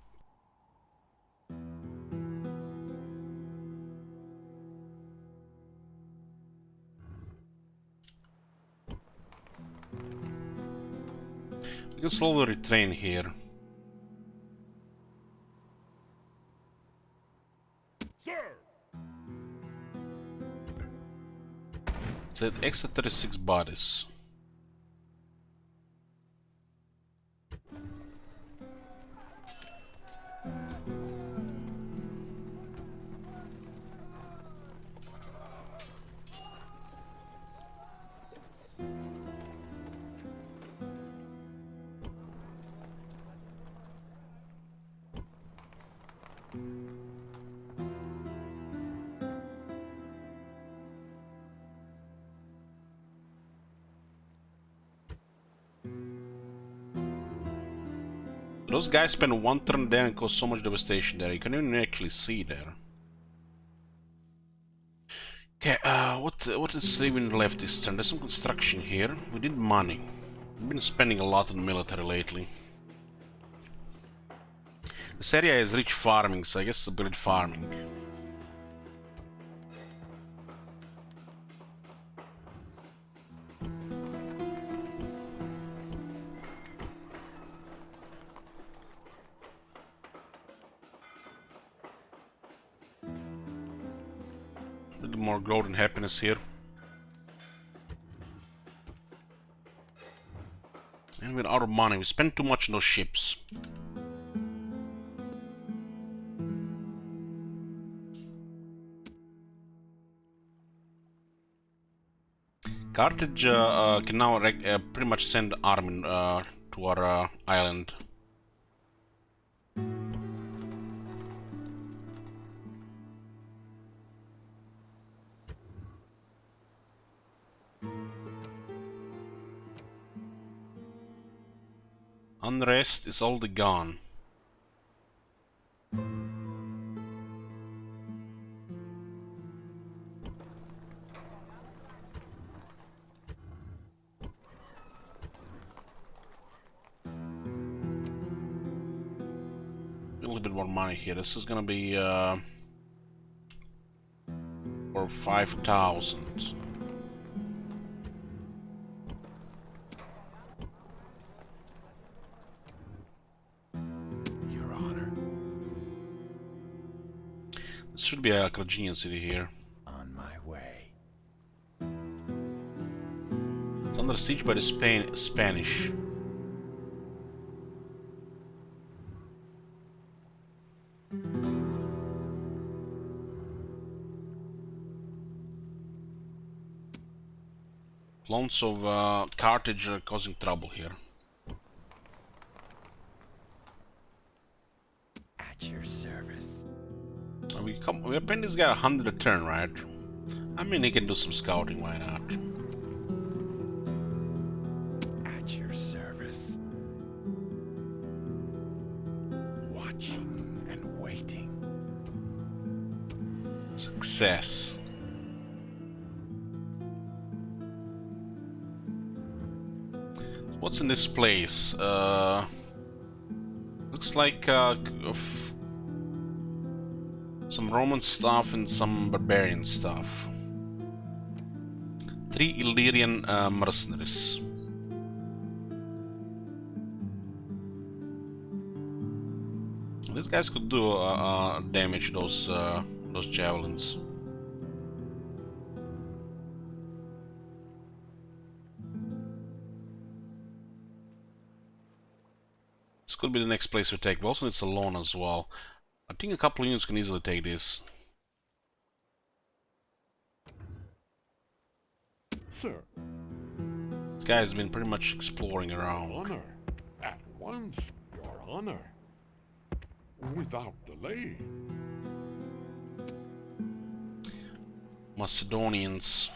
We can slowly retrain here. Sir! It's at extra 36 bodies. Those guys spend 1 turn there and cause so much devastation there. You can even actually see there. Okay, what is even left this turn? There's some construction here. We need money. We've been spending a lot on military lately. This area is rich farming, so I guess it's good farming. A little more growth and happiness here. And we're out of money. We spend too much on those ships. Carthage can now pretty much send army to our island. Unrest is already gone. A little bit more money here. This is gonna be for 5,000. Your Honor. This should be a Carginian city here. On my way. It's under siege by the Spanish. Clones of Carthage are causing trouble here. At your service. We're paying this guy 100 a turn, right? I mean, he can do some scouting, why not? At your service. Watching and waiting. Success. What's in this place? Looks like some Roman stuff and some barbarian stuff. 3 Illyrian mercenaries. These guys could do damage those javelins. This could be the next place we take. We also need Salon as well. I think a couple of units can easily take this. Sir, This guy has been pretty much exploring around. honor. At once, your honor. Without delay. Macedonians.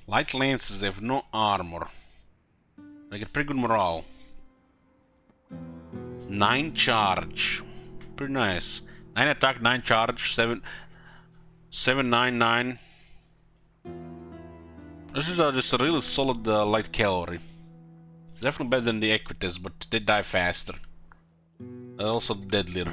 Light Lancers, they have no armor. They get pretty good morale. 9 charge. Pretty nice. 9 attack, 9 charge, 799. This is just a really solid light cavalry. It's definitely better than the Equites, but they die faster. They're also deadlier.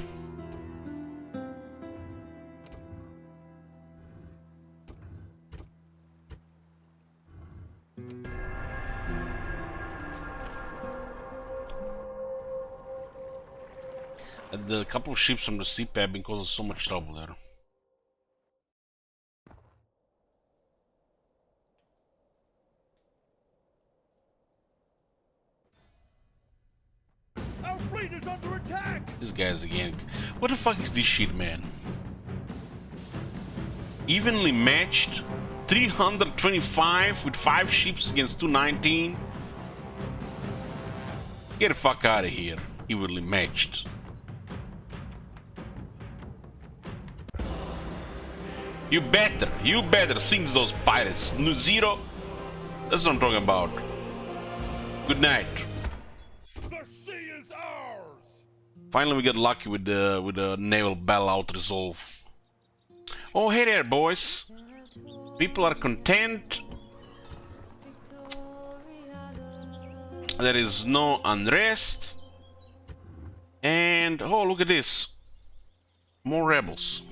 And the couple of ships from the sea have been causing so much trouble there. Our fleet is under attack! These guys again. What the fuck is this shit, man? Evenly matched 325 with 5 ships against 219. Get the fuck out of here. Evenly matched. You better sink those pirates. No, zero. That's what I'm talking about. Good night. The sea is ours! Finally, we got lucky with the naval bailout resolve. Oh, hey there, boys. People are content. There is no unrest. And oh, look at this. More rebels.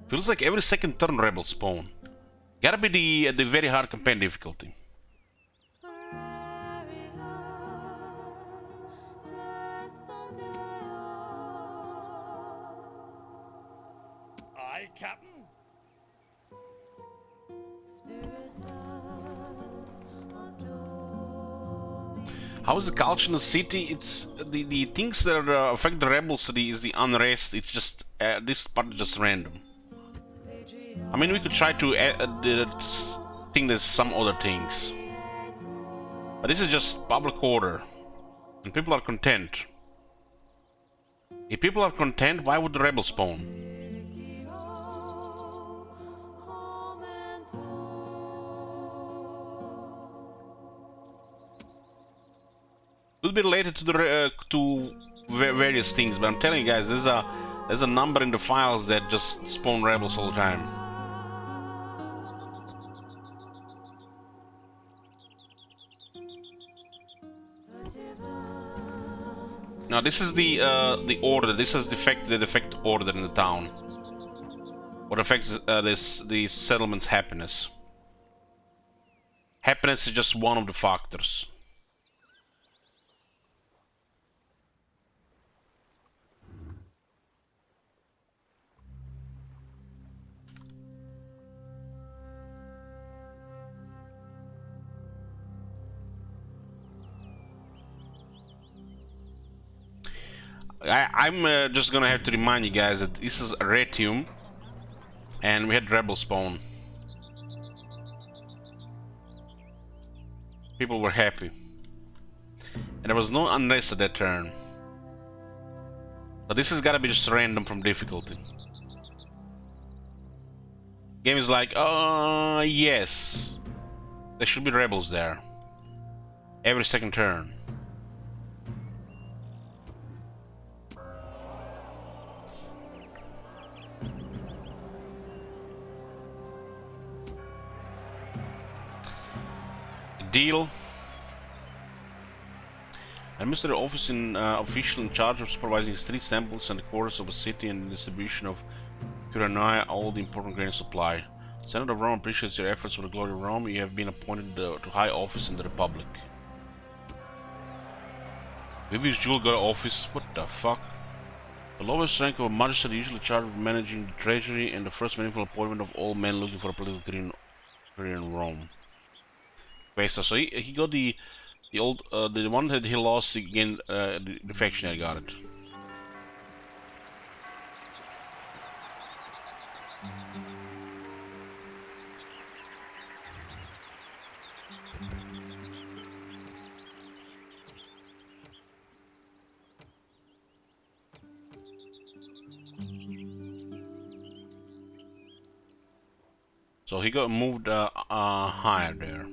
Feels like every second turn rebels spawn. Gotta be the very hard campaign difficulty. Aye, Captain. How is the culture in the city? It's the things that affect the rebel city is the unrest. It's just this part is just random. I mean, we could try to think there's some other things, but this is just public order, and people are content. If people are content, why would the rebels spawn? A little bit related to the various things, but I'm telling you guys, there's a number in the files that just spawn rebels all the time. Now this is the order. This is the defect order in the town. What affects the settlement's happiness? Happiness is just one of the factors. I'm just gonna have to remind you guys that this is Arretium, and we had rebel spawn. People were happy, and there was no unrest at that turn. But this has gotta be just random from difficulty. Game is like, yes, there should be rebels there every second turn. Deal. Administrative office official in charge of supervising streets, temples, and the quarters of a city and the distribution of Curanae, all the important grain supply. Senate of Rome appreciates your efforts for the glory of Rome. You have been appointed to high office in the Republic. Maybe Julii got an office. What the fuck? The lowest rank of a magistrate usually charged with managing the treasury and the first meaningful appointment of all men looking for a political career in Rome. Questa. So he got the old the one that he lost again the faction I got it. So he got moved higher there.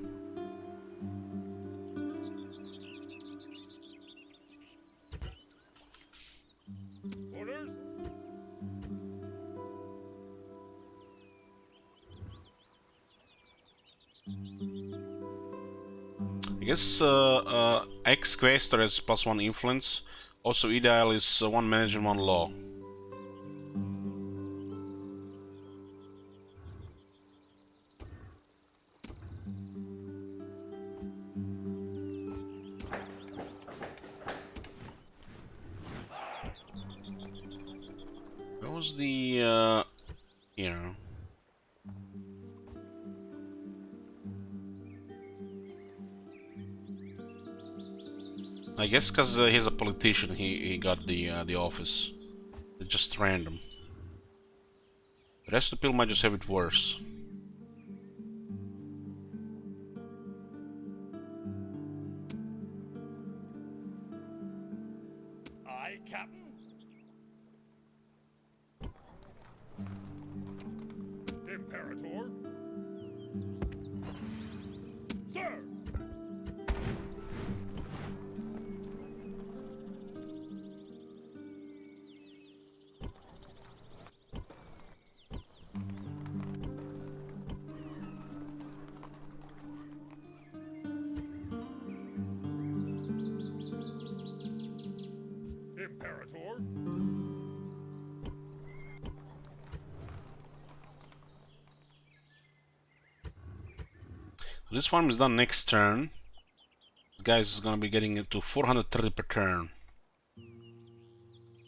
Orders? I guess ex-questor has +1 influence. Also, ideal is 1 manager and 1 law. What was the here? I guess because he's a politician, he got the office. It's just random. The rest of the people might just have it worse. Aye, Captain. Imperator. Sir. Imperator. This farm is done next turn. This guy is gonna be getting it to 430 per turn.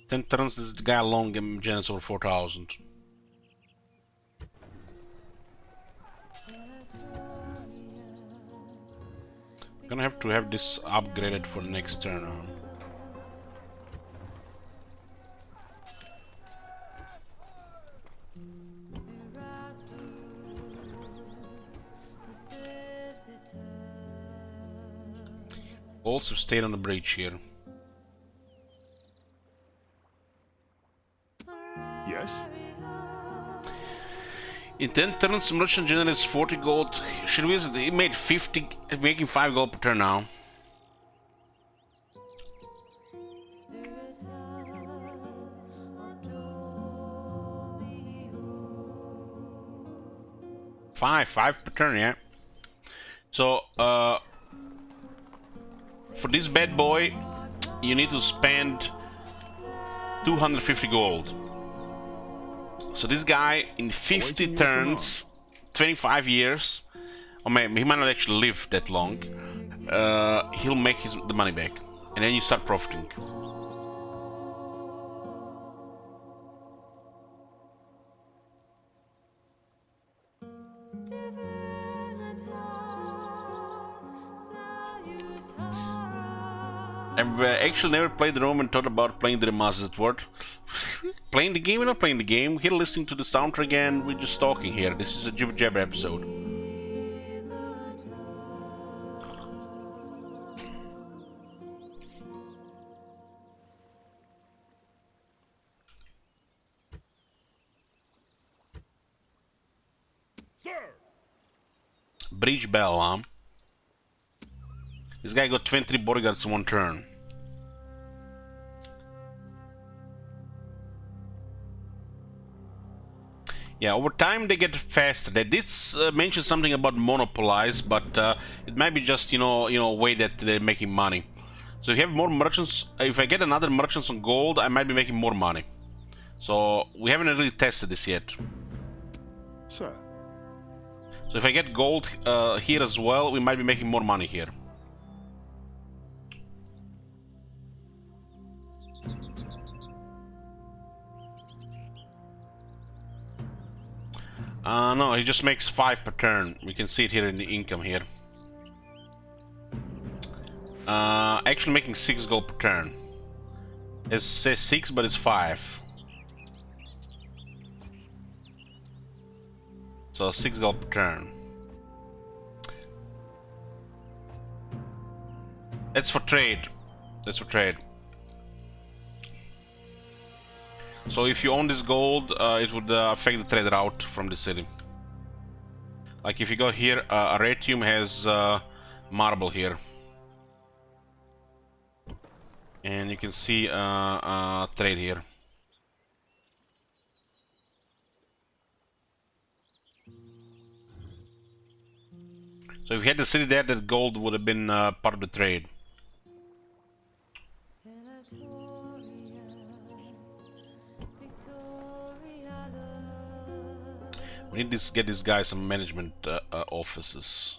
10 turns this guy alone generates over 4,000. Gonna have to have this upgraded for the next turn. Also stayed on the bridge here. Yes? In 10 turns, merchant generates 40 gold. Should we? He made 50, making 5 gold per turn now. Five per turn, yeah. So, for this bad boy, you need to spend 250 gold. So this guy, in 50 turns, 25 years, or maybe he might not actually live that long, he'll make the money back. And then you start profiting. I've actually never played the Rome and thought about playing the remastered word. Playing the game, we're not playing the game. Here listening to the soundtrack and we're just talking here. This is a Jibber Jabber episode. Sir. Bridge Bell, huh? This guy got 23 bodyguards in 1 turn. Yeah, over time they get faster. They did mention something about monopolize, but it might be just a way that they're making money. So if you have more merchants, if I get another merchants on gold, I might be making more money. So we haven't really tested this yet. Sir. So if I get gold here as well, we might be making more money here. No, he just makes 5 per turn. We can see it here in the income here. Actually making 6 gold per turn. It says 6, but it's 5. So 6 gold per turn. That's for trade. That's for trade. So if you own this gold, it would affect the trade route from the city. Like if you go here, Arretium has marble here. And you can see trade here. So if you had the city there, that gold would have been part of the trade. We need to get this guy some management offices.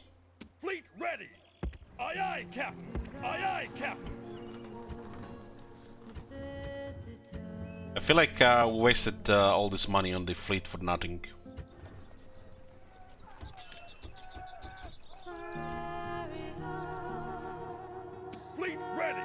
Fleet ready! Aye aye, Captain! Aye aye, Captain! I feel like we wasted all this money on the fleet for nothing. Fleet ready!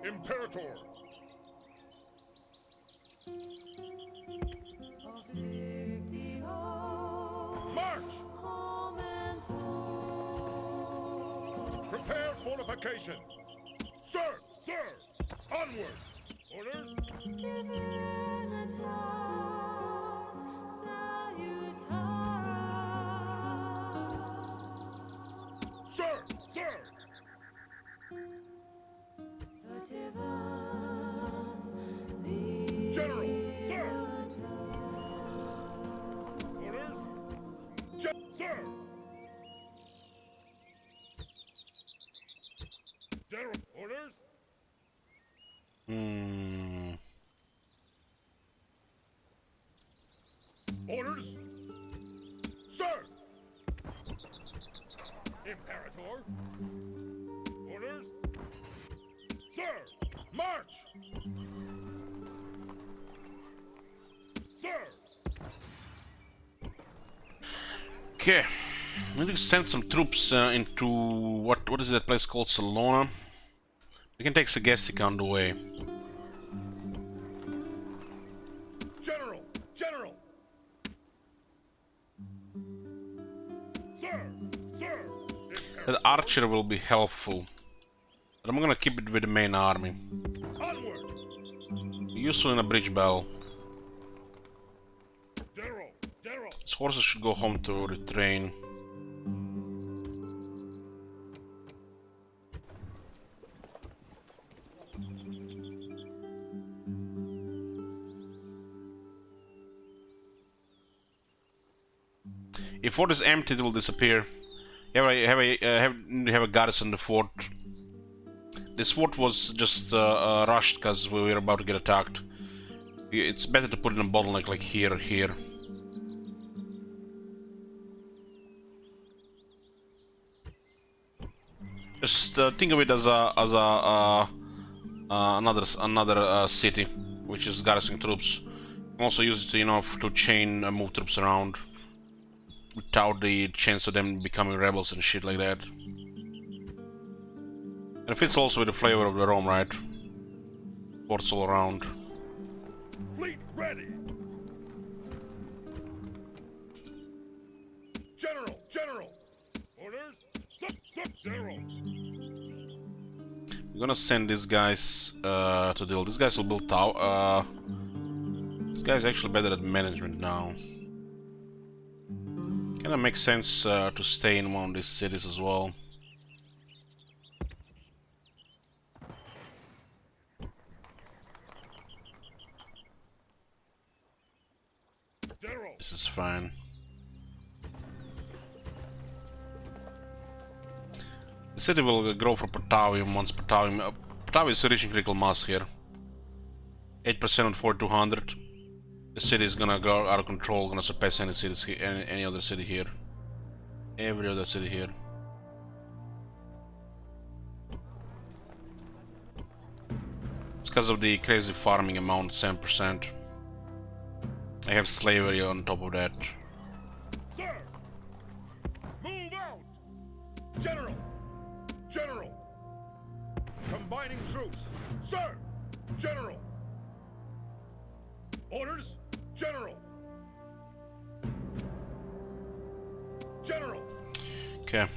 Imperator! March! Prepare fortification! Sir! Sir! Onward! Orders? Sir! Sir! General! Sir! Orders? Sir! General! Orders? Orders? Sir! Imperator? Orders? Sir! March! Sir! Okay, we need to send some troops into what is that place called, Salona? We can take Sagesica on the way. General! General! Sir! Sir! That archer will be helpful, but I'm gonna keep it with the main army. Onward! Useful in a bridge battle. General! General! These horses should go home to retrain. If fort is empty, it will disappear. Have a garrison in the fort. This fort was just rushed because we were about to get attacked. It's better to put in a bottleneck like here or here. Just think of it as another city, which is garrisoning troops. You can also use it, you know, to chain move troops around without the chance of them becoming rebels and shit like that. And it fits also with the flavor of the Rome, right? Ports all around. Fleet ready! General! General! Orders? General! I'm gonna send these guys to deal. These guys will build tower. This guy's actually better at management now. Kinda makes sense to stay in one of these cities as well. General. This is fine. The city will grow for Patavium once Patavium... Patavium is reaching critical mass here. 8% on 4200. The city is gonna go out of control, gonna surpass any cities here, any other city here. Every other city here. It's because of the crazy farming amount, 7%. I have slavery on top of that. Sir! Move out! General! General! Combining troops! Sir! General! Orders! General! General! Okay.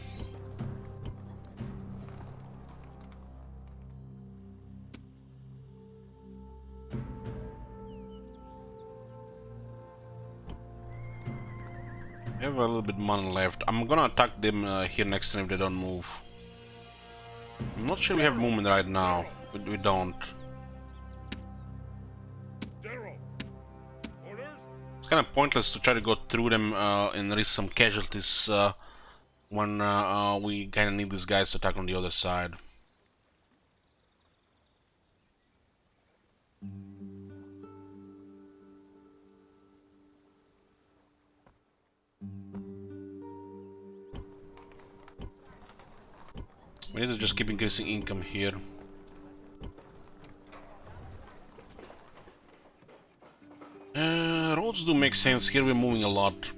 I have a little bit money left. I'm gonna attack them here next time if they don't move. I'm not sure we have movement right now. We don't. General! Orders! It's kind of pointless to try to go through them and risk some casualties when we kind of need these guys to attack on the other side. We need to just keep increasing income here. Roads do make sense. Here we're moving a lot.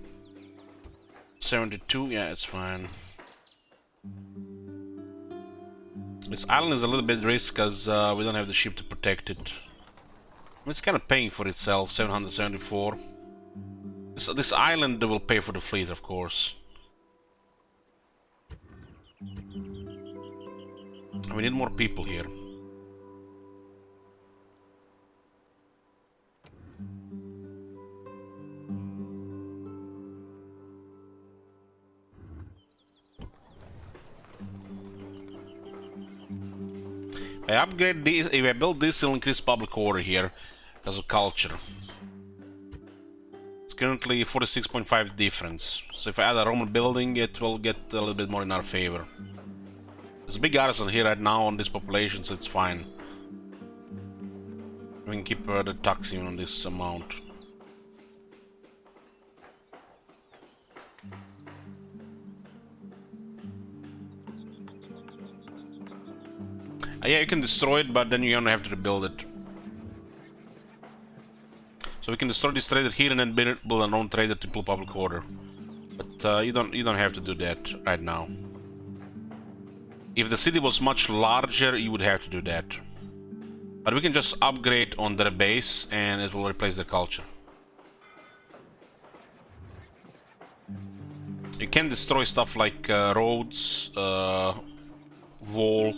72, yeah, it's fine. This island is a little bit risky because we don't have the ship to protect it. I mean, it's kind of paying for itself, 774. This island will pay for the fleet, of course. We need more people here. I upgrade this, if I build this, it'll increase public order here because of culture. It's currently 46.5 difference. So if I add a Roman building, it will get a little bit more in our favor. There's a big garrison here right now on this population, so it's fine. We can keep the tax even on this amount. Yeah, you can destroy it, but then you're gonna have to rebuild it. So we can destroy this trader here and then build our own trader to pull public order. But you don't have to do that right now. If the city was much larger, you would have to do that. But we can just upgrade on their base and it will replace the culture. You can destroy stuff like roads, wall,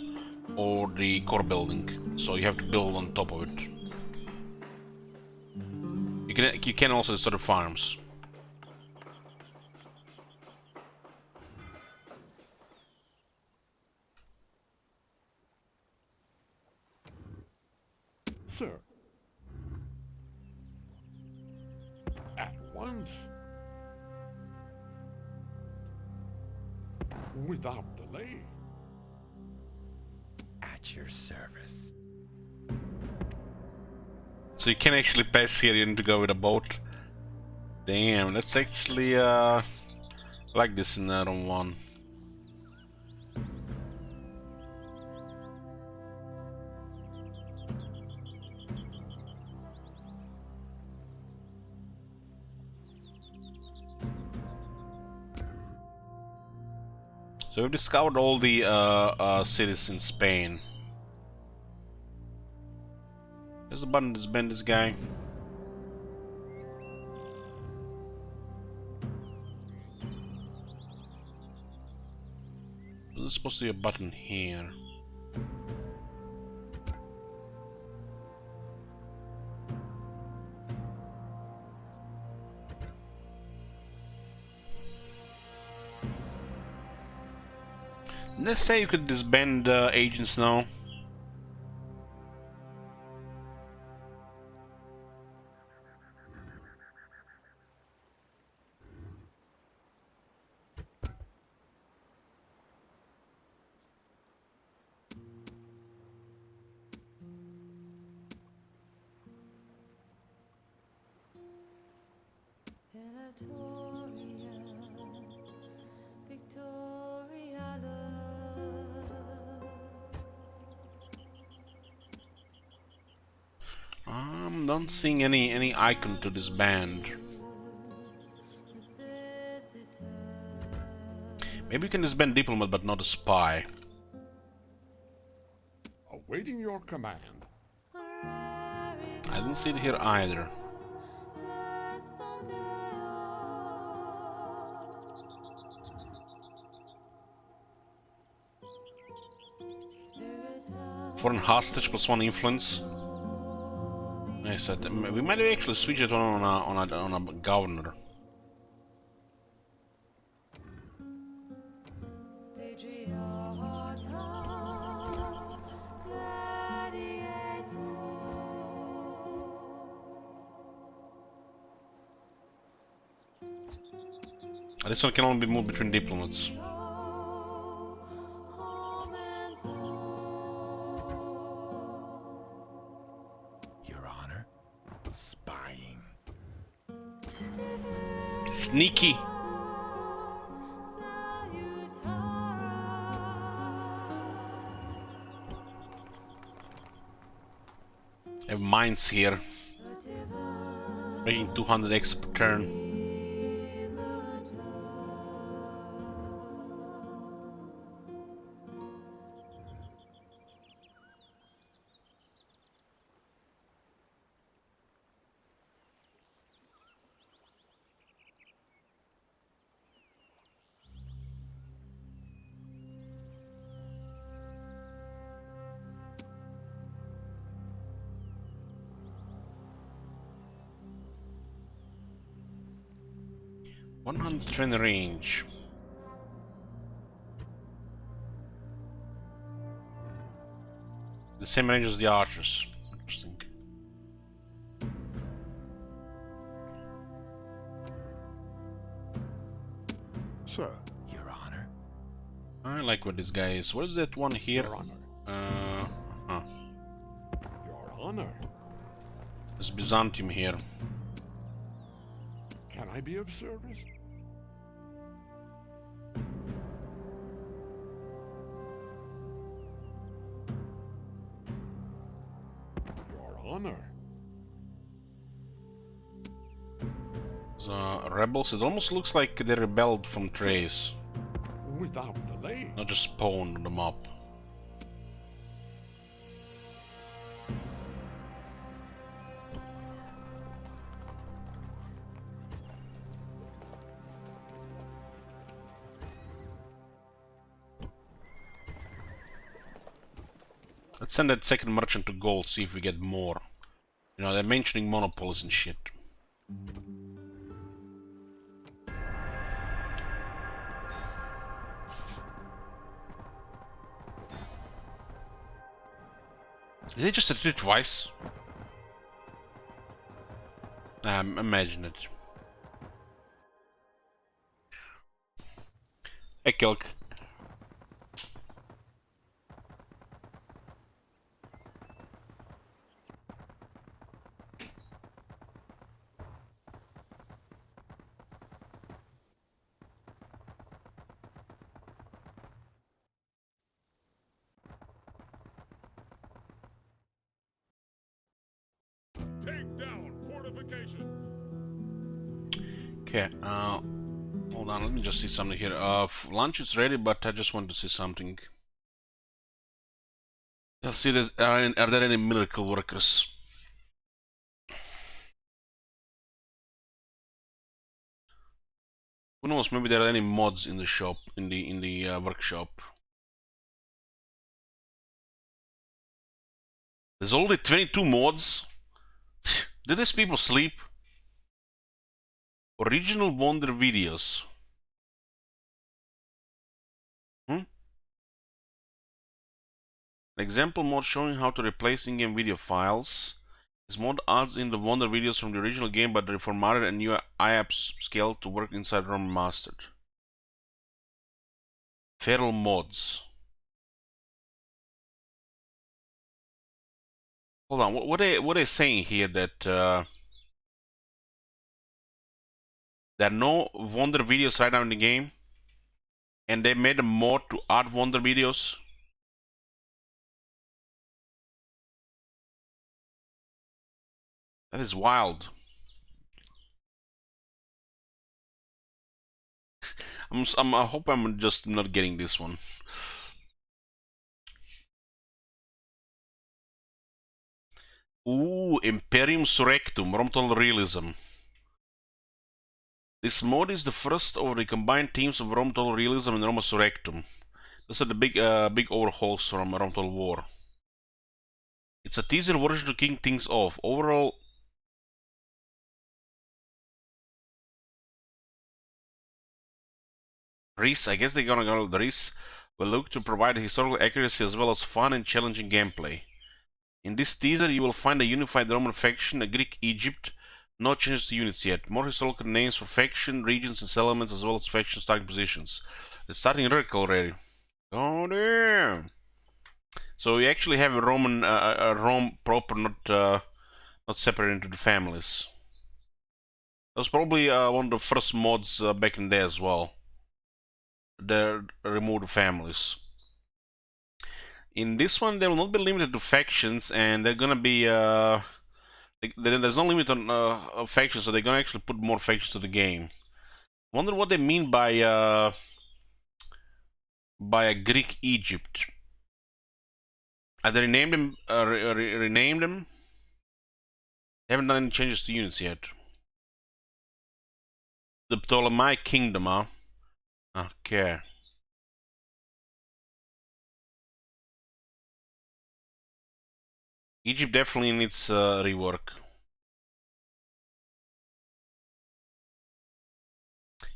or the core building. So you have to build on top of it. You can also destroy the farms. Sir. At once. Without delay. At your service. So you can actually pass here, you need to go with a boat. Damn, that's actually like this in Rome 1. So we've discovered all the cities in Spain. There's a button to bend this guy. There's supposed to be a button here. Let's say you could disband agents now. I'm not seeing any icon to this band. Maybe you can disband diplomat, but not a spy. Awaiting your command. I don't see it here either. Foreign hostage +1 influence. Nice. We might actually switch it on a governor. This one can only be moved between diplomats. Your Honor, spying. Sneaky. I have mines here. Making 200 extra per turn. .100 range. The same range as the archers. Interesting. Sir. Your Honor. I like what this guy is. What is that one here? Your Honor. Huh. Your Honor. There's Byzantium here. Can I be of service? Your Honor. The rebels, it almost looks like they rebelled from Thrace. Without delay. Not just spawned them up. Let's send that second merchant to gold, see if we get more. You know, they're mentioning monopolies and shit. Did they just hit it twice? Imagine it. Hey, Kilk. Take down fortifications. Okay, hold on, let me just see something here. Lunch is ready, but I just want to see something. Let's see, are there any miracle workers? Who knows, maybe there are any mods in the shop, in the workshop. There's only 22 mods? Did these people sleep? Original Wonder videos. An example mod showing how to replace in-game video files. This mod adds in the Wonder videos from the original game but reformatted and new IAPS scale to work inside ROM Mastered. Feral mods. Hold on, what are they saying here that There are no wonder videos right now in the game, and they made a mod to add wonder videos. That is wild. I hope I'm just not getting this one. Ooh, Imperium Surrectum, Rome Total Realism. This mod is the first of the combined teams of Rome Total Realism and Roma Surrectum. Those are the big overhauls from Rome Total War. It's a teaser version to kick things off. Overall, Reese, I guess they're gonna go with Reese, will look to provide historical accuracy as well as fun and challenging gameplay. In this teaser, you will find a unified Roman faction, a Greek Egypt. No changes to units yet. More historical names for faction, regions, and settlements, as well as faction starting positions. It's starting rhetorical already. Oh damn! So we actually have a Rome proper, not separated into the families. That was probably one of the first mods back in there as well. The removed families. In this one, they will not be limited to factions, and they're gonna be there's no limit on factions, so they're gonna actually put more factions to the game. Wonder what they mean by a Greek Egypt. Have they renamed them? Renamed them? They haven't done any changes to units yet. The Ptolemaic Kingdom, huh? Okay. Egypt definitely needs rework.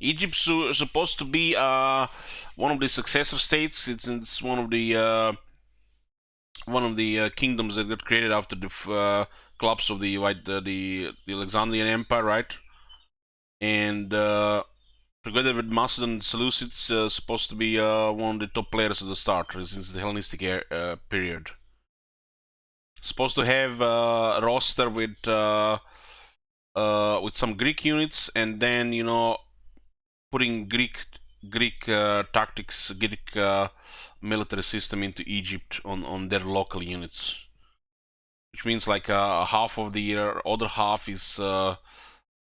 Egypt's supposed to be one of the successor states. It's one of the kingdoms that got created after the collapse of the Alexandrian Empire, right? And together with Macedon and Seleucids, supposed to be one of the top players at the start since the Hellenistic period. Supposed to have a roster with some Greek units, and then putting Greek tactics, Greek military system into Egypt on their local units, which means like half of the other half is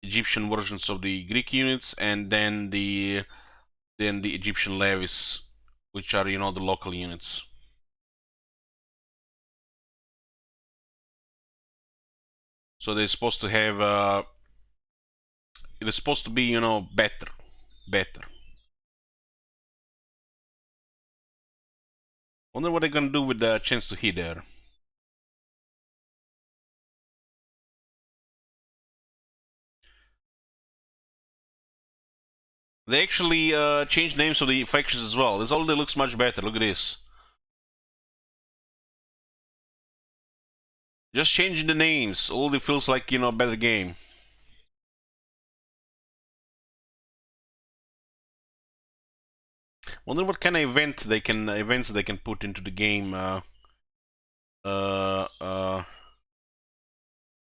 Egyptian versions of the Greek units, and then the Egyptian levies, which are the local units. So they're supposed to have it's supposed to be better. Wonder what they're gonna do with the chance to hit there. They actually changed names of the factions as well. This already looks much better. Look at this. Just changing the names already feels like a better game. Wonder what kind of events they can put into the game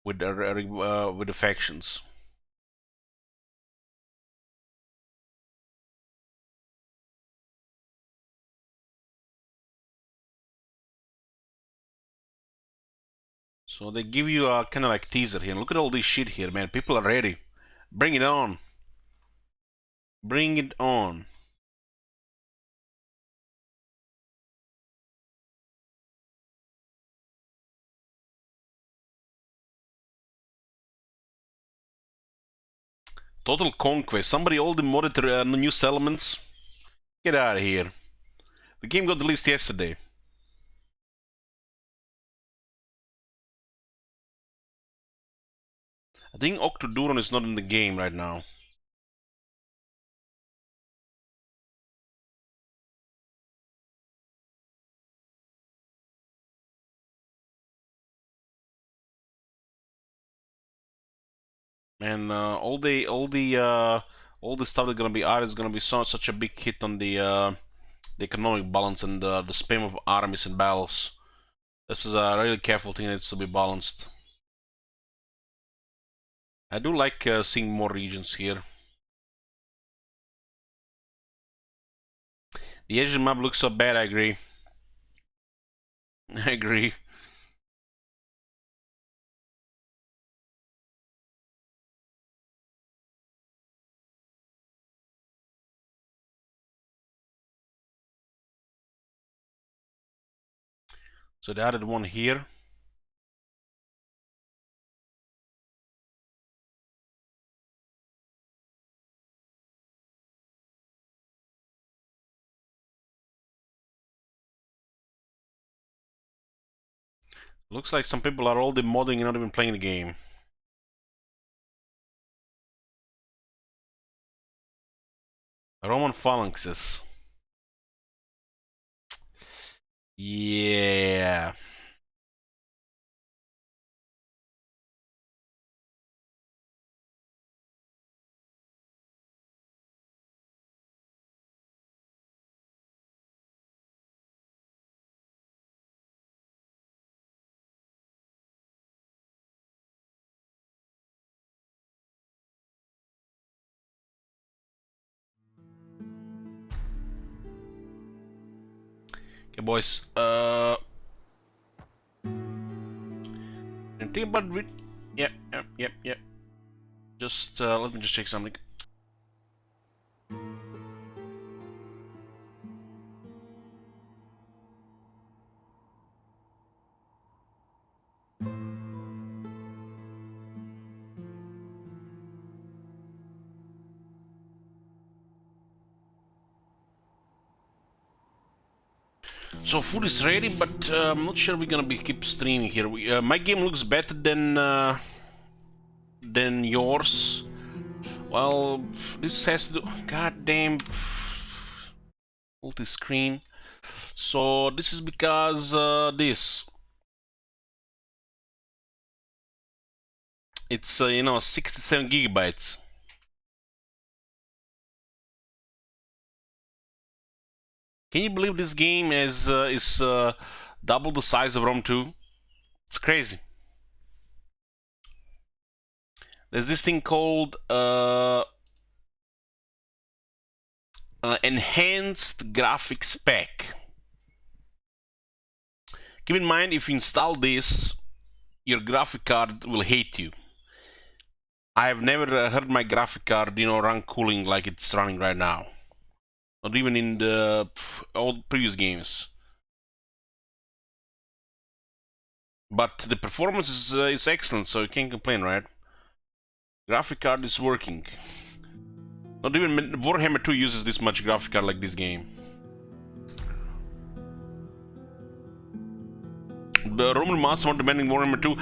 with the factions. So they give you a kind of like teaser here. Look at all this shit here, man. People are ready. Bring it on. Bring it on. Total Conquest. Somebody all the modded new settlements. Get out of here. The game got released yesterday. I think Octoduron is not in the game right now. And all the stuff that's gonna be added is gonna be such a big hit on the economic balance and the spam of armies and battles. This is a really careful thing that needs to be balanced. I do like seeing more regions here. The edge of the map looks so bad, I agree. I agree. So they added one here. Looks like some people are already modding and not even playing the game. Roman phalanxes. Yeah. Okay, boys. Think about it. Yep. Just let me just check something. So food is ready, but I'm not sure we're gonna keep streaming here. My game looks better than yours. Well, this has to do. God damn. Multi-screen. So this is because this. It's 67 gigabytes. Can you believe this game is double the size of ROM 2? It's crazy. There's this thing called enhanced graphics pack. Keep in mind, if you install this, your graphic card will hate you. I have never heard my graphic card, run cooling like it's running right now. Not even in the old previous games. But the performance is excellent, so you can't complain, right? Graphic card is working. Not even Warhammer 2 uses this much graphic card like this game. The Roman Master more demanding Warhammer 2.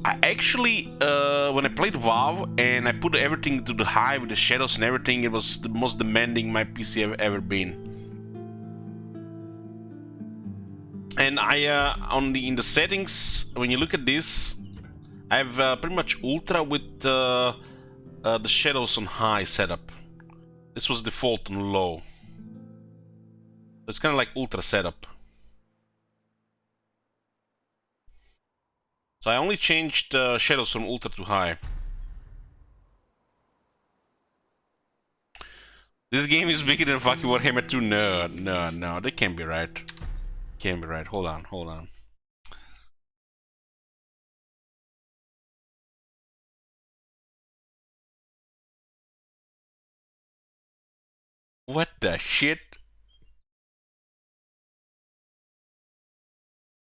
I actually, when I played WoW and I put everything to the high with the shadows and everything, it was the most demanding my PC have ever been. And in the settings, when you look at this, I have pretty much ultra with the shadows on high setup. This was default on low. It's kind of like ultra setup. So I only changed shadows from ultra to high. This game is bigger than fucking Warhammer 2. No, that can't be right. Can't be right. Hold on. What the shit?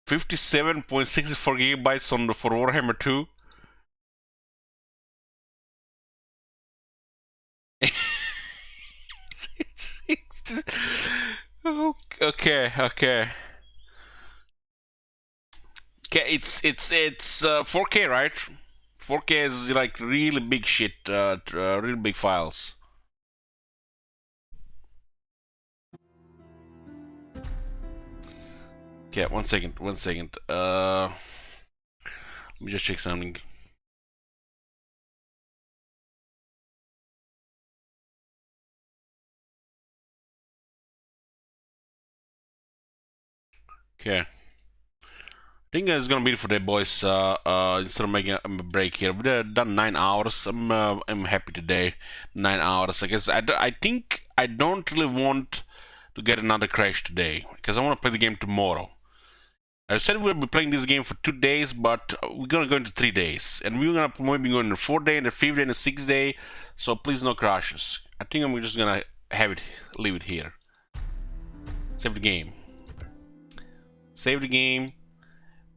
57.64 gigabytes for Warhammer 2. Okay. Okay, it's 4K, right? 4K is like really big shit, really big files. Okay, one second. Let me just check something. Okay. I think that's gonna be it for today, boys. Instead of making a break here, we've done 9 hours. I'm happy today. 9 hours. I guess I think I don't really want to get another crash today, because I want to play the game tomorrow. I said we'll be playing this game for 2 days, but we're gonna go into 3 days, and we're gonna maybe go into the 4th day, and the 5th day, and the 6th day. So please no crashes. I think I'm just gonna leave it here. Save the game. Save the game.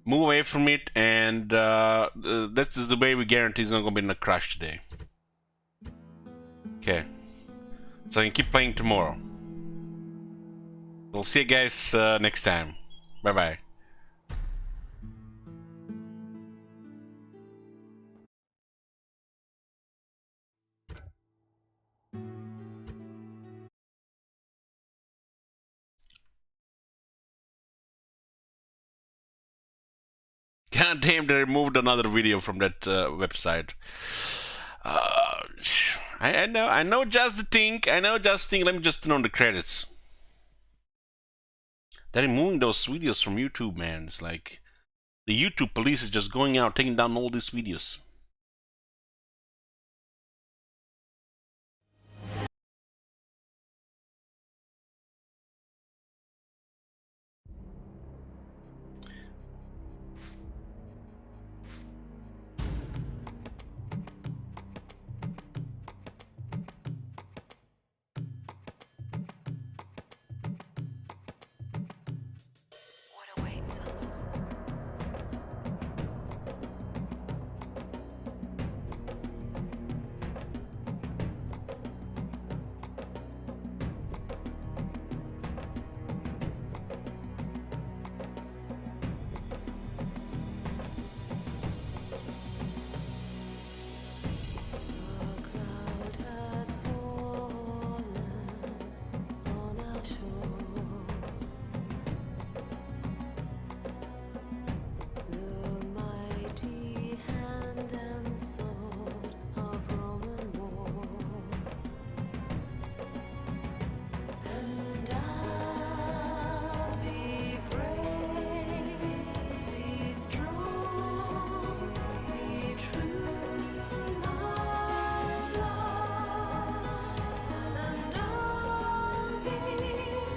Move away from it, and that is the way we guarantee it's not gonna be in a crash today. Okay. So I can keep playing tomorrow. We'll see you guys next time. Bye bye. God damn, they removed another video from that website. I know just the thing. Let me just turn on the credits. They're removing those videos from YouTube, man. It's like the YouTube police is just going out, taking down all these videos. What awaits us? The cloud has fallen on our shore. The mighty hand and sword of Roman war, and I'll be brave, be strong, be true, my love, and I'll be waiting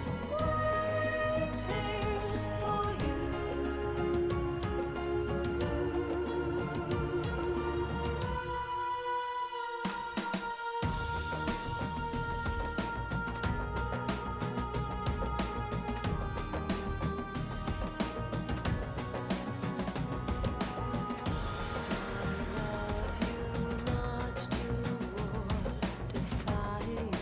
for march to war defiant.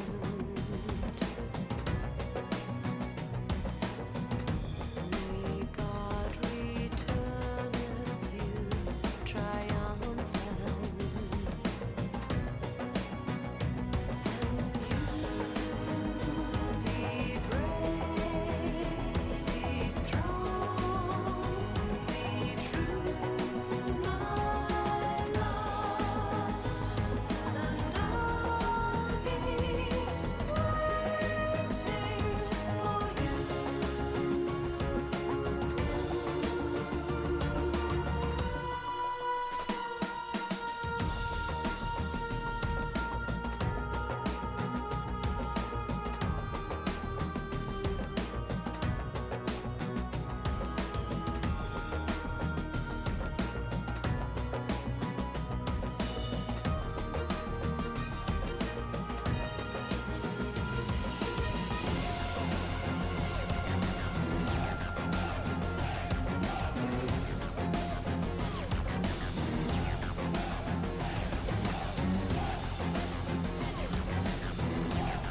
May God return with you triumphant, and you be brave, be strong, be true, my love, and I'll be waiting for you.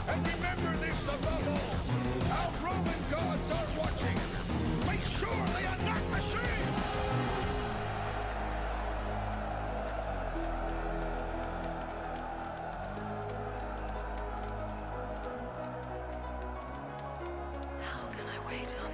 And remember this above all. Our Roman gods are watching. Make sure they are not machines. How can I wait on